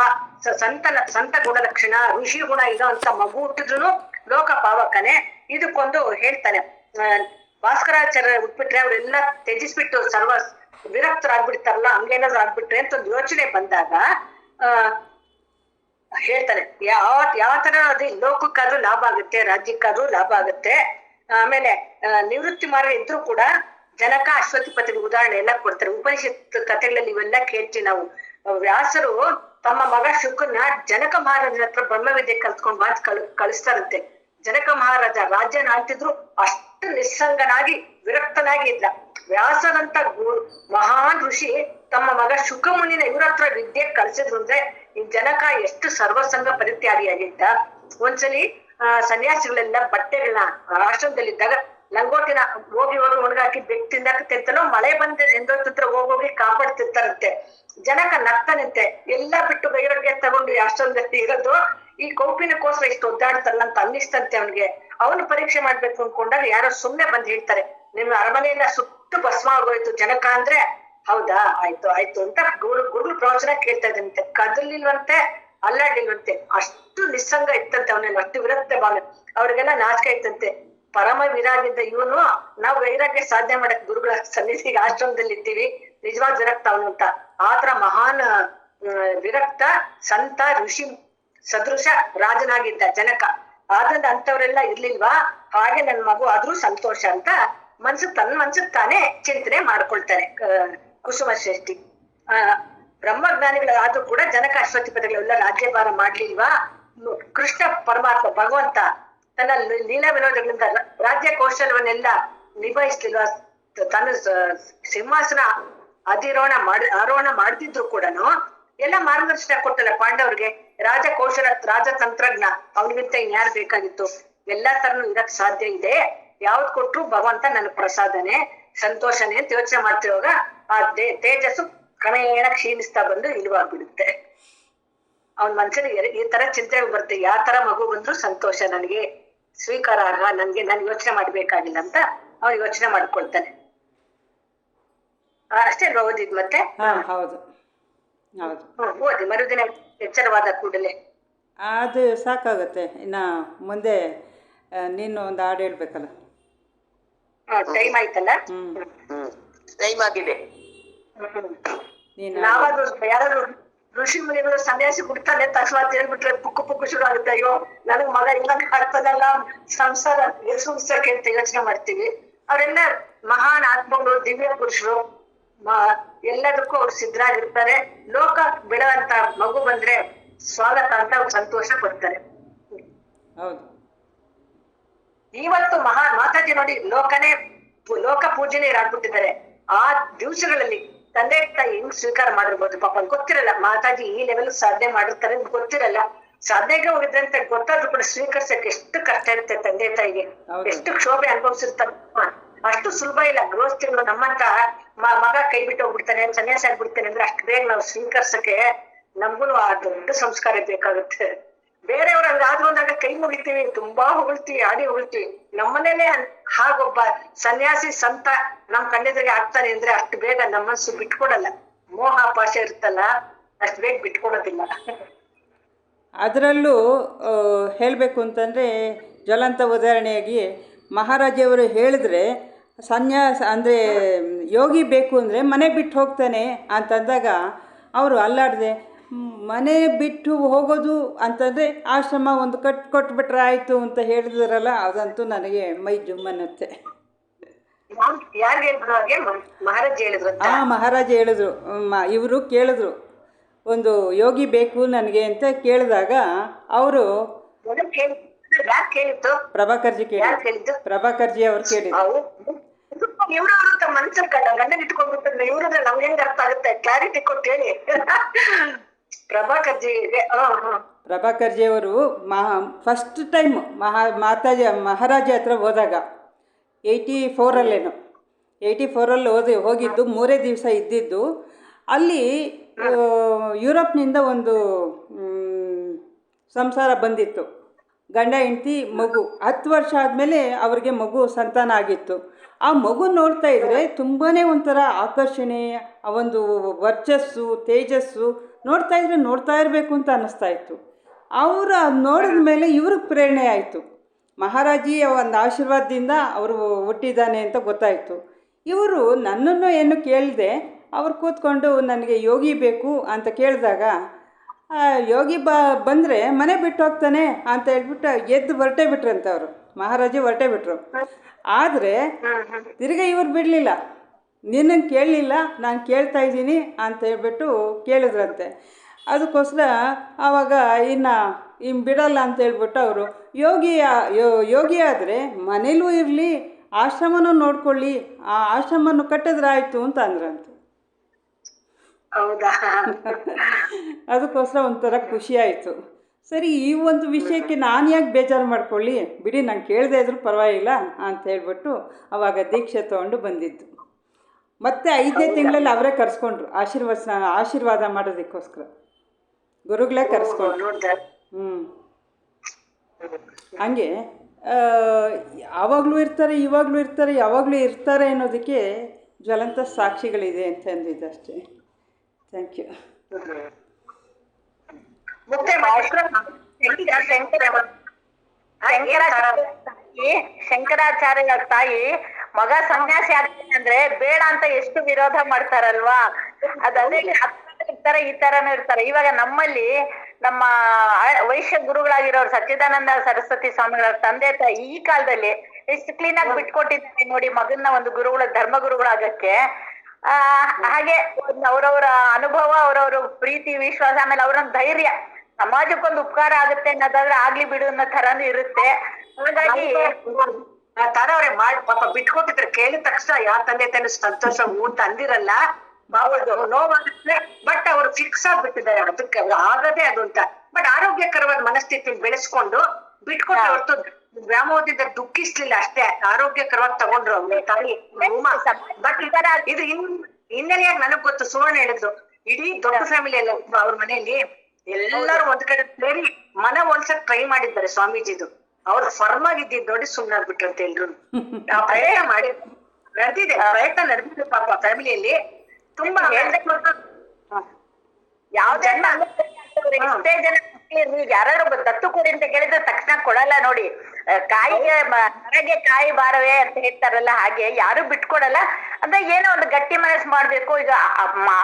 ಸಂತ ಗುಣಲಕ್ಷಣ ಋಷಿ ಗುಣ ಇರೋ ಅಂತ ಮಗು ಹುಟ್ಟಿದ್ರು ಲೋಕ ಪಾವಕನೇ. ಇದಕ್ಕೊಂದು ಹೇಳ್ತಾನೆ, ಭಾಸ್ಕರಾಚಾರ್ಯ ಹುಟ್ಬಿಟ್ರೆ ಅವರೆಲ್ಲ ತ್ಯಜಿಸ್ಬಿಟ್ಟು ಸರ್ವ ವಿರಕ್ತರಾಗ್ಬಿಡ್ತಾರಲ್ಲ, ಹಂಗೇನಾದ್ರು ಆಗ್ಬಿಟ್ರೆ ಅಂತ ಒಂದು ಯೋಚನೆ ಬಂದಾಗ ಹೇಳ್ತಾನೆ, ಯಾವ ತರ ಅದು ಲೋಕಕ್ಕಾದ್ರೂ ಲಾಭ ಆಗುತ್ತೆ, ರಾಜ್ಯಕ್ಕಾದ್ರೂ ಲಾಭ ಆಗುತ್ತೆ. ಆಮೇಲೆ ನಿವೃತ್ತಿ ಮಾರ್ಗ ಇದ್ರೂ ಕೂಡ ಜನಕ ಅಶ್ವತಿಪತಿಗೆ ಉದಾಹರಣೆ ಎಲ್ಲ ಕೊಡ್ತಾರೆ. ಉಪನಿಷತ್ ಕಥೆಗಳಲ್ಲಿ ಇವೆಲ್ಲ ಕೇಳ್ತೀವಿ ನಾವು. ವ್ಯಾಸರು ತಮ್ಮ ಮಗ ಶುಕನ್ನ ಜನಕ ಮಹಾರಾಜನ ಹತ್ರ ಬ್ರಹ್ಮವಿದ್ಯೆ ಕಲ್ತ್ಕೊಂಡ್ ಮಾತು ಕಳಿಸ್ತಾರಂತೆ. ಜನಕ ಮಹಾರಾಜ ರಾಜ್ಯನ ಆಳ್ತಿದ್ರು ಅಷ್ಟು ನಿಸ್ಸಂಗನಾಗಿ ವಿರಕ್ತನಾಗಿ ಇದ್ದ. ವ್ಯಾಸರಂತ ಮಹಾನ್ ಋಷಿ ತಮ್ಮ ಮಗ ಶುಕ ಮುನಿನ ಇವ್ರ ಹತ್ರ ವಿದ್ಯೆ ಕಳ್ಸಿದ್ರು ಅಂದ್ರೆ ಈ ಜನಕ ಎಷ್ಟು ಸರ್ವಸಂಗ ಪರಿತ್ಯಾಗಿಯಾಗಿದ್ದ. ಒಂದ್ಸಲಿ ಸನ್ಯಾಸಿಗಳೆಲ್ಲ ಬಟ್ಟೆಗಳನ್ನ ಆಶ್ರಮದಲ್ಲಿದ್ದಾಗ ಲಂಗೋಟಿನ ಹೋಗಿ ಒಣಗಾಕಿ ಬೆಕ್ ತಿಂದಾಕತ್ತಂತಲೋ, ಮಳೆ ಬಂದ್ರೆ ನೆಂದೋತ್ರ ಹೋಗೋಗಿ ಕಾಪಾಡ್ತಿರ್ತಾರಂತೆ. ಜನಕ ನಗ್ತಾನಂತೆ, ಎಲ್ಲಾ ಬಿಟ್ಟು ವೈರಾಗ್ಯ ತಗೊಂಡು ಆಶ್ರಮದಲ್ಲಿ ಇರೋದು ಈ ಕೌಪಿನಕ್ಕೋಸ್ಕರ ಇಷ್ಟು ಒದ್ದಾಡ್ತಾರಲ್ಲ ಅಂತ ಅನ್ನಿಸ್ತಂತೆ ಅವನಿಗೆ. ಅವನು ಪರೀಕ್ಷೆ ಮಾಡ್ಬೇಕು ಅನ್ಕೊಂಡಾಗ ಯಾರೋ ಸುಮ್ನೆ ಬಂದ್ ಹೇಳ್ತಾರೆ, ನಿಮ್ಮ ಅರಮನೆಯೆಲ್ಲ ಸುಟ್ಟು ಭಸ್ಮ ಆಗೋಯ್ತು ಜನಕ ಅಂದ್ರೆ. ಹೌದಾ, ಆಯ್ತು ಅಂತ ಗುರುಗಳು ಪ್ರವಚನ ಕೇಳ್ತಾ ಇದ್ದಂತೆ. ಕದಲಿಲ್ವಂತೆ, ಅಲ್ಲಾಡಿಲ್ವಂತೆ, ಅಷ್ಟು ನಿಸ್ಸಂಗ ಇತ್ತಂತೆ ಅವನಲ್ಲಿ, ಅಷ್ಟು ವಿರಕ್ತ ಭಾವ. ಅವ್ರಿಗೆಲ್ಲ ನಾಚಿಕೆ ಇತ್ತಂತೆ. ಪರಮ ವಿರಾಗಿದ್ದ ಇವನು ನಾವು ವೈರಾಗ್ಯ ಸಾಧನೆ ಮಾಡಕ್ ಗುರುಗಳ ಸನ್ನಿಧಿಗೆ ಆಶ್ರಮದಲ್ಲಿ ಇದ್ದೀವಿ, ನಿಜವಾದ ವಿರಕ್ತ ಅವನು ಅಂತ. ಆತರ ಮಹಾನ್ ವಿರಕ್ತ ಸಂತ ಋಷಿ ಸದೃಶ ರಾಜನಾಗಿದ್ದ ಜನಕ. ಆದ್ರಿಂದ ಅಂತವ್ರೆಲ್ಲ ಇರ್ಲಿಲ್ವಾ, ಹಾಗೆ ನನ್ ಮಗು ಆದ್ರೂ ಸಂತೋಷ ಅಂತ ತನ್ನ ಮನ್ಸಿಗೆ ತಾನೇ ಚಿಂತನೆ ಮಾಡ್ಕೊಳ್ತಾರೆ ಕುಸುಮ ಶ್ರೇಷ್ಠಿ. ಬ್ರಹ್ಮಜ್ಞಾನಿಗಳಾದ್ರೂ ಕೂಡ ಜನಕ ಅಶ್ವತಿಪತಿಗಳೆಲ್ಲ ರಾಜ್ಯಭಾರ ಮಾಡ್ಲಿಲ್ವಾ? ಕೃಷ್ಣ ಪರಮಾತ್ಮ ಭಗವಂತ ತನ್ನ ಲೀಲಾ ವಿನೋದಗಳಿಂದ ರಾಜ್ಯ ಕೌಶಲ್ಯವನ್ನೆಲ್ಲ ನಿಭಾಯಿಸ್ಲಿಲ್ವಾ? ತನ್ನ ಸಿಂಹಾಸನ ಆರೋಹಣ ಮಾಡ್ತಿದ್ರು ಕೂಡ ಎಲ್ಲ ಮಾರ್ಗದರ್ಶನ ಕೊಟ್ಟಲ್ಲ ಪಾಂಡವ್ರಿಗೆ. ರಾಜ ಕೌಶಲ ರಾಜ ತಂತ್ರಜ್ಞ ಅವನಿಗಿಂತ ಇನ್ಯಾರು ಬೇಕಾಗಿತ್ತು? ಎಲ್ಲಾ ತರನು ಇರಕ್ ಸಾಧ್ಯ ಇದೆ. ಯಾವ್ದು ಕೊಟ್ರು ಭಗವಂತ ನನ್ನ ಪ್ರಸಾದನೆ ಸಂತೋಷನೇ ಅಂತ ಯೋಚನೆ ಮಾಡ್ತಿರುವಾಗ ಆ ತೇಜಸ್ಸು ಕ್ರಮೇಣ ಕ್ಷೀಣಿಸ್ತಾ ಬಂದು ಇಳಿವಾಗ್ಬಿಡುತ್ತೆ. ಅವನ ಮನ್ಸಲ್ಲಿ ಈ ತರ ಚಿಂತೆಗಳು ಬರುತ್ತೆ, ಯಾವ ತರ ಮಗು ಬಂದ್ರು ಸಂತೋಷ, ನನಗೆ ಸ್ವೀಕಾರಾರ್ಹ, ನಾನು ಯೋಚನೆ ಮಾಡ್ಬೇಕಾಗಿಲ್ಲ ಅಂತ ಅವ್ನು ಯೋಚನೆ ಮಾಡ್ಕೊಳ್ತಾನೆ. ಅಷ್ಟೇ ಅಲ್ವಾ ಓದಿದ್ ಮತ್ತೆ? ಹೌದು ಹೌದು. ಓದಿ ಮರುದಿನ ಎಚ್ಚರವಾದ ಕೂಡಲೇ. ಅದು ಸಾಕಾಗುತ್ತೆ. ಇನ್ನು ಮುಂದೆ ನೀನು ಒಂದು ಹಾಡು ಹೇಳ್ಬೇಕಲ್ಲ. ಟೈಮ್ ಆಯ್ತಲ್ಲ. ಟೈಮ್ ಆಗಿದೆ. ನೀನು ನಾವಾದ್ರೂ ಯಾರಾದ್ರೂ ಋಷಿ ಮುನಿಗಳು ಸನ್ಯಾಸಿ ಬಿಡ್ತಾನೆ ತಕ್ಷಣ ಹೇಳ್ಬಿಟ್ರೆ ಪುಕ್ಕು ಶುರು ಆಗುತ್ತೆ. ಅಯ್ಯೋ ನನಗ್ ಮಗ ಇಲ್ಲ ಆಗ್ತದಲ್ಲ, ಸಂಸಾರ ಸುಮ್ಸಕ್ಕೆ ಅಂತ ಯೋಚನೆ ಮಾಡ್ತೀವಿ. ಅವರೆಲ್ಲ ಮಹಾನ್ ಆತ್ಮಗಳು, ದಿವ್ಯ ಪುರುಷರು, ಎಲ್ಲದಕ್ಕೂ ಅವ್ರು ಸಿದ್ಧರಾಗಿರ್ತಾರೆ. ಲೋಕ ಬಿಡುವಂತ ಮಗು ಬಂದ್ರೆ ಸ್ವಾಗತ ಅಂತ ಅವ್ರು ಸಂತೋಷ ಪಡ್ತಾರೆ. ಹೌದು. ಇವತ್ತು ಮಾತಾಜಿ ನೋಡಿ ಲೋಕ ಪೂಜನೀಯರಾಗ್ಬಿಟ್ಟಿದ್ದಾರೆ. ಆ ದಿವಸಗಳಲ್ಲಿ ತಂದೆ ತಾಯಿ ಹೆಂಗ್ ಸ್ವೀಕಾರ ಮಾಡಿರ್ಬೋದು ಪಾಪ ಗೊತ್ತಿರಲ್ಲ. ಮಾತಾಜಿ ಈ ಲೆವೆಲ್ ಸಾಧನೆ ಮಾಡಿರ್ತಾರೆ ಅಂತ ಗೊತ್ತಿರಲ್ಲ. ಸಾಧನೆಗೆ ಹೋಗಿದ್ರಂತೆ ಗೊತ್ತಾದ್ರು ಕೂಡ ಸ್ವೀಕರಿಸಕ್ಕೆ ಎಷ್ಟು ಕಷ್ಟ ಇರುತ್ತೆ ತಂದೆ ತಾಯಿಗೆ, ಎಷ್ಟು ಕ್ಷೋಭೆ ಅನುಭವಿಸಿರ್ತಾರೆ. ಅಷ್ಟು ಸುಲಭ ಇಲ್ಲ. ಗೃಹಸ್ಥಿಗಳು ನಮ್ಮಂತ ಮಗ ಕೈ ಬಿಟ್ಟು ಹೋಗ್ಬಿಡ್ತಾನೆ, ಸನ್ಯಾಸ ಆಗ್ಬಿಡ್ತಾನೆ ಅಂದ್ರೆ ಅಷ್ಟು ಬೇಗ ನಾವು ಸ್ವೀಕರಿಸಕ್ಕೆ ನಮ್ಗೂ ಆ ದೊಡ್ಡ ಸಂಸ್ಕಾರ ಬೇಕಾಗುತ್ತೆ. ಬೇರೆಯವ್ರ ಹಂಗಾದ್ರು ಅಂದಾಗ ಕೈ ಮುಗಿತೀವಿ, ತುಂಬಾ ಹೊಗಳ್ತೀವಿ, ಆಡಿ ಹೊಗಳ್ತೀವಿ. ನಮ್ಮನೇಲೆ ಹಾಗೊಬ್ಬ ಸನ್ಯಾಸಿ ಸಂತ ನಮ್ ಕಣ್ಣೆದುರಿಗೆ ಆಗ್ತಾನೆ ಅಂದ್ರೆ ಅಷ್ಟು ಬೇಗ ನಮ್ಮ ಮನಸ್ಸು ಬಿಟ್ಕೊಡಲ್ಲ. ಮೋಹ ಪಾಶ ಇರುತ್ತಲ್ಲ, ಅಷ್ಟು ಬೇಗ ಬಿಟ್ಕೊಡೋದಿಲ್ಲ. ಅದರಲ್ಲೂ ಹೇಳಬೇಕು ಅಂತಂದರೆ ಜ್ವಲಂತ ಉದಾಹರಣೆಯಾಗಿ ಮಹಾರಾಜವರು ಹೇಳಿದ್ರೆ ಸನ್ಯಾಸ ಅಂದರೆ ಯೋಗಿ ಬೇಕು ಅಂದರೆ ಮನೆ ಬಿಟ್ಟು ಹೋಗ್ತಾನೆ ಅಂತಂದಾಗ ಅವರು ಅಲ್ಲಾಡದೆ ಮನೆ ಬಿಟ್ಟು ಹೋಗೋದು ಅಂತಂದರೆ ಆಶ್ರಮ ಒಂದು ಕೊಟ್ಬಿಟ್ರೆ ಆಯಿತು ಅಂತ ಹೇಳಿದ್ರಲ್ಲ, ಅದಂತೂ ನನಗೆ ಮೈ ಜುಮ್ಮನ್ನುತ್ತೆ. ಯಾರು ಹೇಳಿದ್ರು ಹಾಗೆ? ಮಹಾರಾಜ್ ಹೇಳಿದ್ರು. ಮಹಾರಾಜ ಹೇಳಿದ್ರು. ಇವರು ಕೇಳಿದ್ರು ಒಂದು ಯೋಗಿ ಬೇಕು ನನಗೆ ಅಂತ ಕೇಳಿದಾಗ ಅವರು ಪ್ರಭಾಕರ್ಜಿ ಕೇಳಿದ್ದು. ಪ್ರಭಾಕರ್ಜಿ ಅವ್ರು ಕೇಳಿದ್ರು. ಇವ್ರು ತಮ್ಮ ಮನ್ಸಲ್ಲಿ ಗಂಡನ ಇಟ್ಕೊಂಡ್ಬಿಟ್ಟು ಇವ್ರದ್ರೆ ನಮ್ಗೆ ಹೆಂಗ್ ಅರ್ಥ ಆಗುತ್ತೆ, ಕ್ಲಾರಿಟಿ ಕೊಟ್ಟು ಹೇಳಿ. ಪ್ರಭಾಕರ್ಜಿಯವರು ಫಸ್ಟ್ ಟೈಮ್ ಮಹಾರಾಜ ಹತ್ರ ಹೋದಾಗ 84 ಹೋಗಿದ್ದು, 3 ದಿವಸ ಇದ್ದಿದ್ದು. ಅಲ್ಲಿ ಯುರೋಪ್ನಿಂದ ಒಂದು ಸಂಸಾರ ಬಂದಿತ್ತು, ಗಂಡ ಹೆಂಡತಿ ಮಗು. 10 ವರ್ಷ ಆದಮೇಲೆ ಅವ್ರಿಗೆ ಮಗು ಸಂತಾನ ಆಗಿತ್ತು. ಆ ಮಗು ನೋಡ್ತಾ ಇದ್ರೆ ತುಂಬಾ ಒಂಥರ ಆಕರ್ಷಣೆ, ಆ ಒಂದು ವರ್ಚಸ್ಸು, ತೇಜಸ್ಸು ನೋಡ್ತಾ ಇರಬೇಕು ಅಂತ ಅನ್ನಿಸ್ತಾ ಇತ್ತು. ಅವರು ಅದು ನೋಡಿದ ಮೇಲೆ ಇವ್ರಿಗೆ ಪ್ರೇರಣೆ ಆಯಿತು. ಮಹಾರಾಜಿಯ ಒಂದು ಆಶೀರ್ವಾದದಿಂದ ಅವರು ಹುಟ್ಟಿದ್ದಾನೆ ಅಂತ ಗೊತ್ತಾಯಿತು. ಇವರು ನನ್ನನ್ನು ಏನು ಕೇಳದೆ ಅವ್ರು ಕೂತ್ಕೊಂಡು ನನಗೆ ಯೋಗಿ ಬೇಕು ಅಂತ ಕೇಳಿದಾಗ, ಯೋಗಿ ಬಂದರೆ ಮನೆ ಬಿಟ್ಟು ಹೋಗ್ತಾನೆ ಅಂತ ಹೇಳ್ಬಿಟ್ಟು ಎದ್ದು ಹೊರಟೇ ಬಿಟ್ರಂತೆ ಅವರು. ಮಹಾರಾಜಿ ಹೊರಟೇ ಬಿಟ್ರು. ಆದರೆ ತಿರ್ಗಿ ಇವ್ರು ಬಿಡಲಿಲ್ಲ. ನಿನ್ನನ್ನು ಕೇಳಲಿಲ್ಲ, ನಾನು ಕೇಳ್ತಾ ಇದ್ದೀನಿ ಅಂತ ಹೇಳ್ಬಿಟ್ಟು ಕೇಳಿದ್ರಂತೆ. ಅದಕ್ಕೋಸ್ಕರ ಆವಾಗ ಇನ್ನು ಬಿಡಲ್ಲ ಅಂತ ಹೇಳ್ಬಿಟ್ಟು ಅವರು ಯೋಗಿ ಆದರೆ ಮನೇಲೂ ಇರಲಿ, ಆಶ್ರಮನೂ ನೋಡ್ಕೊಳ್ಳಿ, ಆ ಆಶ್ರಮವನ್ನು ಕಟ್ಟಿದ್ರಾಯ್ತು ಅಂತ ಅಂದ್ರಂತೆ. ಹೌದಾ? ಅದಕ್ಕೋಸ್ಕರ ಒಂಥರ ಖುಷಿ ಆಯಿತು. ಸರಿ, ಈ ಒಂದು ವಿಷಯಕ್ಕೆ ನಾನು ಯಾಕೆ ಬೇಜಾರು ಮಾಡ್ಕೊಳ್ಳಿ, ಬಿಡಿ, ನಾನು ಕೇಳದೇ ಇದ್ರೂ ಪರವಾಗಿಲ್ಲ ಅಂತ ಹೇಳ್ಬಿಟ್ಟು ಅವಾಗ ದೀಕ್ಷೆ ತೊಗೊಂಡು ಬಂದಿದ್ದು. ಮತ್ತೆ 5ನೇ ತಿಂಗಳಲ್ಲಿ ಅವರೇ ಕರೆಸ್ಕೊಂಡ್ರು ಆಶೀರ್ವಾದ ಮಾಡೋದಕ್ಕೋಸ್ಕರ. ಗುರುಗಳೇ ಕರೆಸ್ಕೊಂಡ್ರು. ಹಂಗೆ ಆವಾಗಲೂ ಇರ್ತಾರೆ, ಇವಾಗಲೂ ಇರ್ತಾರೆ, ಯಾವಾಗಲೂ ಇರ್ತಾರೆ ಅನ್ನೋದಕ್ಕೆ ಜ್ವಲಂತ ಸಾಕ್ಷಿಗಳಿದೆ ಅಂತ ಅಂದಿದ್ದಷ್ಟೇ. Thank you. ಶಂಕರಾಚಾರ್ಯರ ತಾಯಿ ಮಗ ಸನ್ಯಾಸಿ ಆಗ್ತಾನೆ ಅಂದ್ರೆ ಬೇಡ ಅಂತ ಎಷ್ಟು ವಿರೋಧ ಮಾಡ್ತಾರಲ್ವಾ. ಅದೇ ಇರ್ತಾರೆ, ಈ ತರನು ಇರ್ತಾರೆ. ಇವಾಗ ನಮ್ಮಲ್ಲಿ ನಮ್ಮ ವೈಶ್ಯ ಗುರುಗಳಾಗಿರೋರು ಸಚ್ಚಿದಾನಂದ ಸರಸ್ವತಿ ಸ್ವಾಮಿಗಳ ತಂದೆ ತಾಯಿ ಈ ಕಾಲದಲ್ಲಿ ಎಷ್ಟು ಕ್ಲೀನ್ ಆಗಿ ಬಿಟ್ಕೊಟ್ಟಿದ್ದಾರೆ ನೋಡಿ ಮಗನ್ನ ಒಂದು ಧರ್ಮ ಗುರುಗಳಾಗಕ್ಕೆ. ಹಾಗೆ ಅವ್ರವ್ರ ಅನುಭವ, ಅವ್ರವ್ರ ಪ್ರೀತಿ, ವಿಶ್ವಾಸ, ಆಮೇಲೆ ಅವ್ರೊಂದ್ ಧೈರ್ಯ, ಸಮಾಜಕ್ಕೊಂದು ಉಪಕಾರ ಆಗುತ್ತೆ ಅನ್ನೋದಾದ್ರೆ ಆಗ್ಲಿ ಬಿಡು ಅನ್ನೋ ತರಾನು ಇರುತ್ತೆ. ಹಾಗಾಗಿ ತರ ಅವ್ರೆ ಮಾಡಿ ಪಾಪ ಬಿಟ್ಕೊಟ್ಟಿದ್ರೆ ಕೇಳಿದ ತಕ್ಷಣ ಯಾವ ತಂದೆ ತಾನು ಸಂತೋಷ ಊಟ ಅಂದಿರಲ್ಲ, ನೋವಾಗುತ್ತೆ. ಬಟ್ ಅವ್ರು ಫಿಕ್ಸ್ ಆಗ್ಬಿಟ್ಟಿದ್ದಾರೆ ಅದಕ್ಕೆ, ಆಗದೆ ಅದು ಅಂತ. ಬಟ್ ಆರೋಗ್ಯಕರವಾದ ಮನಸ್ಥಿತಿ ಬೆಳೆಸ್ಕೊಂಡು ಬಿಟ್ಕೊಟ್ರೆ ಹೊರತು ವ್ಯಾಮೋಹದಿಂದ ದುಃಖಿಸ್ಲಿಲ್ಲ ಅಷ್ಟೇ, ಆರೋಗ್ಯಕರವಾಗಿ ತಗೊಂಡ್ರು ಅವ್ರ ತಾಯಿ. ಬಟ್ ಇದು ಹಿನ್ನೆಲೆಯಾಗಿ ನನಗ್ ಗೊತ್ತು. ಸುವರ್ಣ ಹೇಳಿದ್ರು ಇಡೀ ದೊಡ್ಡ ಫ್ಯಾಮಿಲಿ ಎಲ್ಲ ಅವ್ರ ಮನೆಯಲ್ಲಿ ಎಲ್ಲರೂ ಒಂದ್ ಕಡೆ ಸೇರಿ ಮನ ಒಲ್ಸಕ್ ಟ್ರೈ ಮಾಡಿದ್ದಾರೆ ಸ್ವಾಮೀಜಿದು. ಅವ್ರು ಫರ್ಮ್ ಆಗಿದ್ದಿದ್ ನೋಡಿ ಸುಮ್ನಾಗ್ಬಿಟ್ರಂತೆ ಎಲ್ರು. ಆ ಪ್ರಯತ್ನ ಮಾಡಿ ಪ್ರಯತ್ನ ನಡೆದಿದೆ ಪಾಪ ಫ್ಯಾಮಿಲಿಯಲ್ಲಿ ತುಂಬಾ. ಯಾವ್ದೇ ಎಷ್ಟೇ ಜನ ನೀವು ಯಾರು ದತ್ತು ಕೊಡಿ ಅಂತ ಕೇಳಿದ್ರೆ ತಕ್ಷಣ ಕೊಡಲ್ಲ ನೋಡಿ. ಕಾಯಿಗೆ ಮರಗೆ ಕಾಯಿ ಬಾರವೆ ಅಂತ ಹೇಳ್ತಾರಲ್ಲ, ಹಾಗೆ ಯಾರು ಬಿಟ್ಕೊಡಲ್ಲ. ಅಂದ್ರೆ ಏನೋ ಒಂದು ಗಟ್ಟಿ ಮನಸ್ಸು ಮಾಡ್ಬೇಕು. ಈಗ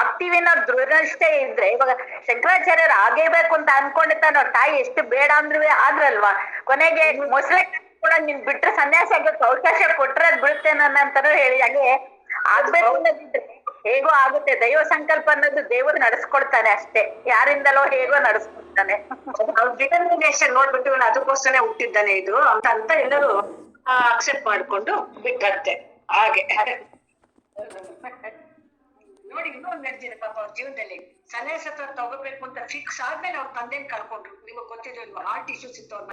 ಆಗ್ತೀವಿ ಅನ್ನೋ ದೃಢನಿಷ್ಠೆ ಇದ್ರೆ, ಇವಾಗ ಶಂಕರಾಚಾರ್ಯರು ಆಗೇಬೇಕು ಅಂತ ಅನ್ಕೊಂಡಿರ್ತಾರ. ಅವ್ರ ತಾಯಿ ಎಷ್ಟು ಬೇಡ ಅಂದ್ರೂ ಆದ್ರಲ್ವಾ, ಕೊನೆಗೆ ಮೊಸಳೆ ಕೂಡ ನಿನ್ ಬಿಟ್ರೆ ಸನ್ಯಾಸ ಆಗೋಕೆ ಅವಕಾಶ ಕೊಟ್ರೆ ಅದ್ ಬಿಡುತ್ತೇನೋ ಅಂತಾನು ಹೇಳಿ ಹಾಗೆ ಆಗ್ಬೇಕು ಅನ್ನೋದಿದ್ರೆ ಹೇಗೋ ಆಗುತ್ತೆ. ದೈವ ಸಂಕಲ್ಪ ಅನ್ನೋದು ದೇವರು ನಡೆಸ್ಕೊಡ್ತಾನೆ ಅಷ್ಟೇ, ಯಾರಿಂದಲೋ ಹೇಗೋ ನಡೆಸ್ಕೊಡ್ತಾನೆ. ಅವ್ರ ಡಿಟರ್ಮಿನೇಷನ್ ನೋಡ್ಬಿಟ್ಟು ಇವ್ನು ಅದಕ್ಕೋಸ್ಕರನೇ ಹುಟ್ಟಿದ್ದಾನೆ ಇದು ಅಂತ ಎಲ್ಲರೂ ಅಕ್ಸೆಪ್ಟ್ ಮಾಡ್ಕೊಂಡು ಬಿಟ್ಟಂತೆ ಹಾಗೆ. ನೋಡಿ ಇನ್ನೊಂದು ನಡೆದಿದೆ ಪಾಪ ಅವ್ರ ಜೀವನದಲ್ಲಿ. ಸನ್ಯಾಸ ತಗೋಬೇಕು ಅಂತ ಫಿಕ್ಸ್ ಆದ್ಮೇಲೆ ಅವ್ರ ತಂದೆನ್ ಕಳ್ಕೊಂಡ್ರು. ನಿಮಗೆ ಗೊತ್ತಿದ್ರಲ್ವಾ, ಹಾರ್ಟ್ ಇಶ್ಯೂಸ್ ಇತ್ತು ಅವ್ರ.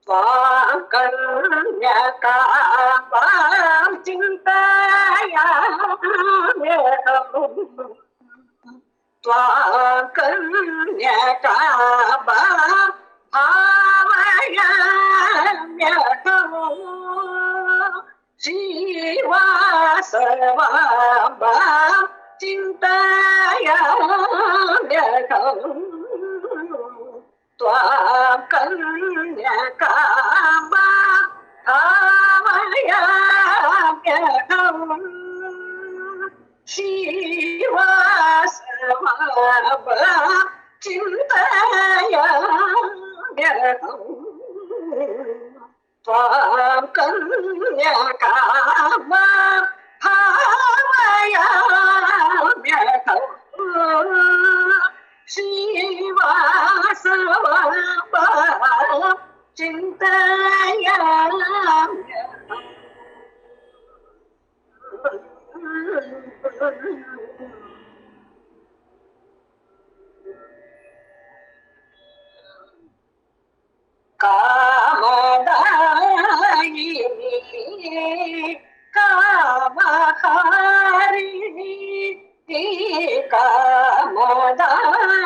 त्वां कन्यकां चिन्तयाम्यहम् त्वां कन्यकां भावयाम्यहम् श्रीवासवाम्बां चिन्तयाम्यहम् त्वां कन्यकां भावयाम्यहम् श्रीवासवाम्बां चिन्तयाम्यहम् त्वां कन्यकां भावयाम्यहम् श्रीवासवाम्बां चिन्तयाम्यहम् कामदायिनी कामहारिणी कामदायिनी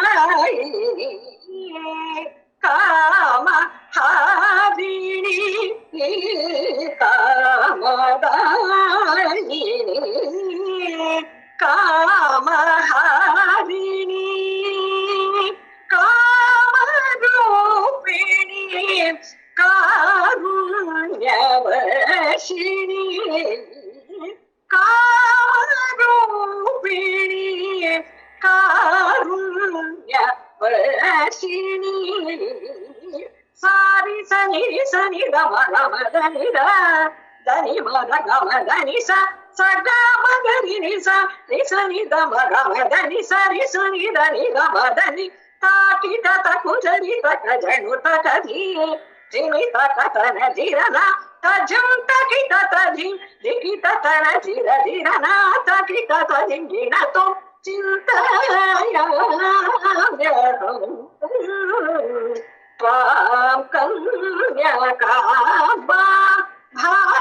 कामहारिणी कामदायिनी कामहारिणी कामरूपिणी कारुण्यवर्षिणी कामरूपिणी कारुण्यवर्षिणी सारि सनि सनि गम गम దని ద దని మద గమ దని స స గమ గరి ని స ని స ని ద మ గమ దని స రి స ని దని గమ దని తాకి తత కుజరి తక జను తక ధీ జిని తక తన జిరన తజం తకి తత జిం దికి తత న జిర జిరన తకి తత జిం జిన తో चिन्तयाम्यहम् त्वां कन्यकां भावयाम्यहम्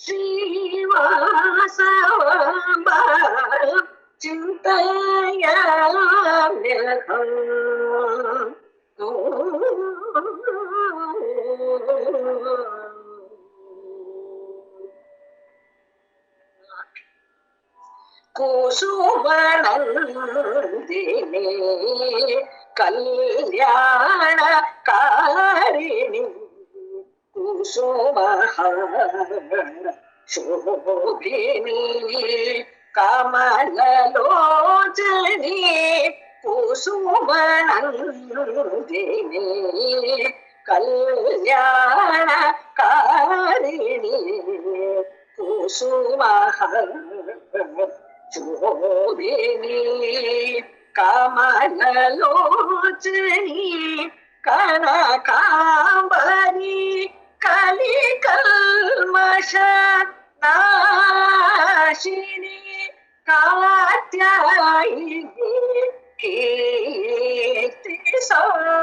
श्रीवासवाम्बां चिन्तयाम्यहम् कुसुमनन्दिनी कल्याणकारिणी कुसुमशोभिनी कमललोचनी कुसुमनन्दिनी ಕಲ್ಯಾಣ ಕಾರಿಣಿ ಕುಸುಮ ಶೋಭಿನಿ ಕಮಲಲೋಚನಿ ಕನಕಾಂಬರಿ ಕಲಿ ಕಲ್ಮಷ ನಾಶಿನಿ ಕಾತ್ಯಾಯಿನಿ ಕೀರ್ತಿ ಸಂವರ್ಧಿನಿ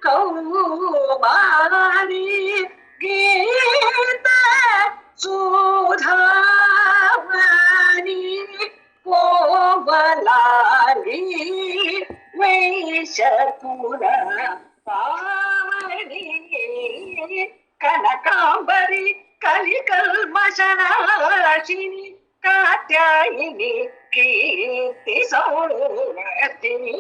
ಕೌಮಾರಿ ಗೀತ ಸುಧಾಮಣಿ ಕೋಮಲಾರಿ ವೈಶಕುಲ ಪಾವನಿ ಕನಕಾಂಬರಿ ಕಲಿಕಲ್ಮಶನಾಶಿನಿ ಕಾತ್ಯಾಯಿನಿ ಕೀರ್ತಿ ಸೌವರ್ಧಿನಿ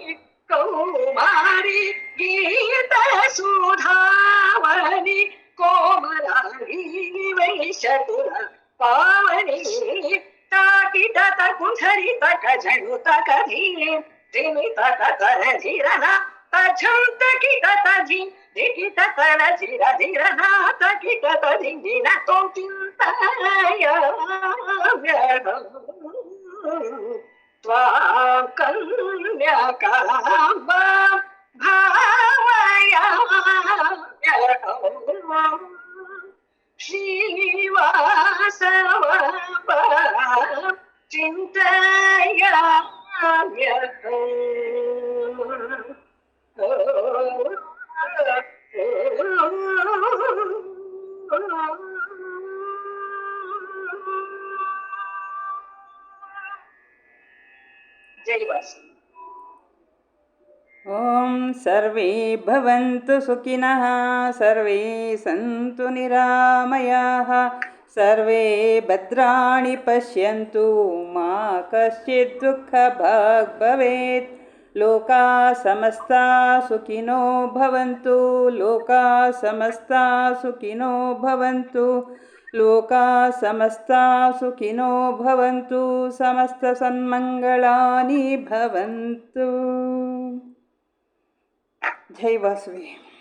ಕೌಮಾರಿ ಗೀತ ಸುಧಾವನಿ ಕೋಮಲಾರಿ ವೈಶಕುಲ ಪಾವನಿ ತಾಕಿಟ ಕುಂಠರಿ ತಕ ಜಣು ತಕ ಧೀರೆ ಧಿಮಿ ತಕ ತರ ಧೀರನ ತಝಂ ತಕಿಟ ತಧಿ ದಿಕಿಟ ತರ ಧೀರ ಧೀರನ ತಕಿಟ ತಧಿಂಜಿನ ತೋಂ ಚಿಂತಾಯ ತ್ವಾಂ ಕನ್ಯಕಾಂಬ ಭಾವಯಾಮ್ಯಹಂ ಶ್ರೀವಾಸವ ಜೈ ವಾಸ ಓಂ ಸರ್ವೇ ಭವಂತು ಸುಖಿನಃ ಸರ್ವೇ ಸಂತು ನಿರಾಮಯಾಃ ಸರ್ವೇ ಭದ್ರಾಣಿ ಪಶ್ಯಂತು ಮಾ ಕಶ್ಚಿತ್ ದುಃಖಭಾಗ್ ಭವೇತ್ ಲೋಕಾ ಸಮಸ್ತಾ ಸುಖಿನೋ ಭವಂತು ಲೋಕಾ ಸಮಸ್ತಾ ಸುಖಿನೋ ಭವಂತು ಲೋಕಾ ಸಮಸ್ತಾ ಸುಖಿನೋ ಭವಂತು ಸಮಸ್ತ ಸನ್ಮಂಗಳಾನಿ ಭವಂತು. ಜೈ ವಾಸವಿ.